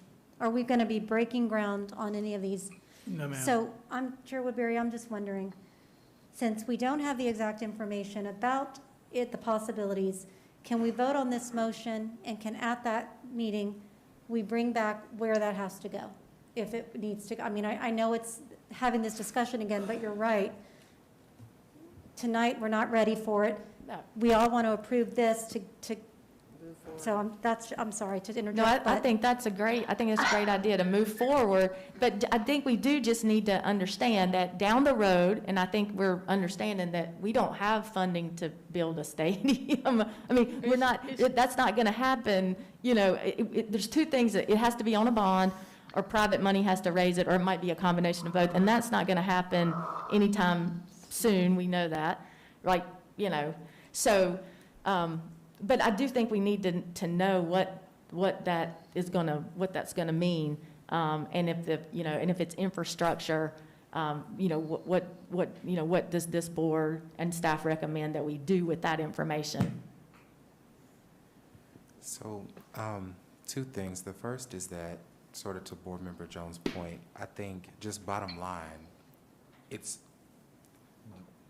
Are we going to be breaking ground on any of these? No, ma'am. So, Chair Woodbury, I'm just wondering, since we don't have the exact information about the possibilities, can we vote on this motion, and can at that meeting we bring back where that has to go, if it needs to go? I know it's having this discussion again, but you're right. Tonight, we're not ready for it. No. We all want to approve this to So I'm sorry to interject. No, I but- think that's a great idea to move forward. But I think we do just need to understand that down the road, and I think we're understanding that we don't have funding to build a stadium. I mean, that's not going to happen. You know, there's two things that it has to be on a bond, or private money has to raise it, or it might be a combination of both. And that's not going to happen anytime soon. We know that, like, you know, so. But I do think we need to know what that's gonna mean, and if it's infrastructure, what does this board and staff recommend that we do with that information? So, two things. The first is that, sort of to Board Member Jones' point, I think just bottom line, it's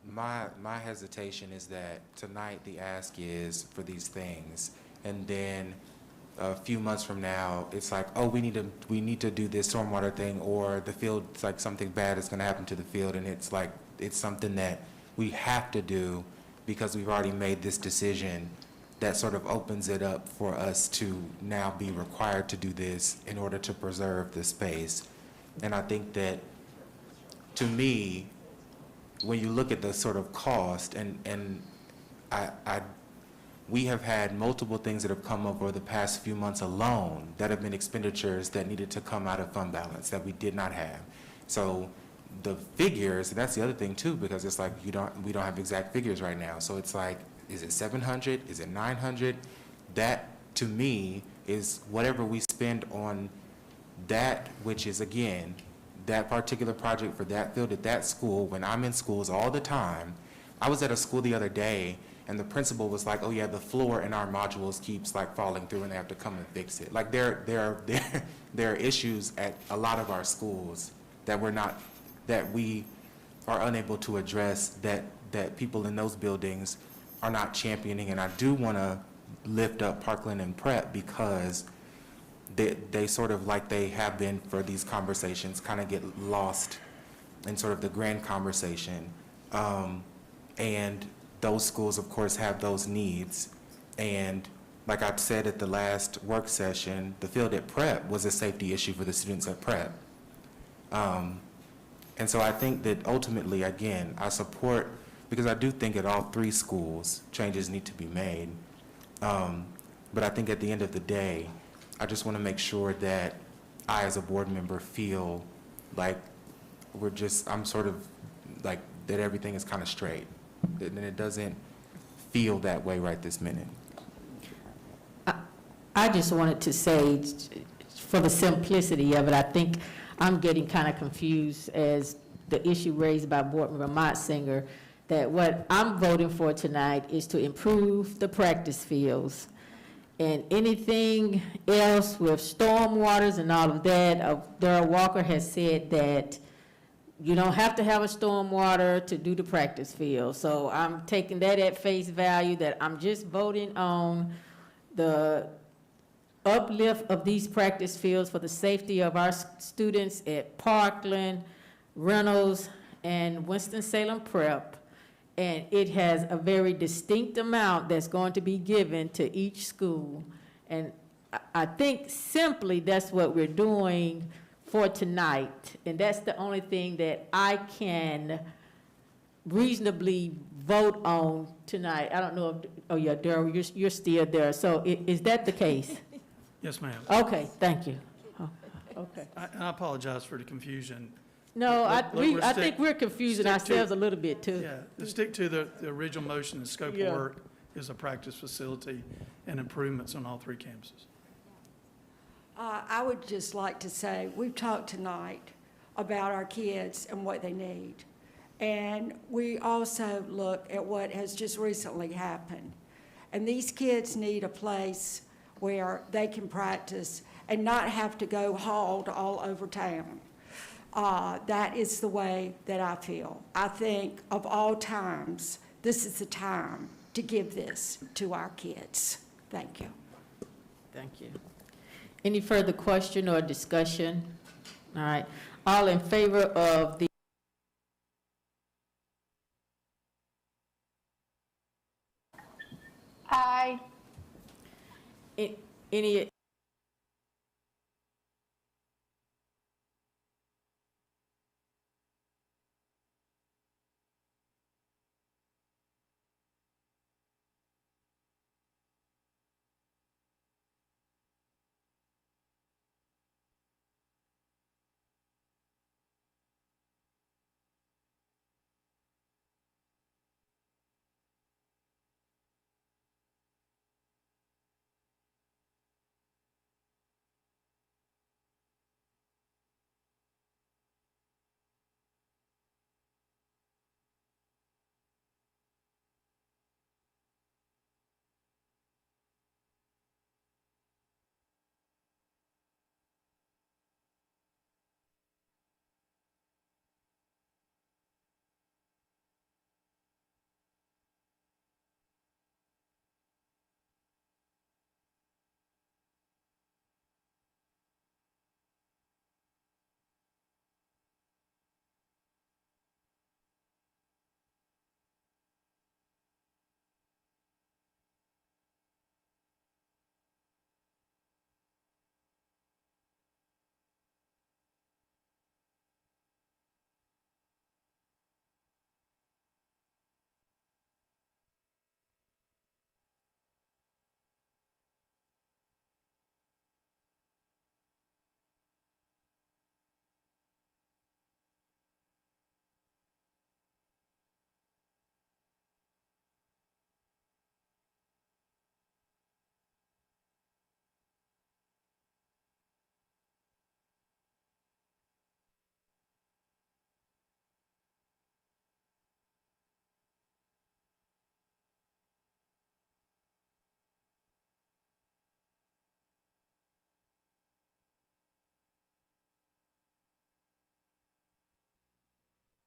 my hesitation is that tonight the ask is for these things, and then a few months from now it's like, oh, we need to do this stormwater thing, or the field, it's like something bad is going to happen to the field, and it's like it's something that we have to do because we've already made this decision. That sort of opens it up for us to now be required to do this in order to preserve the space. And I think that, to me, when you look at the sort of cost, and we have had multiple things that have come up over the past few months alone that have been expenditures that needed to come out of fund balance that we did not have. So the figures, that's the other thing too, because it's like we don't have exact figures right now. So it's like, is it 700? Is it 900? That, to me, is whatever we spend on that, which is, again, that particular project for that field at that school. When I'm in schools all the time, I was at a school the other day, and the principal was like, oh yeah, the floor in our modules keeps like falling through and they have to come and fix it. Like there are issues at a lot of our schools that we are unable to address, that people in those buildings are not championing. And I do want to lift up Parkland and Prep, because they sort of, like they have been for these conversations, kind of get lost in sort of the grand conversation. And those schools, of course, have those needs. And like I said at the last work session, the field at Prep was a safety issue for the students at Prep. And so I think that ultimately, again, I support, because I do think at all three schools, changes need to be made. But I think at the end of the day, I just want to make sure that I, as a board member, feel like I'm sort of like that everything is kind of straight. And it doesn't feel that way right this minute. I just wanted to say, for the simplicity of it, I think I'm getting kind of confused as the issue raised by Board Member Motzinger, that what I'm voting for tonight is to improve the practice fields. And anything else with stormwaters and all of that, Darrell Walker has said that you don't have to have a stormwater to do the practice field. So I'm taking that at face value, that I'm just voting on the uplift of these practice fields for the safety of our students at Parkland, Reynolds, and Winston-Salem Prep. And it has a very distinct amount that's going to be given to each school. And I think simply that's what we're doing for tonight. And that's the only thing that I can reasonably vote on tonight. I don't know if, oh yeah, Darrell, you're still there. So is that the case? Yes, ma'am. Okay, thank you. Oh, okay. I apologize for the confusion. No, I think we're confusing ourselves a little bit too. Yeah, to stick to the original motion, the scope of work is a practice facility and improvements on all three campuses. I would just like to say, we've talked tonight about our kids and what they need. And we also look at what has just recently happened. And these kids need a place where they can practice and not have to go hauled all over town. That is the way that I feel. I think of all times, this is the time to give this to our kids. Thank you. Thank you. Any further question or discussion? All right. All in favor of the Aye. Any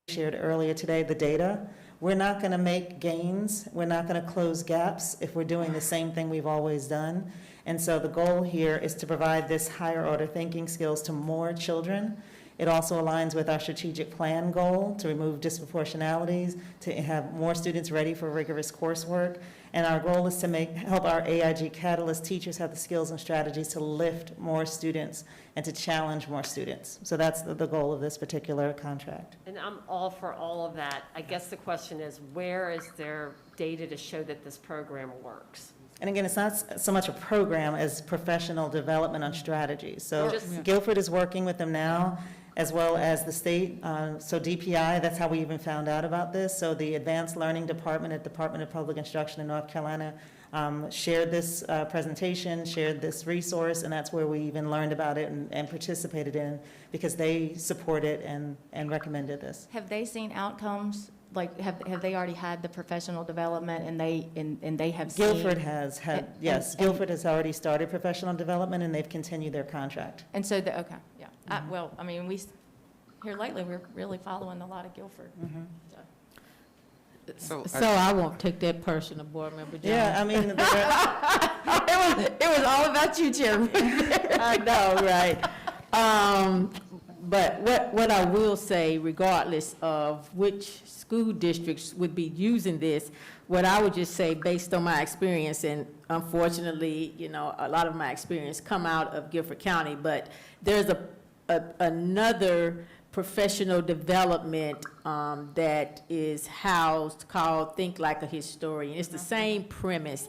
shared earlier today, the data, we're not going to make gains, we're not going to close gaps if we're doing the same thing we've always done. And so the goal here is to provide this higher order thinking skills to more children. It also aligns with our strategic plan goal to remove disproportionalities, to have more students ready for rigorous coursework. And our goal is to help our AIG Catalyst teachers have the skills and strategies to lift more students and to challenge more students. So that's the goal of this particular contract. And I'm all for all of that. I guess the question is, where is there data to show that this program works? And again, it's not so much a program as professional development on strategies. So Guilford is working with them now, as well as the state. So DPI, that's how we even found out about this. So the Advanced Learning Department at Department of Public Instruction in North Carolina shared this presentation, shared this resource, and that's where we even learned about it and participated in, because they support it and recommended this. Have they seen outcomes? Like, have they already had the professional development and they have seen? Guilford has had, yes, Guilford has already started professional development and they've continued their contract. And so, okay, yeah. Well, I mean, here lately, we're really following a lot of Guilford. So I won't take that personal, Board Member Jones. Yeah, I mean, it was all about you, Chairman. I know, right? But what I will say, regardless of which school districts would be using this, what I would just say, based on my experience, and unfortunately, you know, a lot of my experience come out of Guilford County, but there's another professional development that is housed called Think Like a Historian. It's the same premise.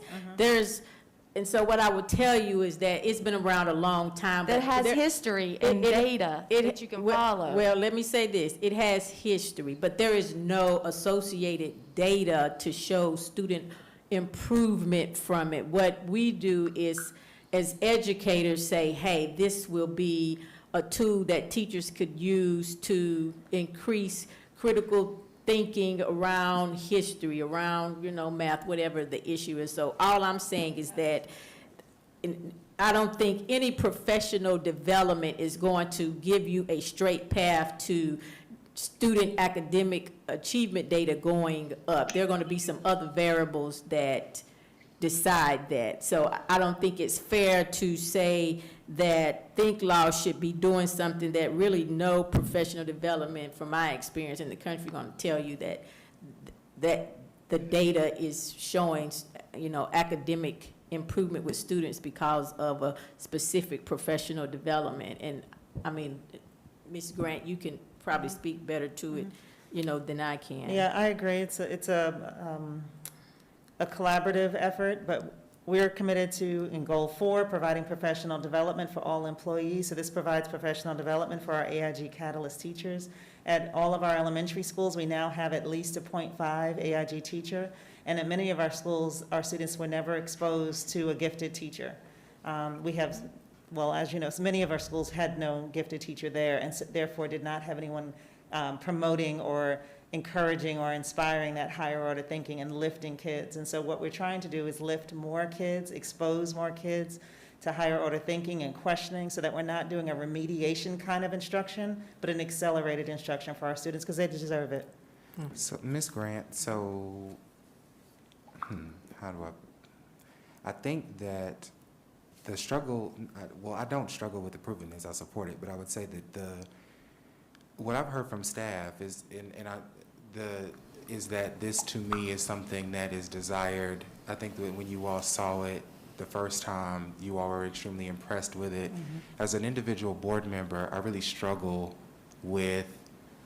And so what I would tell you is that it's been around a long time. That has history and data that you can follow. Well, let me say this. It has history, but there is no associated data to show student improvement from it. What we do is, as educators, say, hey, this will be a tool that teachers could use to increase critical thinking around history, around, you know, math, whatever the issue is. So all I'm saying is that I don't think any professional development is going to give you a straight path to student academic achievement data going up. There are going to be some other variables that decide that. So I don't think it's fair to say that Think Law should be doing something that really no professional development, from my experience in the country, going to tell you that the data is showing, you know, academic improvement with students because of a specific professional development. And, I mean, Ms. Grant, you can probably speak better to it, you know, than I can. Yeah, I agree. It's a collaborative effort, but we're committed to, in Goal 4, providing professional development for all employees. So this provides professional development for our AIG Catalyst teachers. At all of our elementary schools, we now have at least a .5 AIG teacher. And at many of our schools, our students were never exposed to a gifted teacher. We have, well, as you know, so many of our schools had no gifted teacher there, and so therefore did not have anyone promoting or encouraging or inspiring that higher order thinking and lifting kids. And so what we're trying to do is lift more kids, expose more kids to higher order thinking and questioning, so that we're not doing a remediation kind of instruction, but an accelerated instruction for our students, because they deserve it. So, Ms. Grant, so, how do I think that the struggle, well, I don't struggle with approving this, I support it, but I would say that what I've heard from staff is, is that this to me is something that is desired. I think that when you all saw it the first time, you all were extremely impressed with it. As an individual board member, I really struggle with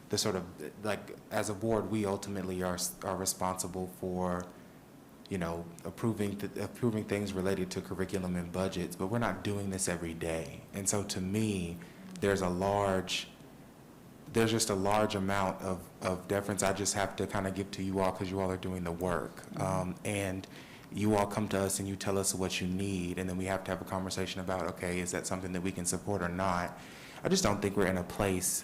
the sort of, like, as a board, we ultimately are responsible for, you know, approving things related to curriculum and budgets, but we're not doing this every day. And so to me, there's just a large amount of deference I just have to kind of give to you all, because you all are doing the work. And you all come to us and you tell us what you need, and then we have to have a conversation about, okay, is that something that we can support or not? I just don't think we're in a place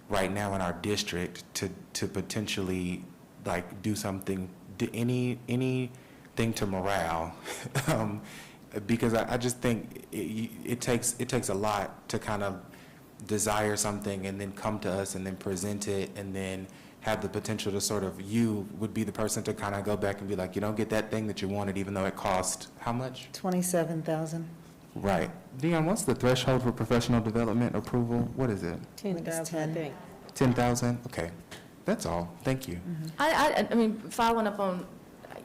right now in our district to potentially, like, do something, anything to morale, because I just think it takes a lot to kind of desire something and then come to us and then present it and then have the potential to sort of, you would be the person to kind of go back and be like, you don't get that thing that you wanted, even though it cost how much? $27,000. Right. Dion, what's the threshold for professional development approval? What is it? 10,000, I think. 10,000? Okay. That's all. Thank you. I mean, following up on,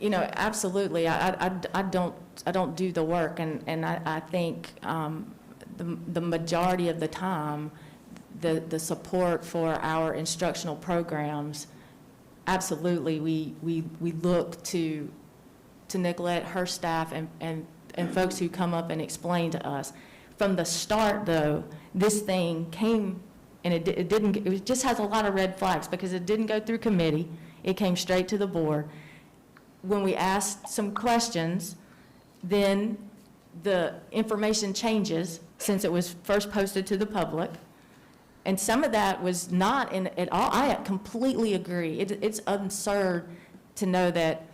you know, absolutely, I don't do the work, and I think the majority of the time, the support for our instructional programs, absolutely, we look to Nicolette, her staff, and folks who come up and explain to us. From the start, though, this thing came, and it just has a lot of red flags, because it didn't go through committee. It came straight to the board. When we asked some questions, then the information changes since it was first posted to the public. And some of that was not in at all. I completely agree. It's absurd to know that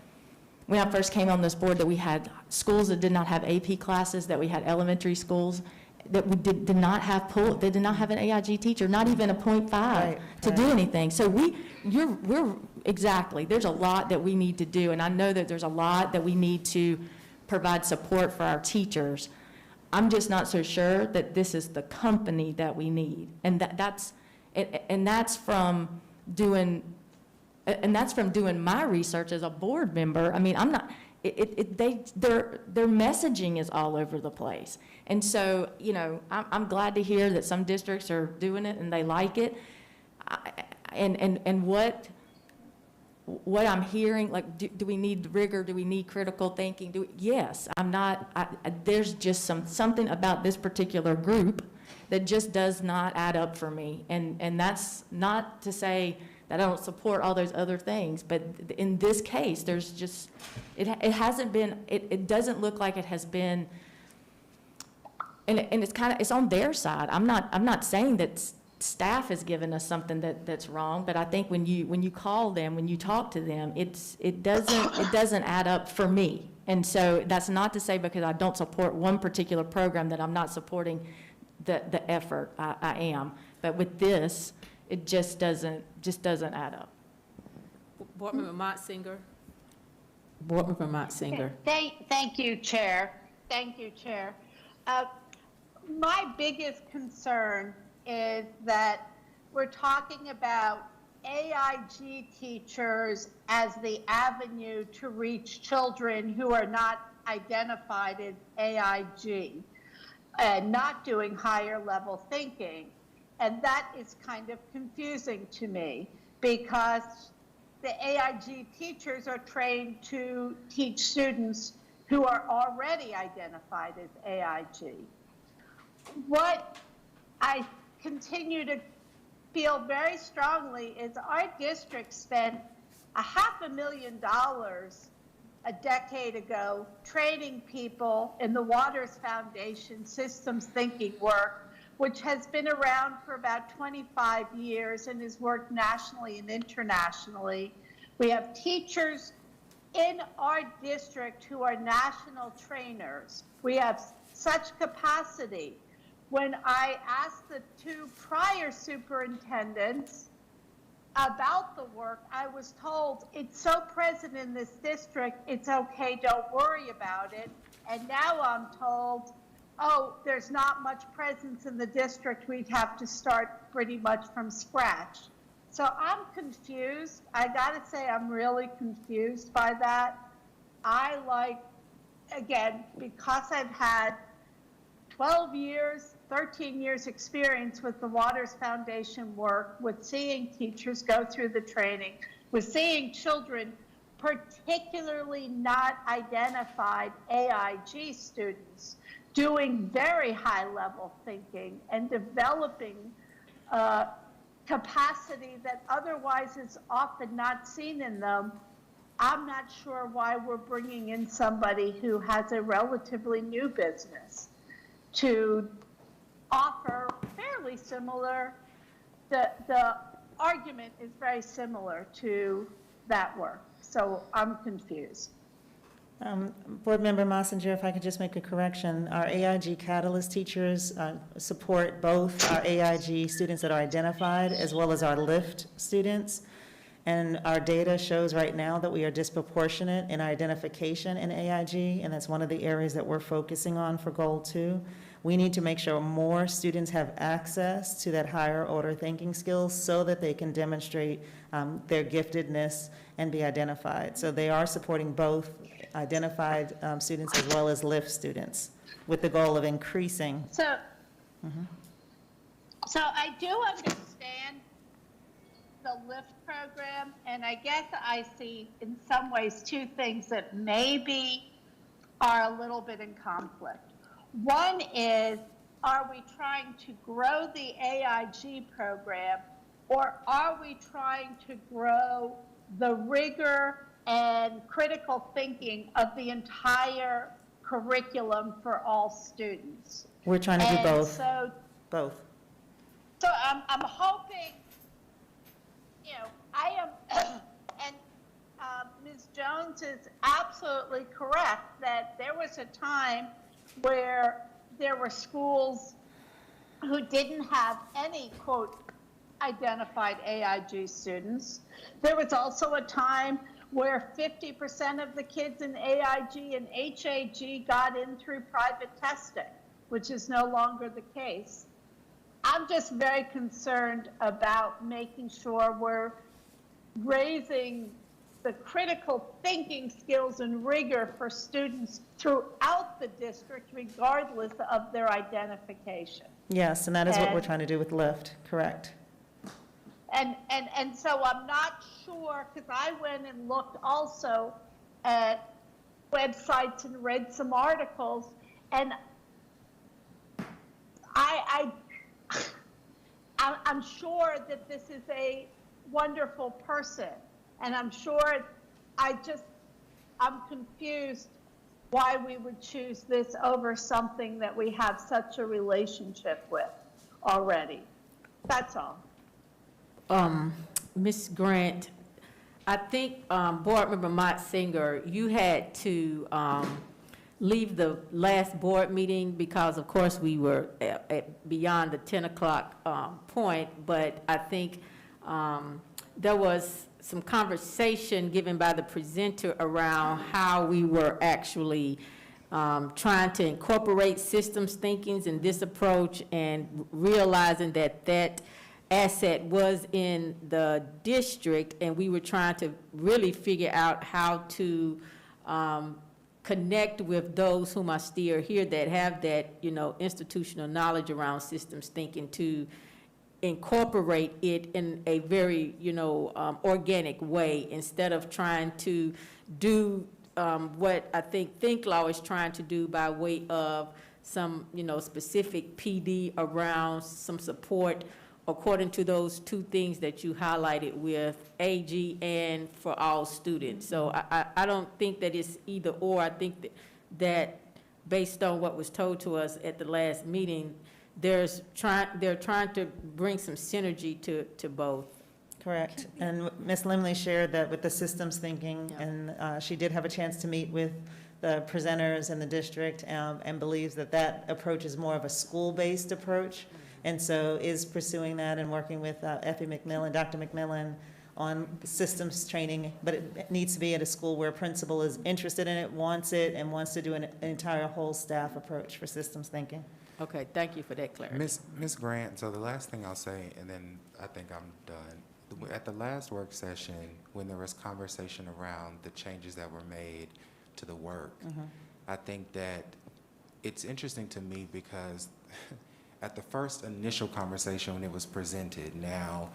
when I first came on this board, that we had schools that did not have AP classes, that we had elementary schools that we did not have they did not have an AIG teacher, not even a .5 to do anything. So we're exactly, there's a lot that we need to do, and I know that there's a lot that we need to provide support for our teachers. I'm just not so sure that this is the company that we need, and that's from doing my research as a board member. I mean, I'm not. Their messaging is all over the place, and so, you know, I'm glad to hear that some districts are doing it and they like it, and what I'm hearing, like, do we need rigor? Do we need critical thinking? Yes, I'm not, there's just something about this particular group that just does not add up for me. And that's not to say that I don't support all those other things, but in this case, there's just, it hasn't been, it doesn't look like it has been, and it's on their side. I'm not saying that staff has given us something that's wrong, but I think when you call them, when you talk to them, it doesn't add up for me. And so that's not to say because I don't support one particular program that I'm not supporting the effort. I am, but with this, it just doesn't add up. Board Member Motzinger. Board Member Motzinger. Thank you, Chair. Thank you, Chair. My biggest concern is that we're talking about AIG teachers as the avenue to reach children who are not identified as AIG and not doing higher level thinking. And that is kind of confusing to me because the AIG teachers are trained to teach students who are already identified as AIG. What I continue to feel very strongly is our district spent $500,000 a decade ago training people in the Waters Foundation systems thinking work, which has been around for about 25 years and has worked nationally and internationally. We have teachers in our district who are national trainers. We have such capacity. When I asked the two prior superintendents about the work, I was told it's so present in this district, it's okay, don't worry about it. And now I'm told, oh, there's not much presence in the district, we'd have to start pretty much from scratch. So I'm confused. I gotta say, I'm really confused by that. I like, again, because I've had 12 years, 13 years experience with the Waters Foundation work, with seeing teachers go through the training, with seeing children, particularly not identified AIG students, doing very high level thinking and developing capacity that otherwise is often not seen in them. I'm not sure why we're bringing in somebody who has a relatively new business to offer fairly similar, the argument is very similar to that work. So I'm confused. Board Member Mossinger, if I could just make a correction. Our AIG Catalyst teachers support both our AIG students that are identified as well as our LIFT students. And our data shows right now that we are disproportionate in identification in AIG, and that's one of the areas that we're focusing on for Goal 2. We need to make sure more students have access to that higher order thinking skills so that they can demonstrate their giftedness and be identified. So they are supporting both identified students as well as LIFT students with the goal of increasing. So I do understand the LIFT program, and I guess I see in some ways two things that maybe are a little bit in conflict. One is, are we trying to grow the AIG program, or are we trying to grow the rigor and critical thinking of the entire curriculum for all students? We're trying to do both. Both. So I'm hoping, you know, I am, and Ms. Jones is absolutely correct that there was a time where there were schools who didn't have any, quote, identified AIG students. There was also a time where 50% of the kids in AIG and HAG got in through private testing, which is no longer the case. I'm just very concerned about making sure we're raising the critical thinking skills and rigor for students throughout the district, regardless of their identification. Yes, and that is what we're trying to do with LIFT, correct. And so I'm not sure, because I went and looked also at websites and read some articles, and I'm sure that this is a wonderful person, and I'm sure I'm confused why we would choose this over something that we have such a relationship with already. That's all. Ms. Grant, I think Board Member Mott Singer, you had to leave the last board meeting because, of course, we were beyond the 10 o'clock point, but I think there was some conversation given by the presenter around how we were actually trying to incorporate systems thinkings in this approach, and realizing that that asset was in the district, and we were trying to really figure out how to connect with those whom I still hear that have that, institutional knowledge around systems thinking to incorporate it in a very, organic way instead of trying to do what I think Law is trying to do by way of some, specific PD around some support according to those two things that you highlighted with AG and for all students. So I don't think that it's either or. I think that based on what was told to us at the last meeting, they're trying to bring some synergy to both. Correct. And Ms. Limley shared that with the systems thinking, and she did have a chance to meet with the presenters in the district and believes that approach is more of a school-based approach. And so is pursuing that and working with Effie McMillan, Dr. McMillan, on systems training, but it needs to be at a school where a principal is interested in it, wants and wants to do an entire whole staff approach for systems thinking. Okay, thank you for that clarity. Ms. Grant, so the last thing I'll say, and then I think I'm done. At the last work session, when there was conversation around the changes that were made to the work, I think that it's interesting to me because at the first initial conversation when it was presented, now,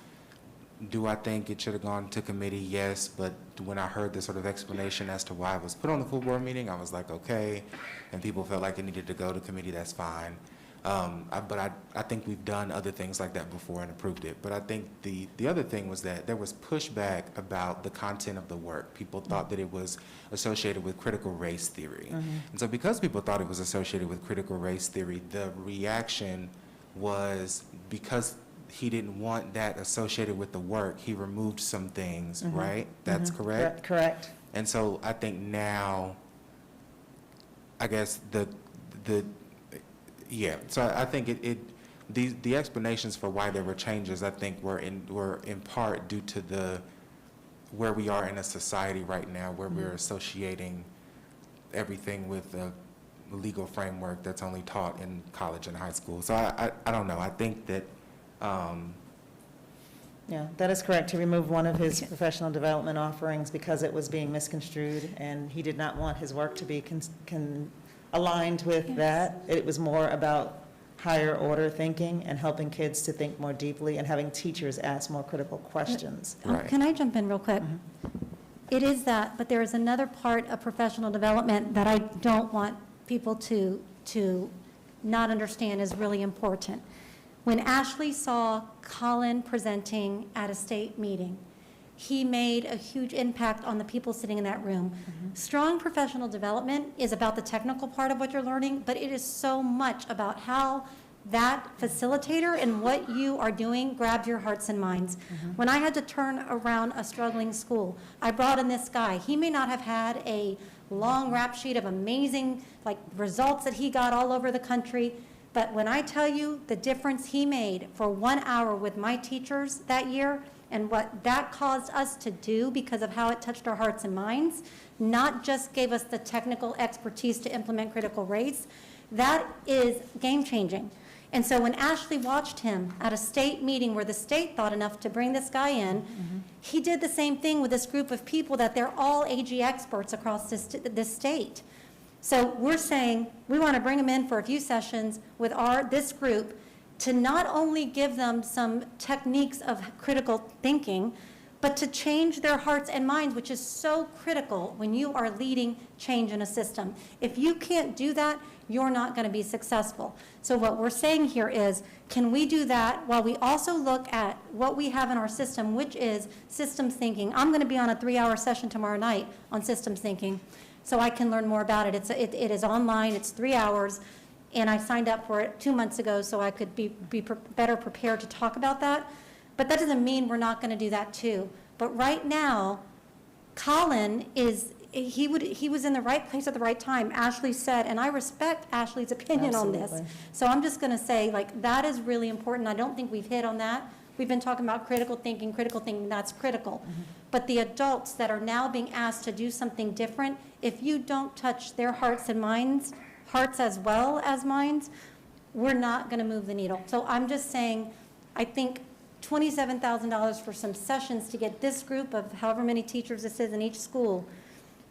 do I think it should have gone to committee? Yes, but when I heard the sort of explanation as to why it was put on the full board meeting, I was like, okay, and people felt like it needed to go to committee, that's fine. But I think we've done other things like that before and approved it. But I think the other thing was that there was pushback about the content of the work. People thought that it was associated with critical race theory. And so because people thought it was associated with critical race theory, the reaction was because he didn't want that associated with the work, he removed some things, right? That's correct? Correct. And so I think now, I guess so I think the explanations for why there were changes, I think were in part due to where we are in a society right now, where we're associating everything with a legal framework that's only taught in college and high school. So I don't know. I think that yeah, that is correct. He removed one of his professional development offerings because it was being misconstrued, and he did not want his work to be aligned with that. It was more about higher order thinking and helping kids to think more deeply and having teachers ask more critical questions. Can I jump in real quick? It is that, but there is another part of professional development that I don't want people to not understand is really important. When Ashley saw Colin presenting at a state meeting, he made a huge impact on the people sitting in that room. Strong professional development is about the technical part of what you're learning, but it is so much about how that facilitator and what you are doing grabbed your hearts and minds. When I had to turn around a struggling school, I brought in this guy. He may not have had a long rap sheet of amazing results that he got all over the country, but when I tell you the difference he made for 1 hour with my teachers that year and what that caused us to do because of how it touched our hearts and minds, not just gave us the technical expertise to implement critical race, that is game-changing. And so when Ashley watched him at a state meeting where the state thought enough to bring this guy in, he did the same thing with this group of people that they're all AG experts across this state. So we're saying we want to bring them in for a few sessions with this group to not only give them some techniques of critical thinking, but to change their hearts and minds, which is so critical when you are leading change in a system. If you can't do that, you're not going to be successful. So what we're saying here is, can we do that while we also look at what we have in our system, which is systems thinking. I'm going to be on a 3-hour session tomorrow night on systems thinking, so I can learn more about it. It is online, it's 3 hours, and I signed up for it 2 months ago so I could be better prepared to talk about that. But that doesn't mean we're not going to do that too. But right now, Colin he was in the right place at the right time. Ashley said, and I respect Ashley's opinion on this. So I'm just going to say, that is really important. I don't think we've hit on that. We've been talking about critical thinking, that's critical. But the adults that are now being asked to do something different, if you don't touch their hearts and minds, hearts as well as minds, we're not going to move the needle. So I'm just saying, I think $27,000 for some sessions to get this group of however many teachers this is in each school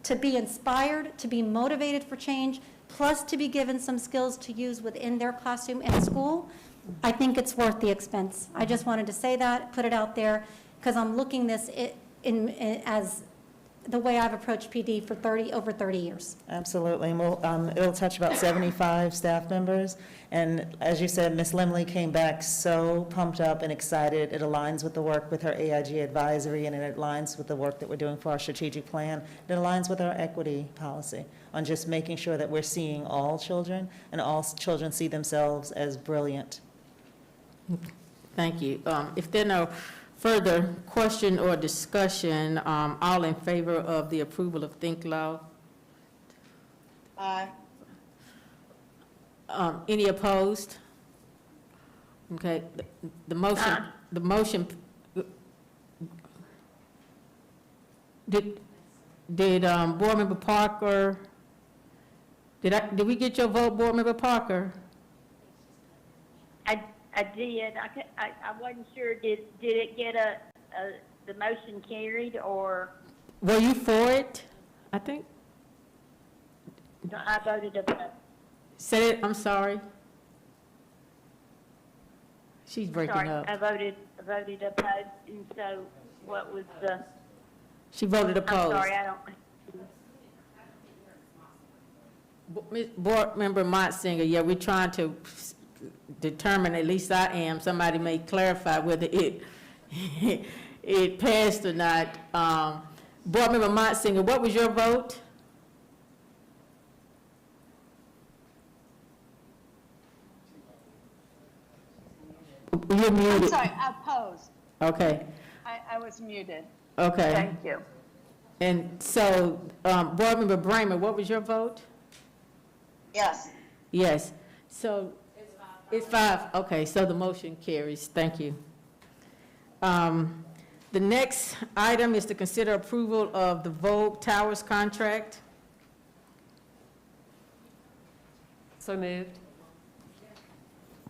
to be inspired, to be motivated for change, plus to be given some skills to use within their classroom and school, I think it's worth the expense. I just wanted to say that, put it out there, because I'm looking this as the way I've approached PD for over 30 years. Absolutely. And it'll touch about 75 staff members. And as you said, Ms. Limley came back so pumped up and excited. It aligns with the work with her AIG advisory, and it aligns with the work that we're doing for our strategic plan. It aligns with our equity policy on just making sure that we're seeing all children, and all children see themselves as brilliant. Thank you. If there are no further question or discussion, all in favor of the approval of Think Law? Aye. Any opposed? Okay, the motion, did Board Member Parker, did we get your vote, Board Member Parker? I did. I wasn't sure. Did it get the motion carried, or? Were you for it, I think? No, I voted opposed. Say it, I'm sorry. She's breaking Sorry, up. I voted opposed, and so what was the? She voted opposed. I'm sorry, I don't. Board Member Motzinger, yeah, we're trying to determine, at least I am, somebody may clarify whether it it passed or not. Board Member Motzinger, what was your vote? You're muted. I'm sorry, opposed. Okay, I was muted. okay. Thank you. And so, Board Member Bramer, what was your vote? Yes. Yes. So, it's 5. Okay, so the motion carries. Thank you. The next item is to consider approval of the Vogue Towers contract. So moved.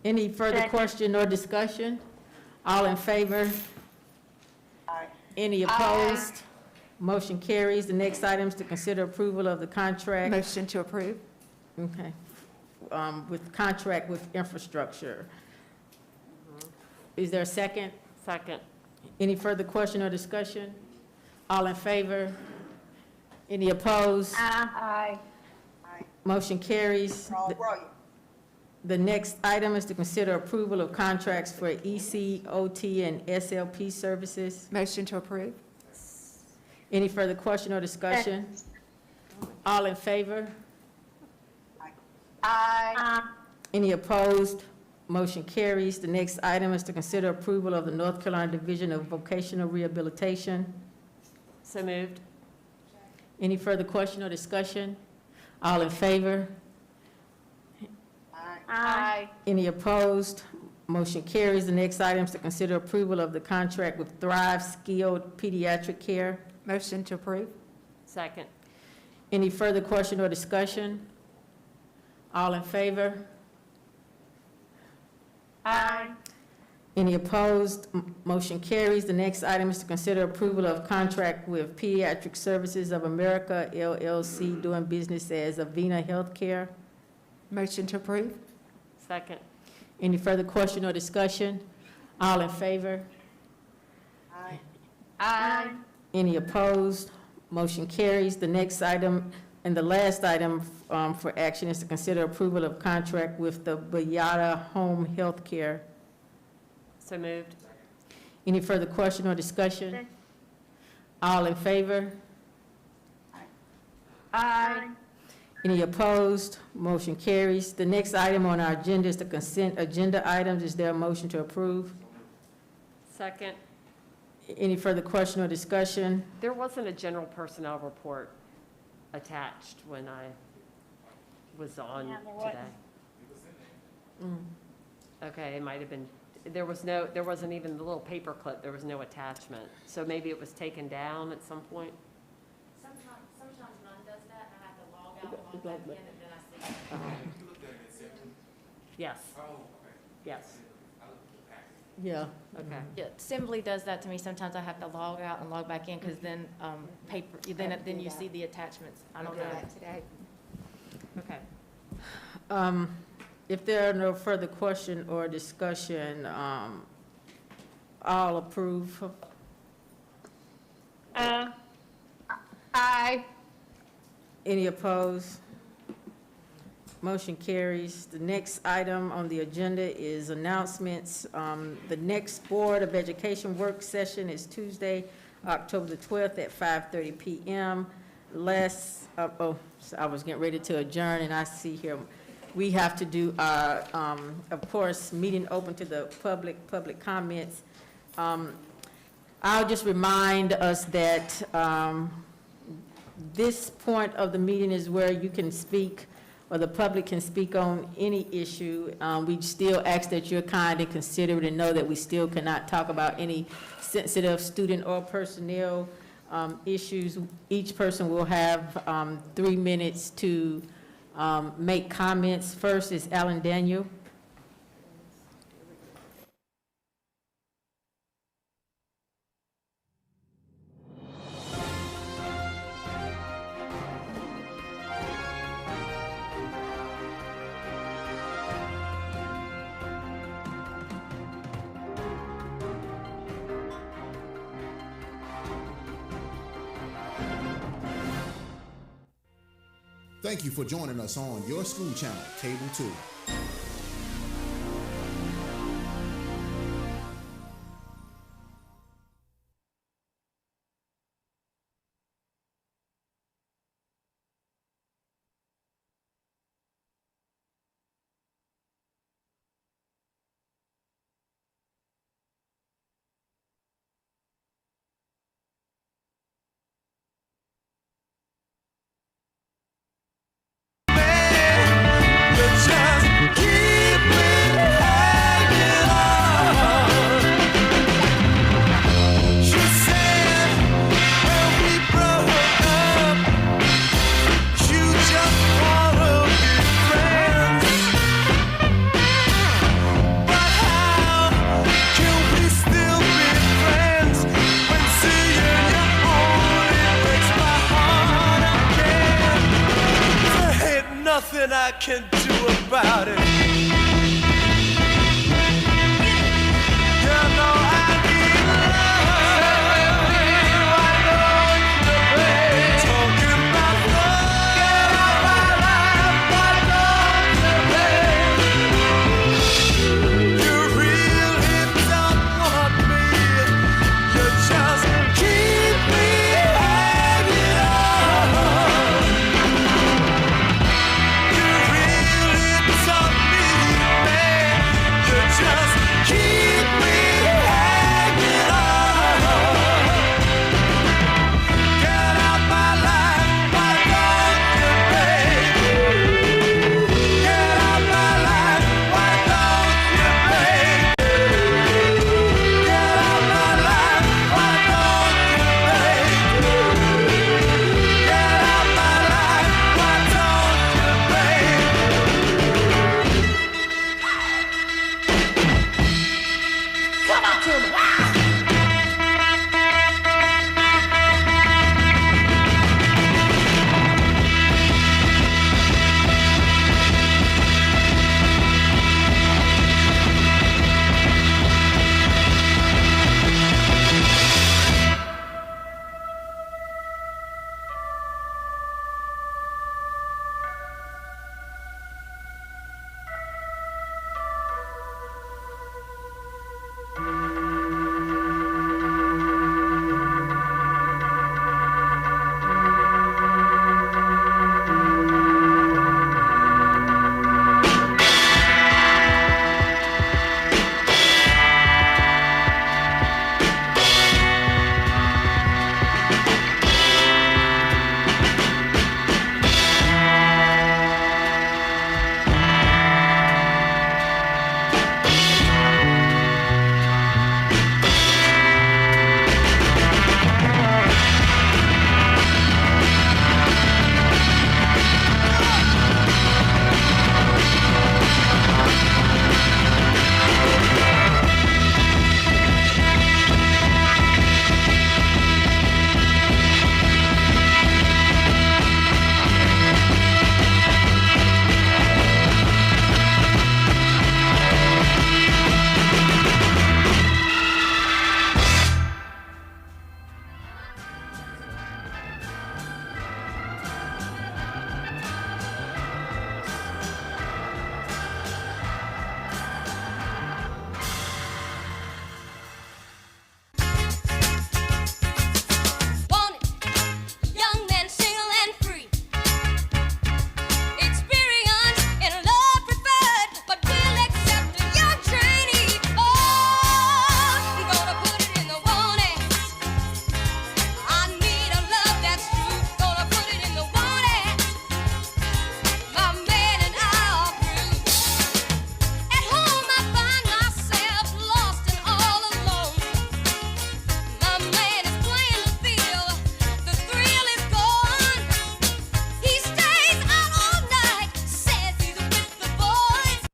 Any further Second. question or discussion? All in favor? Any opposed? Motion carries. The next item is to consider approval of the contract. Motion to approve. Okay. With contract with infrastructure. Is there a second? Second. Any further question or discussion? All in favor? Any opposed? Aye. Motion carries. The next item is to consider approval of contracts for EC, OT, and SLP services. Motion to approve. Any further question or discussion? All in favor? Aye. Any opposed? Motion carries. The next item is to consider approval of the North Carolina Division of Vocational Rehabilitation. So moved. Any further question or discussion? All in favor? Aye. Any opposed? Motion carries. The next item is to consider approval of the contract with Thrive Skilled Pediatric Care. Motion to approve. Second. Any further question or discussion? All in favor? Aye. Any opposed? Motion carries. The next item is to consider approval of contract with Pediatric Services of America, LLC, doing business as Avena Healthcare. Motion to approve. Second. Any further question or discussion? All in favor? Aye. Any opposed? Motion carries. The next item and the last item for action is to consider approval of contract with the Bayada Home Health Care. So moved. Any further question or discussion? All in favor? Aye. Any opposed? Motion carries. The next item on our agenda is the consent agenda items. Is there a motion to approve? Second. Any further question or discussion? There wasn't a general personnel report attached when I was on Yeah, there wasn't. today. Okay, it might have been, there wasn't even the little paper clip, there was no attachment. So maybe it was taken down at some point? Sometimes none does that, and I have to log out and log back in, and then I see. Yes. Yes. Yeah. Okay. Yeah, Assembly does that to me. Sometimes I have to log out and log back in, because then then you see the attachments. I don't know. Today. Okay. If there are no further question or discussion, all approve. Aye. Any opposed? Motion carries. The next item on the agenda is announcements. The next Board of Education work session is Tuesday, October the 12th at 5:30 p.m. I was getting ready to adjourn, and I see here, we have to do our, of course, meeting open to the public comments. I'll just remind us that this point of the meeting is where you can speak, or the public can speak on any issue. We still ask that you're kind and considerate and know that we still cannot talk about any sensitive student or personnel issues. Each person will have 3 minutes to make comments. First is Alan Daniel. Thank you for joining us on Your School Channel, Cable 2. Nothing I can do about it.